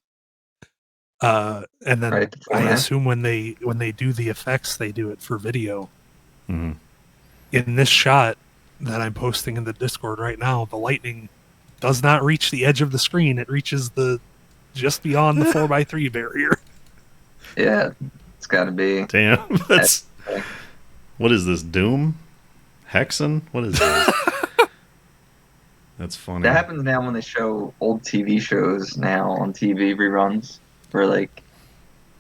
And then right I assume when they do the effects, they do it for video. Mm-hmm. In this shot that I'm posting in the Discord right now, the lightning does not reach the edge of the screen. It reaches just beyond the 4x3 barrier. Yeah, it's got to be. Damn, that's... What is this, Doom? Hexen? What is this? That's funny. That happens now when they show old TV shows now on TV reruns, where like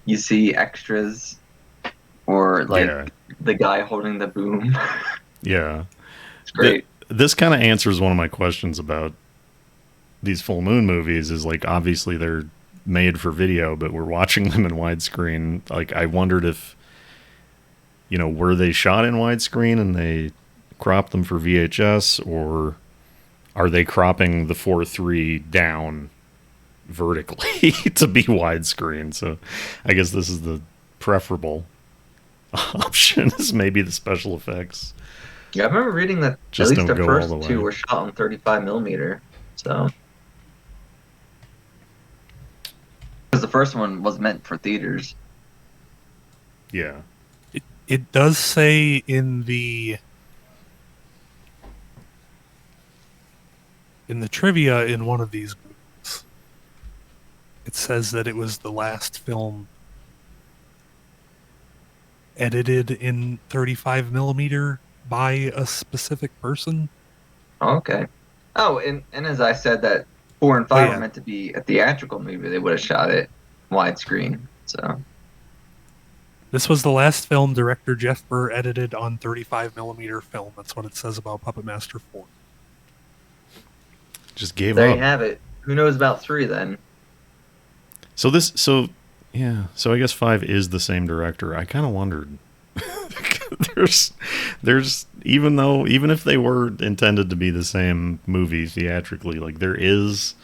you see extras or like Yeah. the guy holding the boom. Yeah. It's great. This kind of answers one of my questions about these full moon movies. Is like, obviously they're made for video, but we're watching them in widescreen. Like, I wondered if, were they shot in widescreen and they cropped them for VHS, or are they cropping the 4:3 down vertically to be widescreen? So I guess this is the preferable option, is maybe the special effects. Yeah, I remember reading that Just at least don't the go first all the two way. were shot on 35 millimeter. So, because the first one was meant for theaters. Yeah. It does say in the trivia in one of these movies, it says that it was the last film edited in 35 millimeter by a specific person. Okay. Oh, and as I said, that 4 and 5 yeah. were meant to be a theatrical movie. They would have shot it widescreen. So This was the last film director Jeff Burr edited on 35 millimeter film. That's what it says about Puppet Master 4. Just gave there up. you have it. Who knows about 3 then? So I guess 5 is the same director. I kind of wondered. there's even if they were intended to be the same movie theatrically, like there is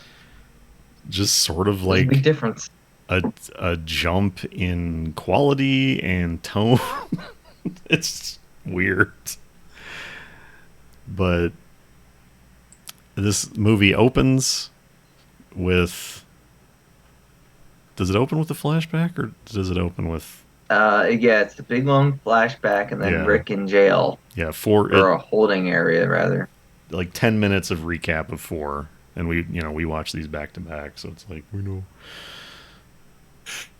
just sort of There's a like big difference. a jump in quality and tone. It's weird. But this movie opens with... Does it open with a flashback, or does it open with... Yeah, it's the big long flashback, and then Yeah. Rick in jail, Yeah, or a holding area rather. like 10 minutes of recap of 4, and we watch these back to back, so it's like, we know.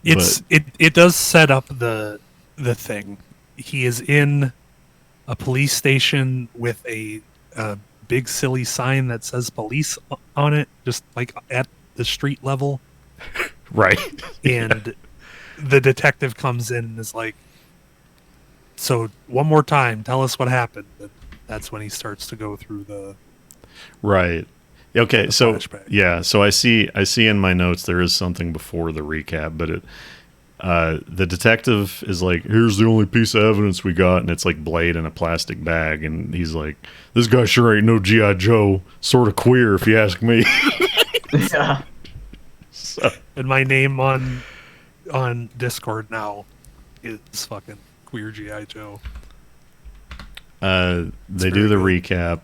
It does set up the thing. He is in a police station with a big silly sign that says police on it, just like at the street level. Right. And the detective comes in and is like, so one more time, tell us what happened. And that's when he starts to go through the... Right. Okay, the so flashback. yeah, so I see in my notes there is something before the recap, but the detective is like, here's the only piece of evidence we got, and it's like Blade in a plastic bag, and he's like, this guy sure ain't no G.I. Joe, sort of queer if you ask me. Yeah. So, And my name on Discord now is fucking Queer G.I. Joe. they do the recap,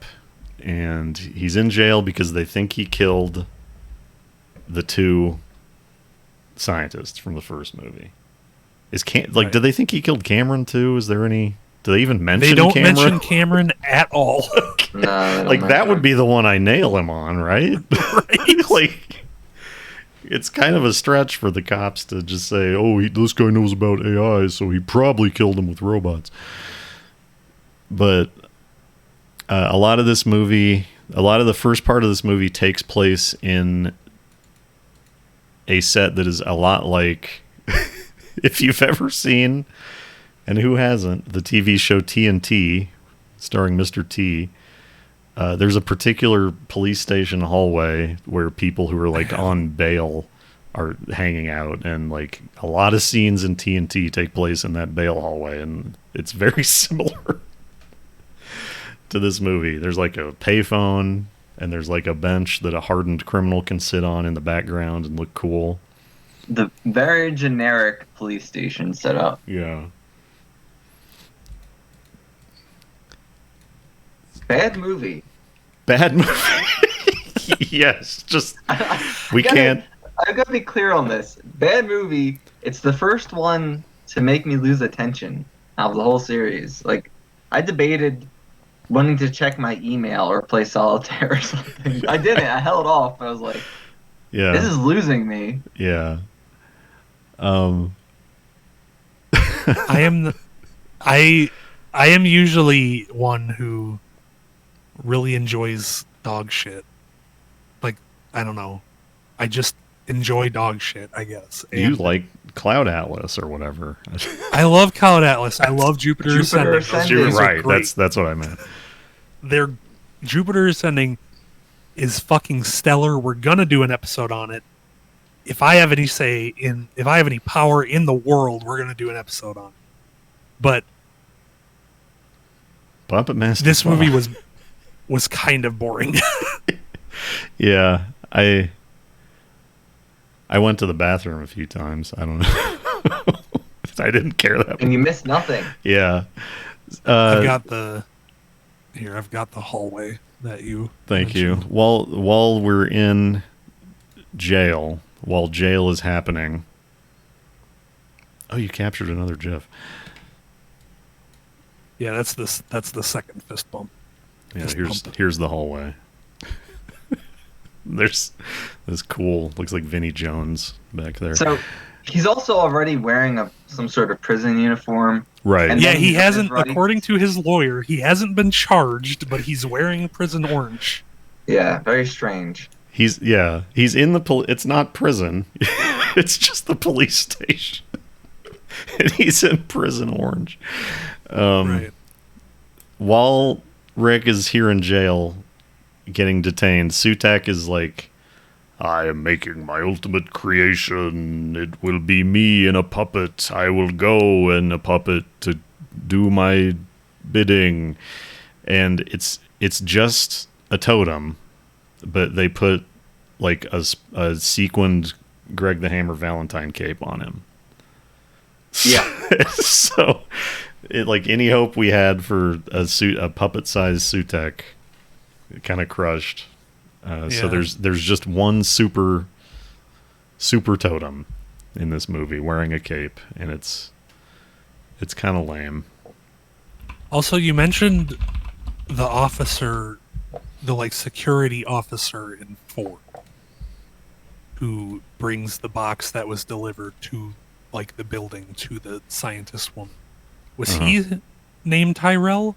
and he's in jail because they think he killed the 2 scientists from the first movie. Right. Do they think he killed Cameron too? Is there any... Do they even mention They don't Cameron? mention Cameron at all. No, they don't Like, that mention would him. be the one I nail him on, right? Right. Like, it's kind of a stretch for the cops to just say, oh, this guy knows about AI, so he probably killed him with robots. But a lot of the first part of this movie takes place in a set that is a lot like, if you've ever seen, and who hasn't, the TV show TNT, starring Mr. T. There's a particular police station hallway where people who are like on bail are hanging out, and like a lot of scenes in TNT take place in that bail hallway, and it's very similar to this movie. There's like a payphone, and there's like a bench that a hardened criminal can sit on in the background and look cool. The very generic police station setup. Yeah. Bad movie. Bad movie. Yes, just we can't. I've got to be clear on this. Bad movie. It's the first one to make me lose attention out of the whole series. Like, I debated wanting to check my email or play solitaire or something. I didn't. I held off. I was like, Yeah. this is losing me. Yeah. I am usually one who really enjoys dog shit. I don't know. I just enjoy dog shit, I guess. You And like Cloud Atlas or whatever. I love Cloud Atlas. I love Jupiter Jupiter Ascending. Ascending. Those movies are right, great. that's what I meant. Their Jupiter Ascending is fucking stellar. We're gonna do an episode on it. If I have any power in the world, we're gonna do an episode on it. But Puppet Master. this 5. movie was kind of boring. Yeah, I went to the bathroom a few times. I don't know. I didn't care that much. And you missed nothing. Yeah. I've got the hallway that you Thank you. mentioned. While we're in jail, while jail is happening. Oh, you captured another GIF. Yeah, that's the second fist bump. Yeah, Fist bump. here's the hallway. There's this cool, looks like Vinnie Jones back there. So he's also already wearing some sort of prison uniform. Right. And Yeah, then he he has hasn't, his rights. according to his lawyer, he hasn't been charged, but he's wearing prison orange. Yeah, very strange. He's in the it's not prison. It's just the police station. And he's in prison orange. Right. While Rick is here in jail getting detained, Sutak is like, I am making my ultimate creation. It will be me and a puppet. I will go and a puppet to do my bidding. And it's just a totem, but they put like a sequined Greg the Hammer Valentine cape on him. Yeah. So, like any hope we had for a puppet-sized Sutek, kind of crushed. So Yeah. there's just one super totem in this movie wearing a cape, and it's kind of lame. Also, you mentioned the officer, the like security officer in 4, who brings the box that was delivered to like the building to the scientist woman. Was he named Tyrell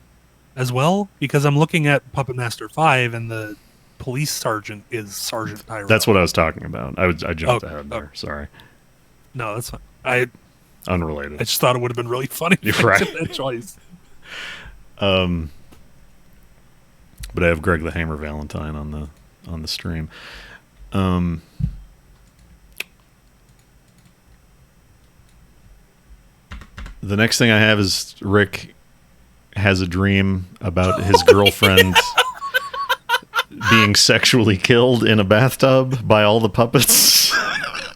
as well? Because I'm looking at Puppet Master 5 and the police sergeant is Sergeant Tyrell. That's what I was talking about. I jumped Oh, ahead there. Sorry. No, that's fine. I Unrelated. just thought it would have been really funny if You're I right. did that choice. But I have Greg the Hammer Valentine on the stream. The next thing I have is Rick has a dream about his girlfriend being sexually killed in a bathtub by all the puppets.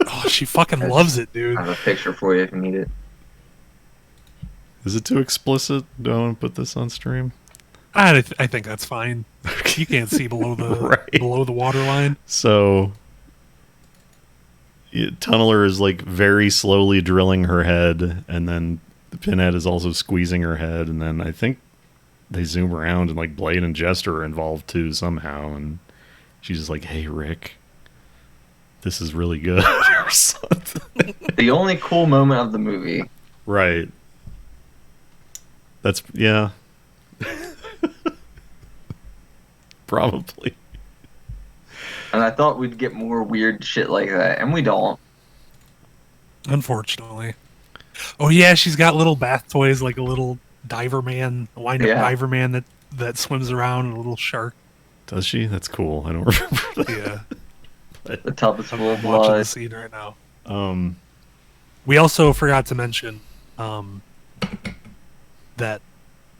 Oh, she fucking loves it, dude. I have a picture for you if you need it. Is it too explicit? Do I want to put this on stream? I think that's fine. You can't see below the Right. below the waterline. So Tunneler is like very slowly drilling her head, and then the Pinhead is also squeezing her head, and then I think they zoom around and like Blade and Jester are involved too somehow, and she's just like, "Hey Rick, this is really good," or something. The only cool moment of the movie. Right. That's yeah. Probably. And I thought we'd get more weird shit like that, and we don't. Unfortunately. Oh yeah, she's got little bath toys like a little diver man, a wind-up Yeah. diver man that swims around, and a little shark. Does she? That's cool. I don't remember that. Yeah, The tub is I'm full of watching the blood. scene right now. Um. We also forgot to mention that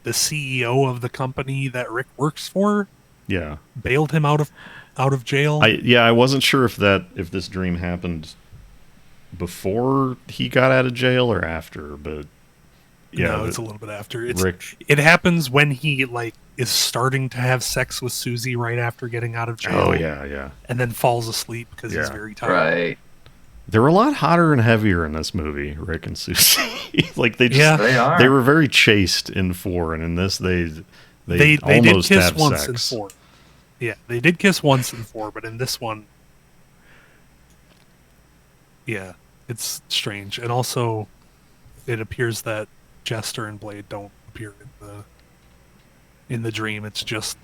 the CEO of the company that Rick works for Yeah. bailed him out of jail. I wasn't sure if this dream happened before he got out of jail or after, but yeah, no, it's a little bit after. Rick. It happens when he like is starting to have sex with Susie right after getting out of jail. Oh yeah. And then falls asleep because he's Yeah. very tired. Right. They were a lot hotter and heavier in this movie, Rick and Susie. Like they just Yeah. They are. they were very chaste in 4, and in this they They did almost kiss have once sex. in 4. Yeah, they did kiss once in 4, but in this one, yeah, it's strange. And also, it appears that Jester and Blade don't appear in the dream. It's just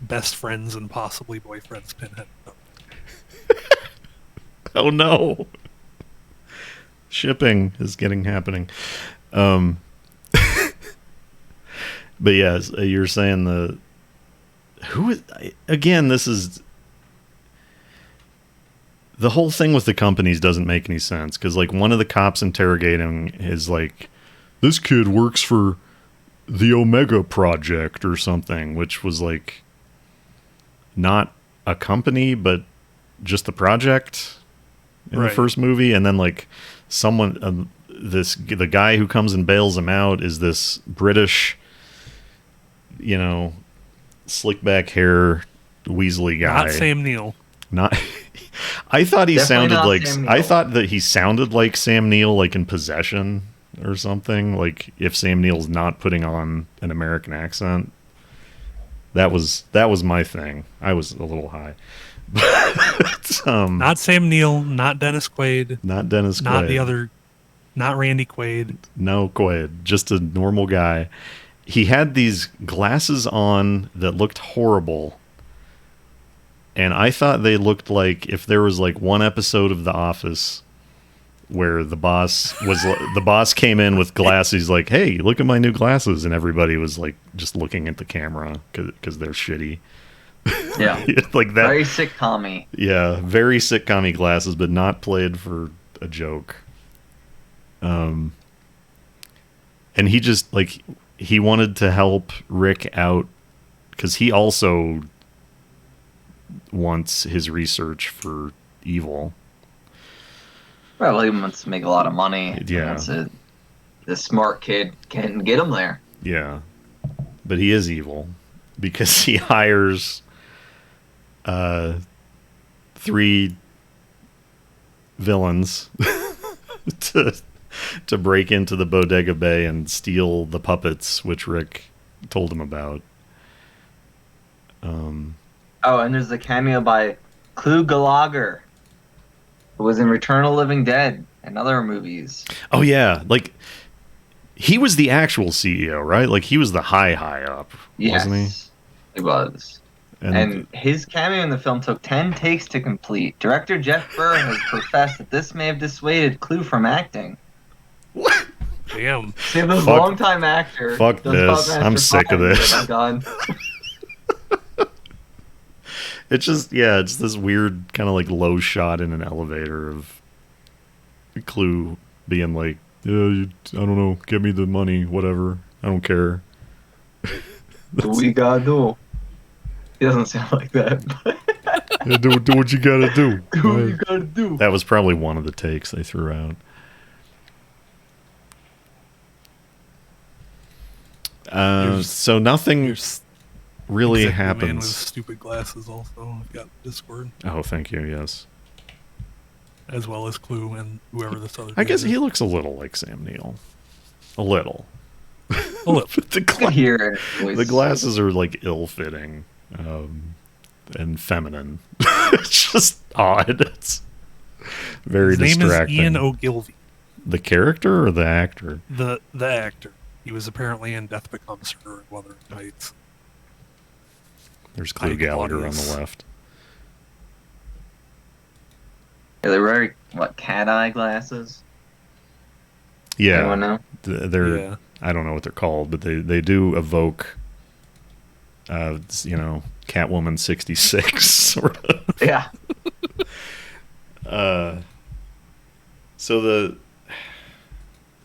best friends and possibly boyfriends. Pinhead. Oh no. Shipping is happening. But yes, you're saying again, this is the whole thing with the companies doesn't make any sense, because like one of the cops interrogating is like, this kid works for the Omega Project or something, which was like not a company but just a project in the first movie. And then like someone the guy who comes and bails him out is this British, slick back hair Weasley guy. Not Sam Neill. Not I thought he Definitely sounded not like Sam Neill. I thought that he sounded like Sam Neill, like in Possession or something. Like if Sam Neill's not putting on an American accent. That was my thing. I was a little high. But, Not Sam Neill, not Dennis Quaid. Not Dennis Quaid. Not the other, not Randy Quaid. No Quaid, just a normal guy. He had these glasses on that looked horrible. And I thought they looked like if there was like one episode of The Office where the boss came in with glasses, he's like, "Hey, look at my new glasses," and everybody was like just looking at the camera because they're shitty. Yeah, like that. Very sitcom-y. Yeah, very sitcom-y glasses, but not played for a joke. And he just like he wanted to help Rick out because he also wants his research for evil. Well, he wants to make a lot of money. Yeah. The smart kid can get him there. Yeah. But he is evil because he hires 3 villains to break into the Bodega Bay and steal the puppets, which Rick told him about. Oh, and there's a cameo by Clu Gulager, who was in Return of the Living Dead and other movies. Oh yeah, like he was the actual CEO, right? Like he was the high up, wasn't he? He was. And his cameo in the film took 10 takes to complete. Director Jeff Burr has professed that this may have dissuaded Clu from acting. What? Damn. See, this longtime actor. Fuck this. I'm sick of this. I'm done. It's just, it's this weird kind of like low shot in an elevator of Clu being like, I don't know, give me the money, whatever. I don't care. We gotta do. He doesn't sound like that. Yeah, do what you gotta do. Do what you gotta do. That was probably one of the takes they threw out. So nothing really Exactly, happens. Man with stupid glasses also. I've got Discord. Oh, thank you. Yes. As well as Clue and whoever this other. I guess guy he is. looks a little like Sam Neill. A little. A little. The glasses are like ill-fitting and feminine. It's just odd. It's very His distracting. name is Ian Ogilvy. The character or the actor? The actor. He was apparently in Death Becomes Her and Wuthering Heights. There's Clu Ike Gallagher Claudius. on the left. Yeah, they're wearing, cat eye glasses? Yeah. Anyone know? They're Yeah. I don't know what they're called, but they do evoke Catwoman 66 sort of. Yeah. So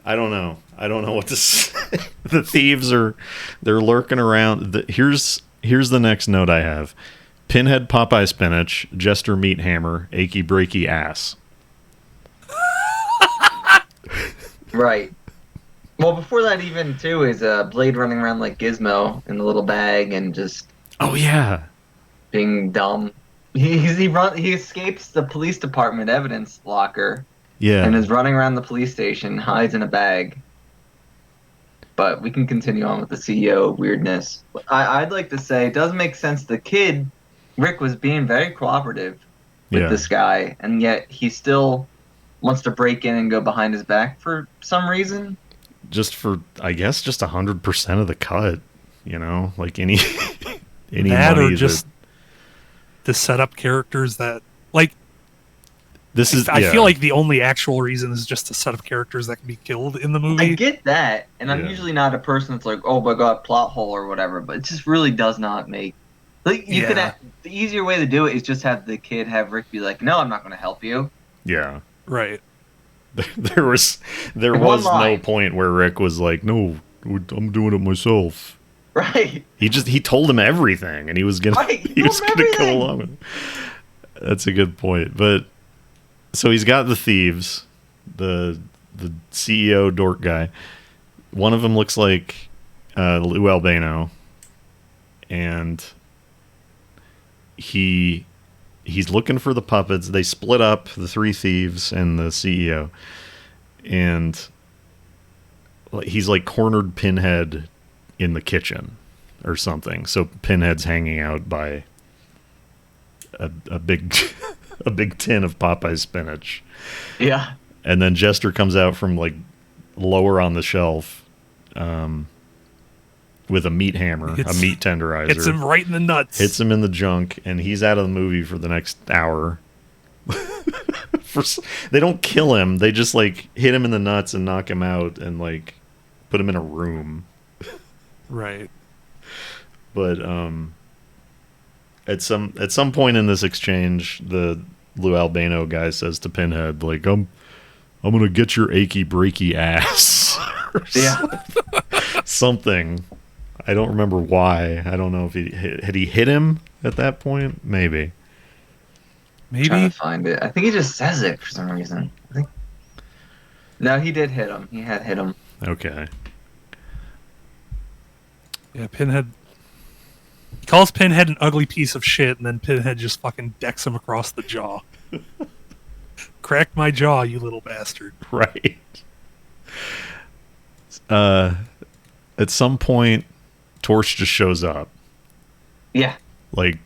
I don't know what to say. The thieves they're lurking around. Here's the next note I have. Pinhead Popeye Spinach, Jester Meat Hammer, Achy Breaky Ass. Right. Well, before that even, too, is Blade running around like Gizmo in the little bag and just Oh yeah. being dumb. He escapes the police department evidence locker Yeah. and is running around the police station, hides in a bag. But we can continue on with the CEO weirdness. I'd like to say it does make sense. The kid, Rick, was being very cooperative with this guy, and yet he still wants to break in and go behind his back for some reason. Just for, I guess, just 100% of the cut, like any That money or just to set up characters that, like, I feel like the only actual reason is just a set of characters that can be killed in the movie. I get that, and I'm usually not a person that's like, oh my god, plot hole or whatever, but it just really does not make... Like, you could have, the easier way to do it is just have the kid have Rick be like, no, I'm not going to help you. Yeah. Right. There was no point where Rick was like, no, I'm doing it myself. Right. He told him everything, and he was gonna go along with it. That's a good point. But so he's got the thieves, the CEO dork guy. One of them looks like Lou Albano, and he's looking for the puppets. They split up, the three thieves and the CEO, and he's like cornered Pinhead in the kitchen or something. So Pinhead's hanging out by a big a big tin of Popeye's spinach. Yeah. And then Jester comes out from like lower on the shelf with a meat hammer, a meat tenderizer. Hits him right in the nuts. Hits him in the junk, and he's out of the movie for the next hour. They don't kill him. They just like hit him in the nuts and knock him out and like put him in a room. Right. But at some point in this exchange, the Lou Albano guy says to Pinhead, like, I'm gonna get your achy breaky ass. Yeah. Something. I don't remember why. I don't know if he hit him at that point. Maybe. I'm trying to find it. I think he just says it for some reason. No, he did hit him. He had hit him. Okay. Yeah, Pinhead. He calls Pinhead an ugly piece of shit, and then Pinhead just fucking decks him across the jaw. Cracked my jaw, you little bastard. Right. At some point, Torch just shows up. Yeah. Like,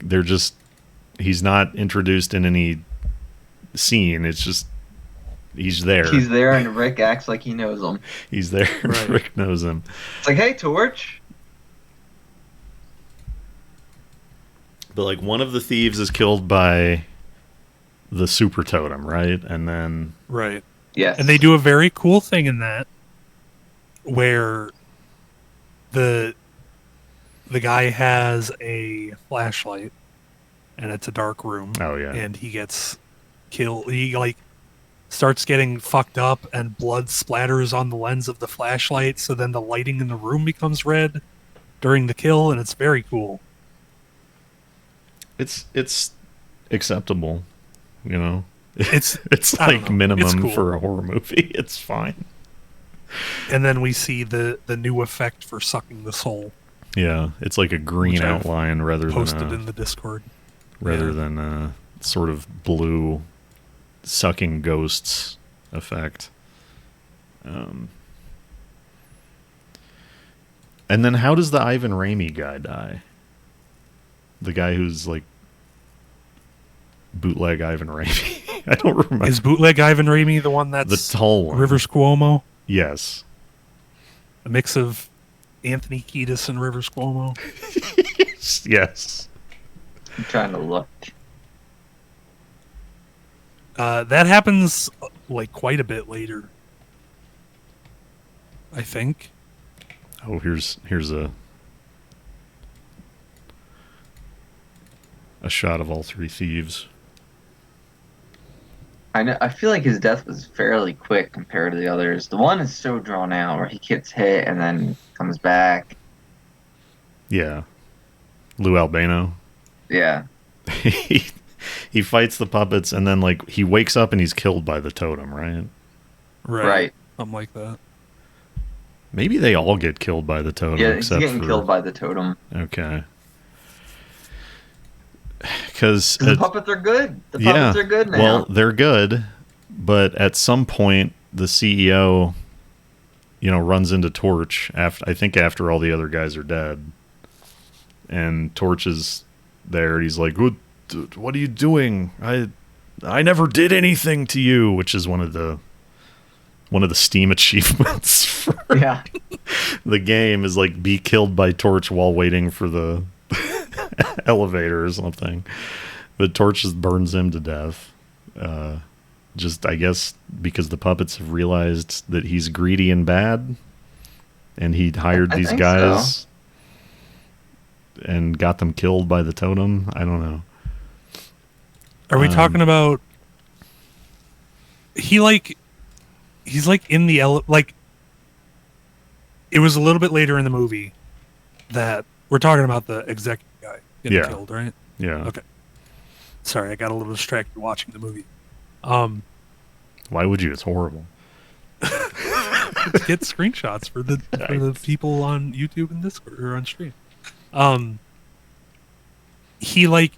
he's not introduced in any scene. It's just, he's there. He's there, and Rick acts like he knows him. He's there, right. Rick knows him. It's like, hey, Torch. But, like, one of the thieves is killed by the super totem, right? And then... Right. Yes. And they do a very cool thing in that, where the guy has a flashlight, and it's a dark room. Oh, yeah. And he gets killed. He, like, starts getting fucked up, and blood splatters on the lens of the flashlight, so then the lighting in the room becomes red during the kill, and it's very cool. It's acceptable, you know? It's like minimum cool for a horror movie. It's fine. And then we see the new effect for sucking the soul. Yeah, it's like a green outline rather posted in the Discord. Rather than a sort of blue sucking ghosts effect. And then how does the Ivan Raimi guy die? The guy who's like bootleg Ivan Raimi. I don't remember. Is bootleg Ivan Raimi the one that's the tall one? Rivers Cuomo? Yes. A mix of Anthony Kiedis and Rivers Cuomo? Yes. I'm trying to look. That happens like quite a bit later, I think. Oh, here's a shot of all three thieves. I feel like his death was fairly quick compared to the others. The one is so drawn out, where he gets hit and then comes back. Yeah. Lou Albano. Yeah. He fights the puppets, and then like he wakes up and he's killed by the totem, right? Right. Something like that. Maybe they all get killed by the totem. Yeah, he's getting killed by the totem. Okay. Because the puppets are good. The puppets are good now. Well, they're good, but at some point the CEO, runs into Torch after all the other guys are dead, and Torch is there. He's like, "What are you doing? I never did anything to you," which is one of the Steam achievements for the game is like be killed by Torch while waiting for the elevator or something. But Torch just burns him to death. just, I guess, because the puppets have realized that he's greedy and bad, and he hired I these think guys so. and got them killed by the totem. I don't know. Are we talking about he's like in the like it was a little bit later in the movie that we're talking about the executive guy getting Yeah. killed, right? Yeah. Okay. Sorry, I got a little distracted watching the movie. Why would you? It's horrible. Get screenshots for the people on YouTube and Discord or on stream. He like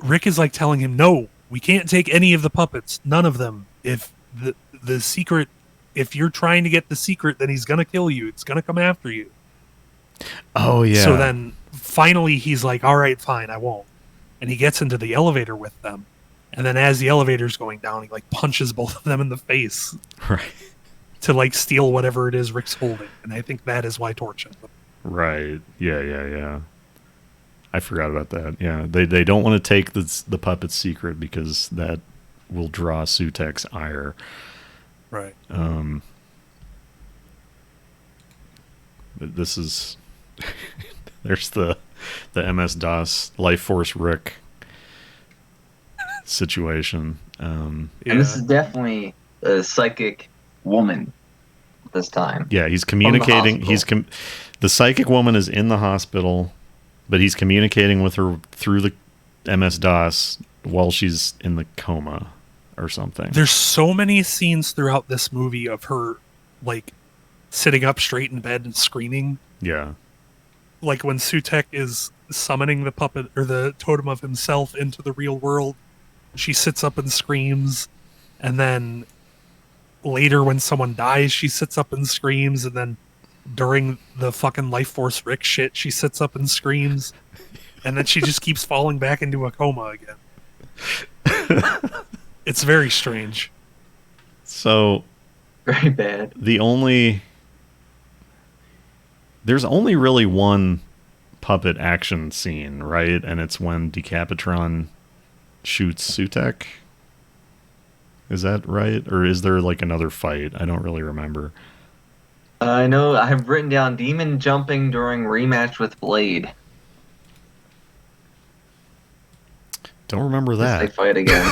Rick is like telling him, no, we can't take any of the puppets, none of them. If the secret, if you're trying to get the secret, then he's gonna kill you. It's gonna come after you. Oh, yeah. So then finally he's like, all right, fine, I won't. And he gets into the elevator with them. And then as the elevator's going down, he like punches both of them in the face Right. to like steal whatever it is Rick's holding. And I think that is why Torch him. Right. Yeah. I forgot about that. Yeah. They don't want to take the puppet's secret because that will draw Sutek's ire. Right. But this is... There's the MS-DOS Life Force Rick situation. And this is definitely a psychic woman this time. Yeah, he's communicating. hospital. The psychic woman is in the hospital, but he's communicating with her through the MS-DOS while she's in the coma or something. There's so many scenes throughout this movie of her like sitting up straight in bed and screaming. Yeah. Like when Sutek is summoning the puppet or the totem of himself into the real world, she sits up and screams. And then later when someone dies, she sits up and screams. And then during the fucking Life Force Rick shit, she sits up and screams. And then she just keeps falling back into a coma again. It's very strange. So Very bad. there's only really one puppet action scene, right? And it's when Decapitron shoots Sutek. Is that right? Or is there like another fight? I don't really remember. I know I have written down demon jumping during rematch with Blade. Don't remember that. They fight again.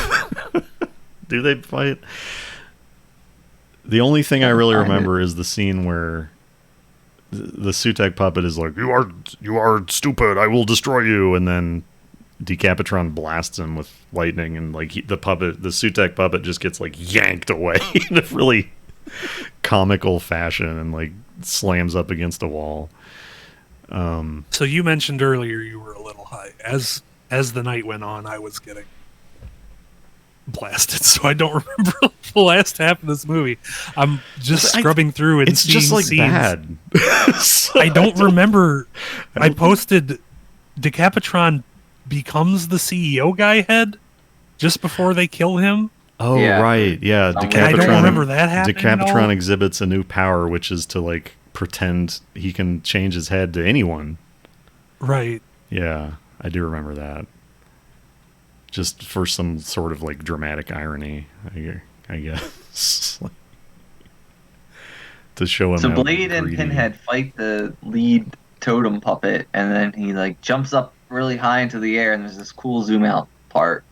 Do they fight? The only thing I really remember is the scene where the Sutek puppet is like, "You are stupid. I will destroy you," and then Decapitron blasts him with lightning, and like the Sutek puppet just gets like yanked away in a really comical fashion and like slams up against a wall. So you mentioned earlier you were a little high. As the night went on, I was getting blasted, so I don't remember the last half of this movie. I'm just scrubbing through and it's seeing just like scenes. bad. I don't remember. I posted Decapitron becomes the CEO guy head just before they kill him. Oh, Yeah. right. Yeah. I I don't remember that happening. at all. Decapitron exhibits a new power, which is to like pretend he can change his head to anyone. Right. Yeah, I do remember that. Just for some sort of like dramatic irony, I guess. To show him. So how Blade and greedy- Pinhead fight the lead totem puppet, and then he like jumps up really high into the air, and there's this cool zoom out part.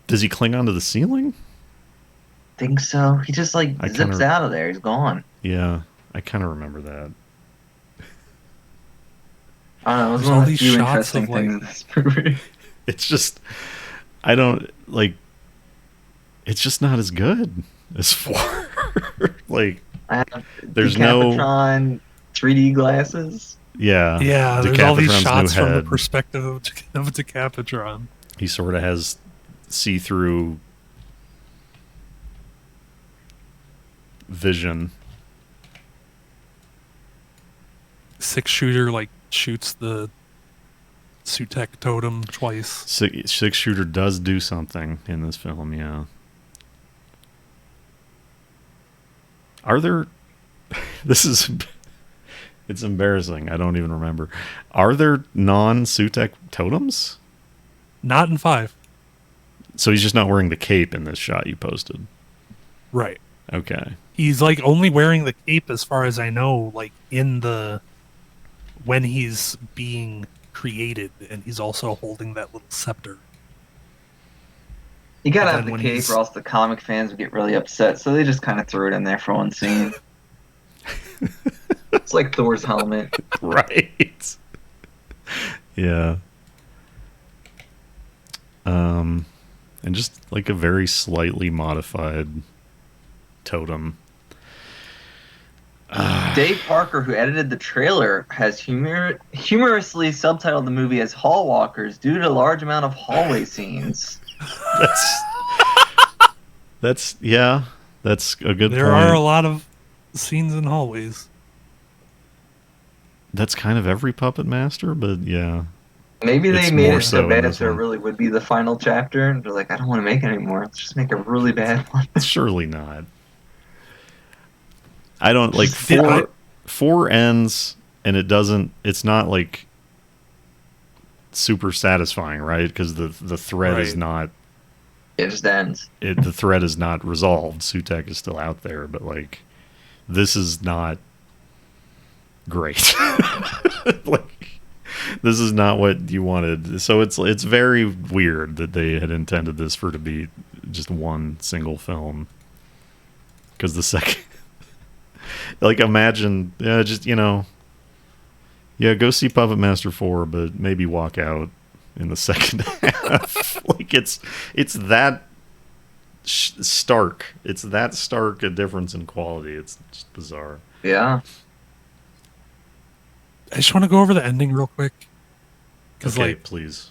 Does he cling onto the ceiling? Think so? He just like I zips kinda- out of there. He's gone. Yeah, I kind of remember that. I don't know. It was There's one all of the these few shots interesting of, like- things in this movie. It's just, I don't like. It's just not as good as 4. Like, I have There's no- Decapitron 3D glasses. yeah, Yeah, there's all these Decapitron's shots new from the head. perspective of Decapitron. He sort of has see-through vision. 6-shooter like shoots the Sutek totem twice. Six-shooter does do something in this film, yeah. Are there... This is... It's embarrassing. I don't even remember. Are there non-Sutek totems? Not in 5. So he's just not wearing the cape in this shot you posted. Right. Okay. He's like only wearing the cape as far as I know, like when he's being created, and he's also holding that little scepter. You gotta And have then the when cape, he's- or else the comic fans would get really upset. So they just kind of threw it in there for one scene. It's like Thor's helmet. Right. Yeah. And just like a very slightly modified totem. Dave Parker, who edited the trailer, has humorously subtitled the movie as Hall Walkers due to a large amount of hallway scenes. That's a good There point. are a lot of scenes in hallways. That's kind of every Puppet Master, but yeah. Maybe they It's made more it so so in bad this that it one. really would be the final chapter, and they're like, I don't want to make it anymore. Let's just make a really bad one. Surely not. I don't like Yeah, four ends, and it's not like super satisfying, right? Because the thread is Right. not It just ends. the thread is not resolved. Sutek is still out there, but like this is not great. Like this is not what you wanted. So it's very weird that they had intended this to be just one single film. Because the second, like, imagine, just go see Puppet Master 4, but maybe walk out in the second half. Like it's that stark. It's that stark a difference in quality. It's just bizarre. Yeah. I just want to go over the ending real quick. Because, Okay, like, please.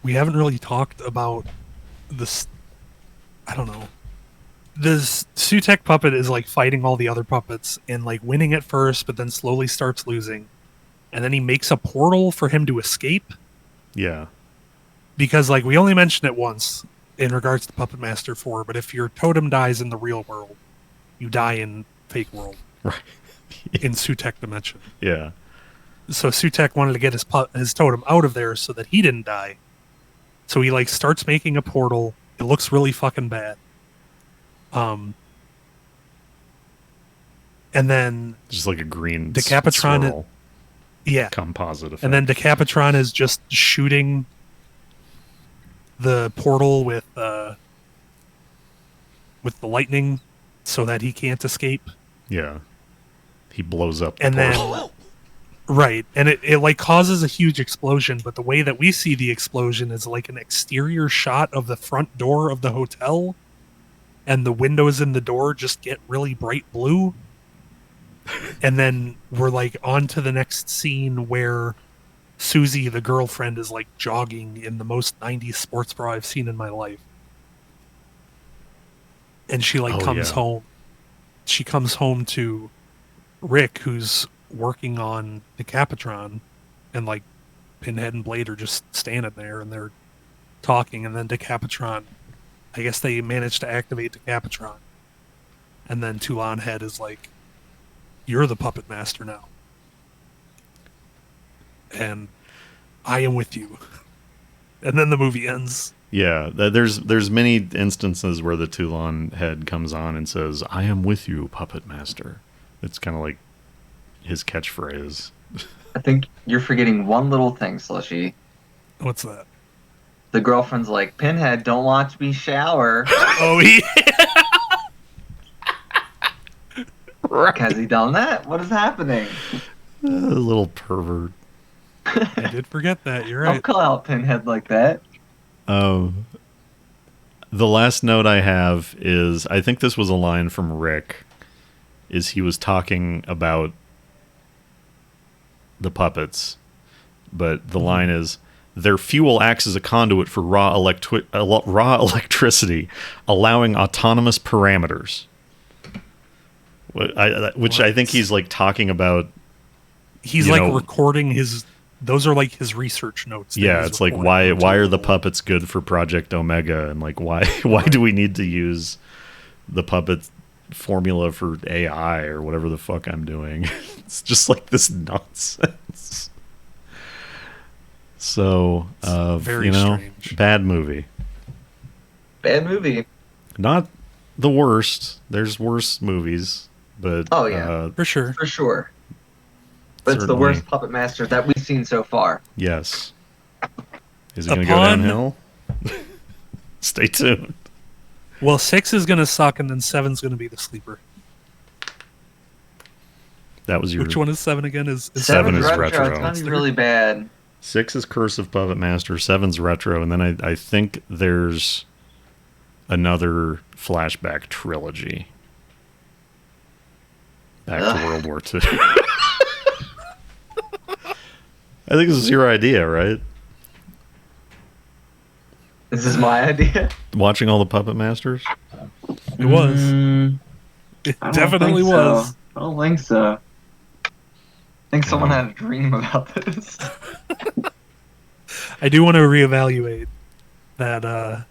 we haven't really talked about this. I don't know. This Sutek puppet is, like, fighting all the other puppets and, like, winning at first, but then slowly starts losing. And then he makes a portal for him to escape. Yeah. Because, like, we only mentioned it once in regards to Puppet Master 4, but if your totem dies in the real world, you die in fake world. Right. In Sutek dimension. Yeah. So Sutek wanted to get his totem out of there so that he didn't die. So he like starts making a portal. It looks really fucking bad. And then Just like a green Decapitron swirl yeah, composite effect. and then Decapitron is just shooting the portal with the lightning so that he can't escape. Yeah. He blows up the And portal. then right, and it like causes a huge explosion, but the way that we see the explosion is like an exterior shot of the front door of the hotel, and the windows in the door just get really bright blue. And then we're like on to the next scene where Susie, the girlfriend, is like jogging in the most 90s sports bra I've seen in my life. And she like comes home. She comes home to Rick, who's working on Decapitron, and like Pinhead and Blade are just standing there and they're talking, and then Decapitron, I guess they managed to activate Decapitron, and then Toulon Head is like, you're the puppet master now, and I am with you. And then the movie ends. Yeah, there's many instances where the Toulon Head comes on and says, "I am with you, Puppet Master." It's kind of like his catchphrase. I think you're forgetting one little thing, Slushy. What's that? The girlfriend's like, Pinhead, don't watch me shower. Oh, Has he done that? What is happening? A little pervert. I did forget that. You're Don't right. call out Pinhead like that. The last note I have is, I think this was a line from Rick, is he was talking about the puppets, but the line is, their fuel acts as a conduit for raw electricity, allowing autonomous parameters. Which I think he's like talking about. He's you like know, recording his. Those are like his research notes. that yeah, he's it's like recording why are onto the puppets good for Project Omega, and like why do we need to use the puppet formula for AI or whatever the fuck I'm doing? It's just like this nonsense. So, very strange. bad movie. Bad movie. Not the worst. There's worse movies, but Oh, yeah. For sure. For sure. But it's the Certainly. worst Puppet Master that we've seen so far. yes. Is it going to go Upon- downhill? Stay tuned. Well, 6 is going to suck, and then 7's going to be the sleeper. That was your Which one is 7 again? Is Seven is retro. It's going to be really bad. 6 is Curse of Puppet Master, 7's retro, and then I think there's another flashback trilogy. Back to World War II. I think this is your idea, right? This is my idea. Watching all the Puppet Masters? It was. It I don't definitely think so. was. I don't think so. I think someone had a dream about this. I do want to reevaluate that.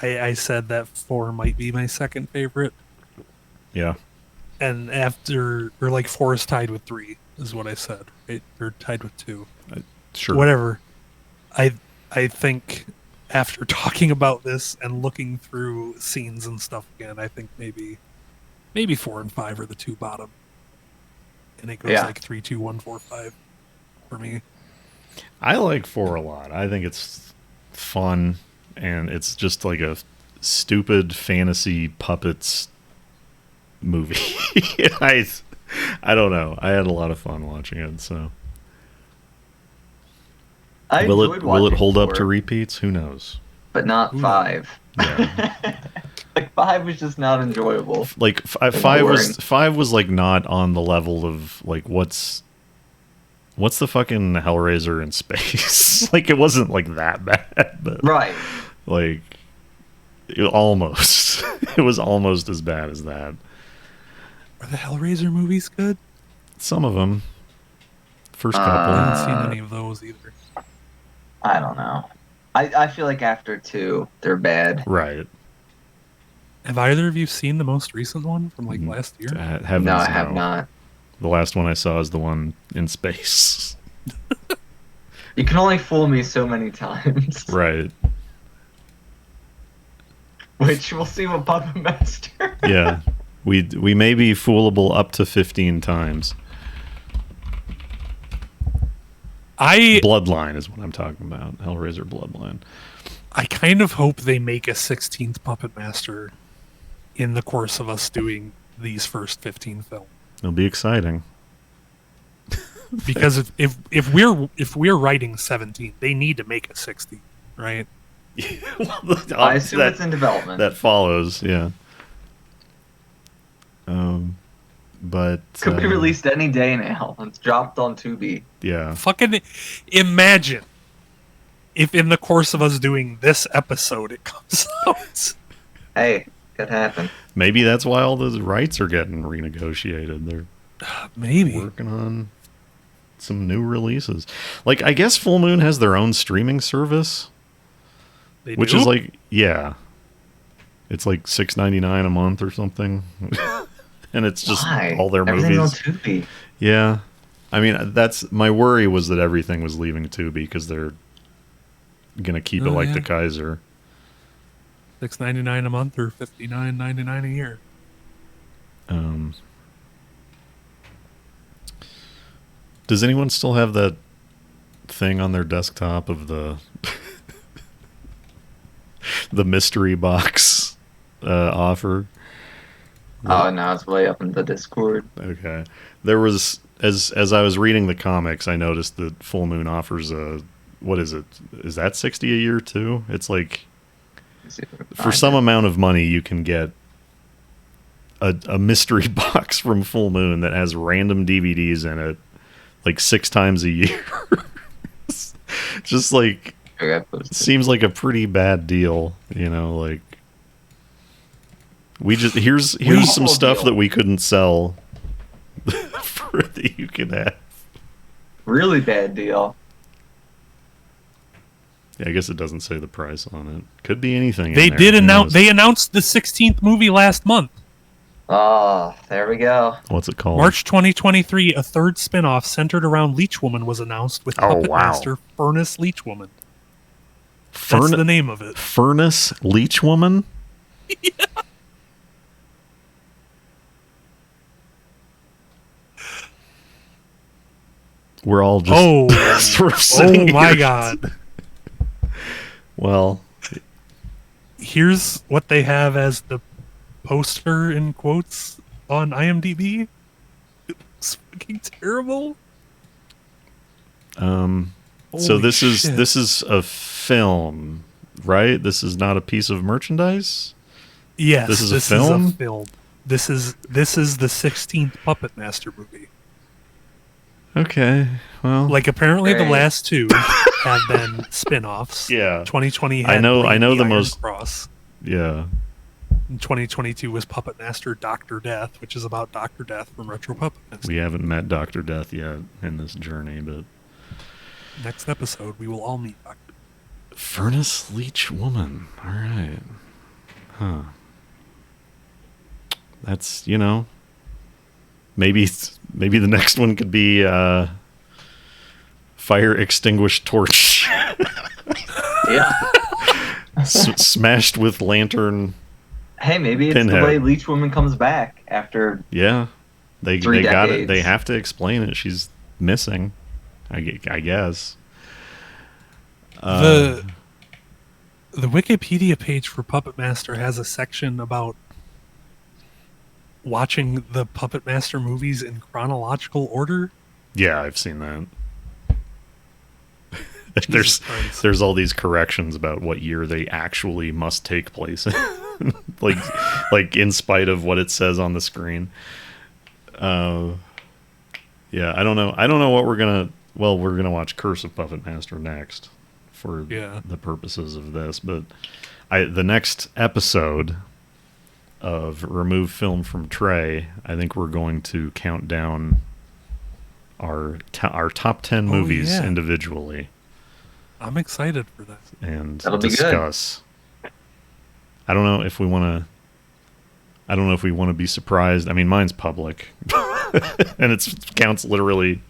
I said that 4 might be my second favorite, Yeah. and 4 is tied with 3 is what I said. Right? Or tied with 2. Sure. Whatever. I think after talking about this and looking through scenes and stuff again, I think maybe 4 and 5 are the 2 bottom, and it goes like 3, 2, 1, 4, 5 for me. I like 4 a lot. I think it's fun, and it's just like a stupid fantasy puppets movie. I don't know. I had a lot of fun watching it, so... I Will enjoyed it watching hold up 4, to repeats? Who knows? but not 5. Yeah. Like 5 was just not enjoyable. Like five was like not on the level of like what's the fucking Hellraiser in space? Like it wasn't like that bad, but Right. like almost. It was almost as bad as that. Are the Hellraiser movies good? Some of them. First I couple. haven't seen any of those either. I don't know. I feel like after 2, they're bad. Right. Have either of you seen the most recent one from like last year? Heavens, No, I have not. The last one I saw is the one in space. You can only fool me so many times. Right. Which we'll see with Puppet Master. Yeah. We may be foolable up to 15 times. Bloodline is what I'm talking about. Hellraiser Bloodline. I kind of hope they make a 16th Puppet Master in the course of us doing these first 15 films. It'll be exciting. Because if we're writing 17, they need to make a 60, right? I assume it's in development. That follows, yeah. But Could be released any day now. It's dropped on Tubi. Yeah. Fucking imagine if in the course of us doing this episode it comes out. Hey, could happen. Maybe that's why all those rights are getting renegotiated. They're Maybe working on some new releases. Like, I guess Full Moon has their own streaming service, they which do? is like, yeah, it's like $6.99 a month or something, and it's just Why? all their Everything movies. on Tubi. Yeah, I mean that's my worry was that everything was leaving Tubi because they're gonna keep it like yeah. the Kaiser. $6.99 a month or $59.99 a year. Does anyone still have that thing on their desktop of the the mystery box offer? Oh no, it's way up in the Discord. Okay, there was as I was reading the comics, I noticed that Full Moon offers a what is it? Is that $60 a year too? It's like for some amount of money you can get a mystery box from Full Moon that has random DVDs in it, like 6 times a year. Just like seems like a pretty bad deal, you know, like we just here's some stuff that we couldn't sell for that you can have. Really bad deal. Yeah, I guess it doesn't say the price on it. Could be anything. They in there. did Who announce. knows? They announced the 16th movie last month, Oh, there we go. What's it called? March 2023. A third spin-off centered around Leech Woman was announced with Oh, Puppet wow. Master Furnace Leech Woman. That's the name of it. Furnace Leech Woman? Yeah. We're all just sort of sitting my here. God. Well, here's what they have as the poster in quotes on IMDb. It's fucking terrible. so Holy this shit. is a film, right? This is not a piece of merchandise? Yes, This is a film? This is the 16th Puppet Master movie. Okay. Well, Like apparently the Great. last two have been spin-offs. Yeah. 2020 had I know Blade the Iron most- Cross. yeah. And 2022 was Puppet Master Dr. Death, which is about Dr. Death from Retro Puppet Master. We haven't met Dr. Death yet in this journey, but Next episode, we will all meet Dr. Furnace Leech Woman. All right. Huh. That's, maybe the next one could be Fire Extinguished Torch. Yeah. Smashed with lantern. Hey, maybe it's Pinhead. the way Leech Woman comes back after. Yeah. They 3 got it. decades. They have to explain it. She's missing, I guess. The Wikipedia page for Puppet Master has a section about watching the Puppet Master movies in chronological order. Yeah, I've seen that. Jesus Christ. There's all these corrections about what year they actually must take place in. like in spite of what it says on the screen. Yeah, I don't know what we're gonna watch Curse of Puppet Master next for the purposes of this, but the next episode of Remove Film from Tray, I think we're going to count down our top 10 movies individually. I'm excited for that. And That'll be good. discuss. I don't know if we want to be surprised. I mean, mine's public. And it's Count's literally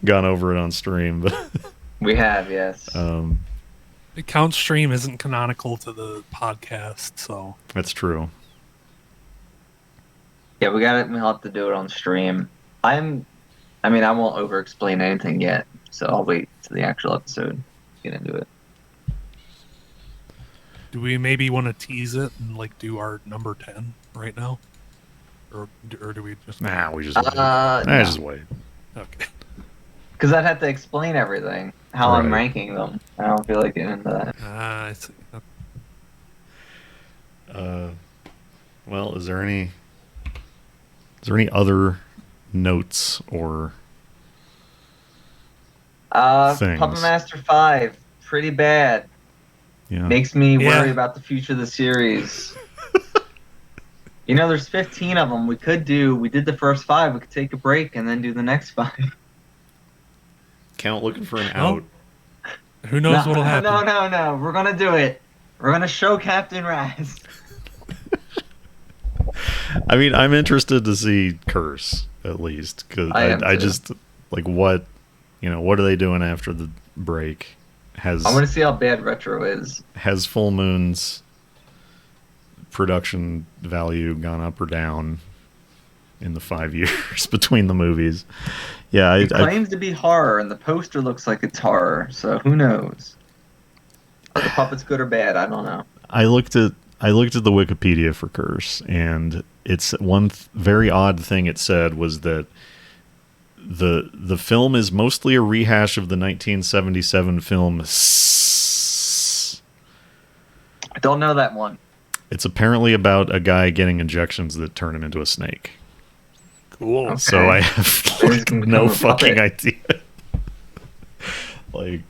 gone over it on stream, but We have, yes. The Count stream isn't canonical to the podcast, so that's true. Yeah, we'll have to do it on stream. I won't over-explain anything yet, so I'll wait to the actual episode to get into it. do we maybe want to tease it and do our number 10 right now? Or do we just... Nah, we just wait. No. Just wait. Okay. Because I'd have to explain everything, how I'm Right. ranking them. I don't feel like getting into that. I see. Well, is there any other notes or things? Puppet Master 5, pretty bad. Yeah. Makes me Yeah. worry about the future of the series. There's 15 of them. We did the first 5. We could take a break and then do the next 5. Count looking for an Well, out. Who knows what'll happen? No. We're going to do it. We're going to show Captain Raz. I mean, I'm interested to see Curse at least, because I am too. just what are they doing after the break? I want to see how bad Retro is. Has Full Moon's production value gone up or down in the 5 years between the movies? Yeah, It claims to be horror, and the poster looks like it's horror. So who knows? Are the puppets good or bad? I don't know. I looked at the Wikipedia for Curse, and it's one very odd thing it said was that the film is mostly a rehash of the 1977 film. I don't know that one. It's apparently about a guy getting injections that turn him into a snake. Cool. Okay. So I have Maybe he's gonna no become a fucking puppet. idea.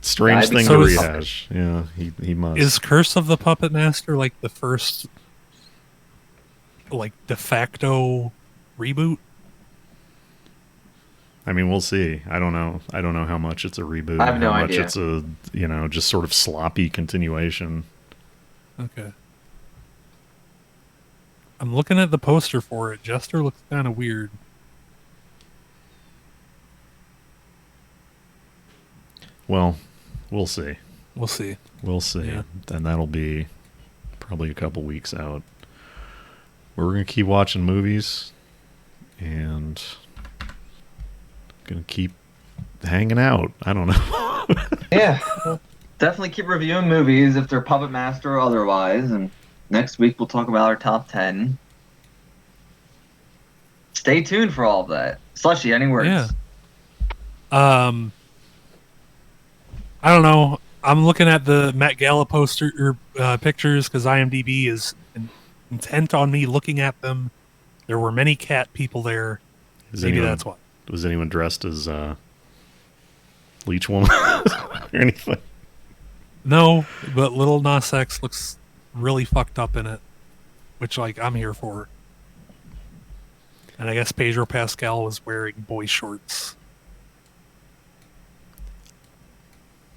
Strange Yeah, thing so to is- rehash. Yeah, he must. Is Curse of the Puppet Master the first de facto reboot? I mean, we'll see. I don't know how much it's a reboot. I have and no how much idea. it's a just sort of sloppy continuation. Okay. I'm looking at the poster for it. Jester looks kind of weird. Well, we'll see. We'll see. We'll see. Yeah. And that'll be probably a couple weeks out. We're going to keep watching movies and going to keep hanging out. I don't know. Yeah. Definitely keep reviewing movies if they're Puppet Master or otherwise. And next week we'll talk about our top 10. Stay tuned for all of that. Slushie, any words? Yeah. I don't know. I'm looking at the Met Gala poster pictures because IMDb is intent on me looking at them. There were many cat people there. Maybe that's why. Was anyone dressed as Leech Woman or anything? No, but Lil Nas X looks really fucked up in it, which I'm here for. And I guess Pedro Pascal was wearing boy shorts.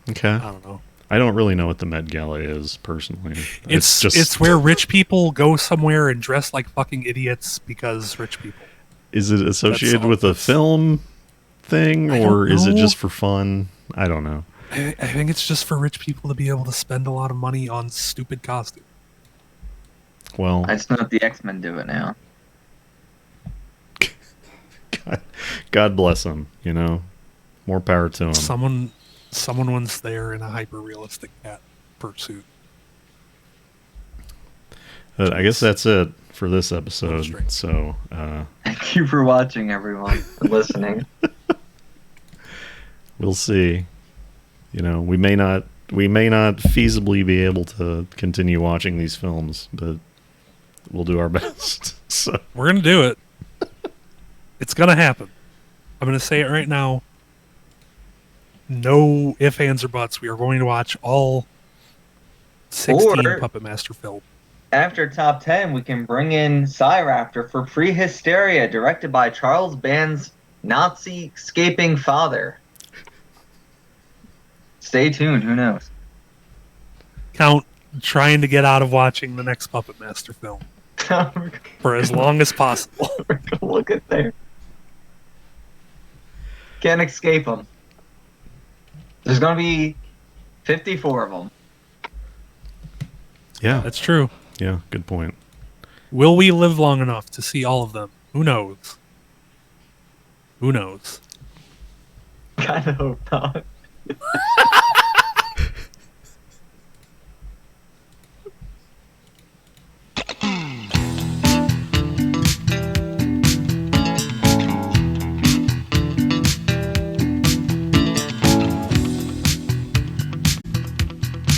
Okay. I don't know. I don't really know what the Met Gala is personally. It's where rich people go somewhere and dress like fucking idiots because rich people. Is it associated with a film thing, or is it just for fun? I don't know. I think it's just for rich people to be able to spend a lot of money on stupid costumes. Well, I just know that the X-Men do it now. God bless them. More power to them. Someone once there in a hyper-realistic cat pursuit. I guess that's it for this episode. So, thank you for watching, everyone, for listening. We'll see. We may not feasibly be able to continue watching these films, but we'll do our best. So we're gonna do it. It's gonna happen. I'm gonna say it right now. No ifs, ands, or buts. We are going to watch all 16 Puppet Master films. After top 10, we can bring in Raptor for Prehysteria, directed by Charles Band's Nazi-scaping father. Stay tuned. Who knows? Count trying to get out of watching the next Puppet Master film for as long as possible. Look at there. Can't escape them. There's going to be 54 of them. Yeah. That's true. Yeah, good point. Will we live long enough to see all of them? Who knows? Who knows? Kind of hope not.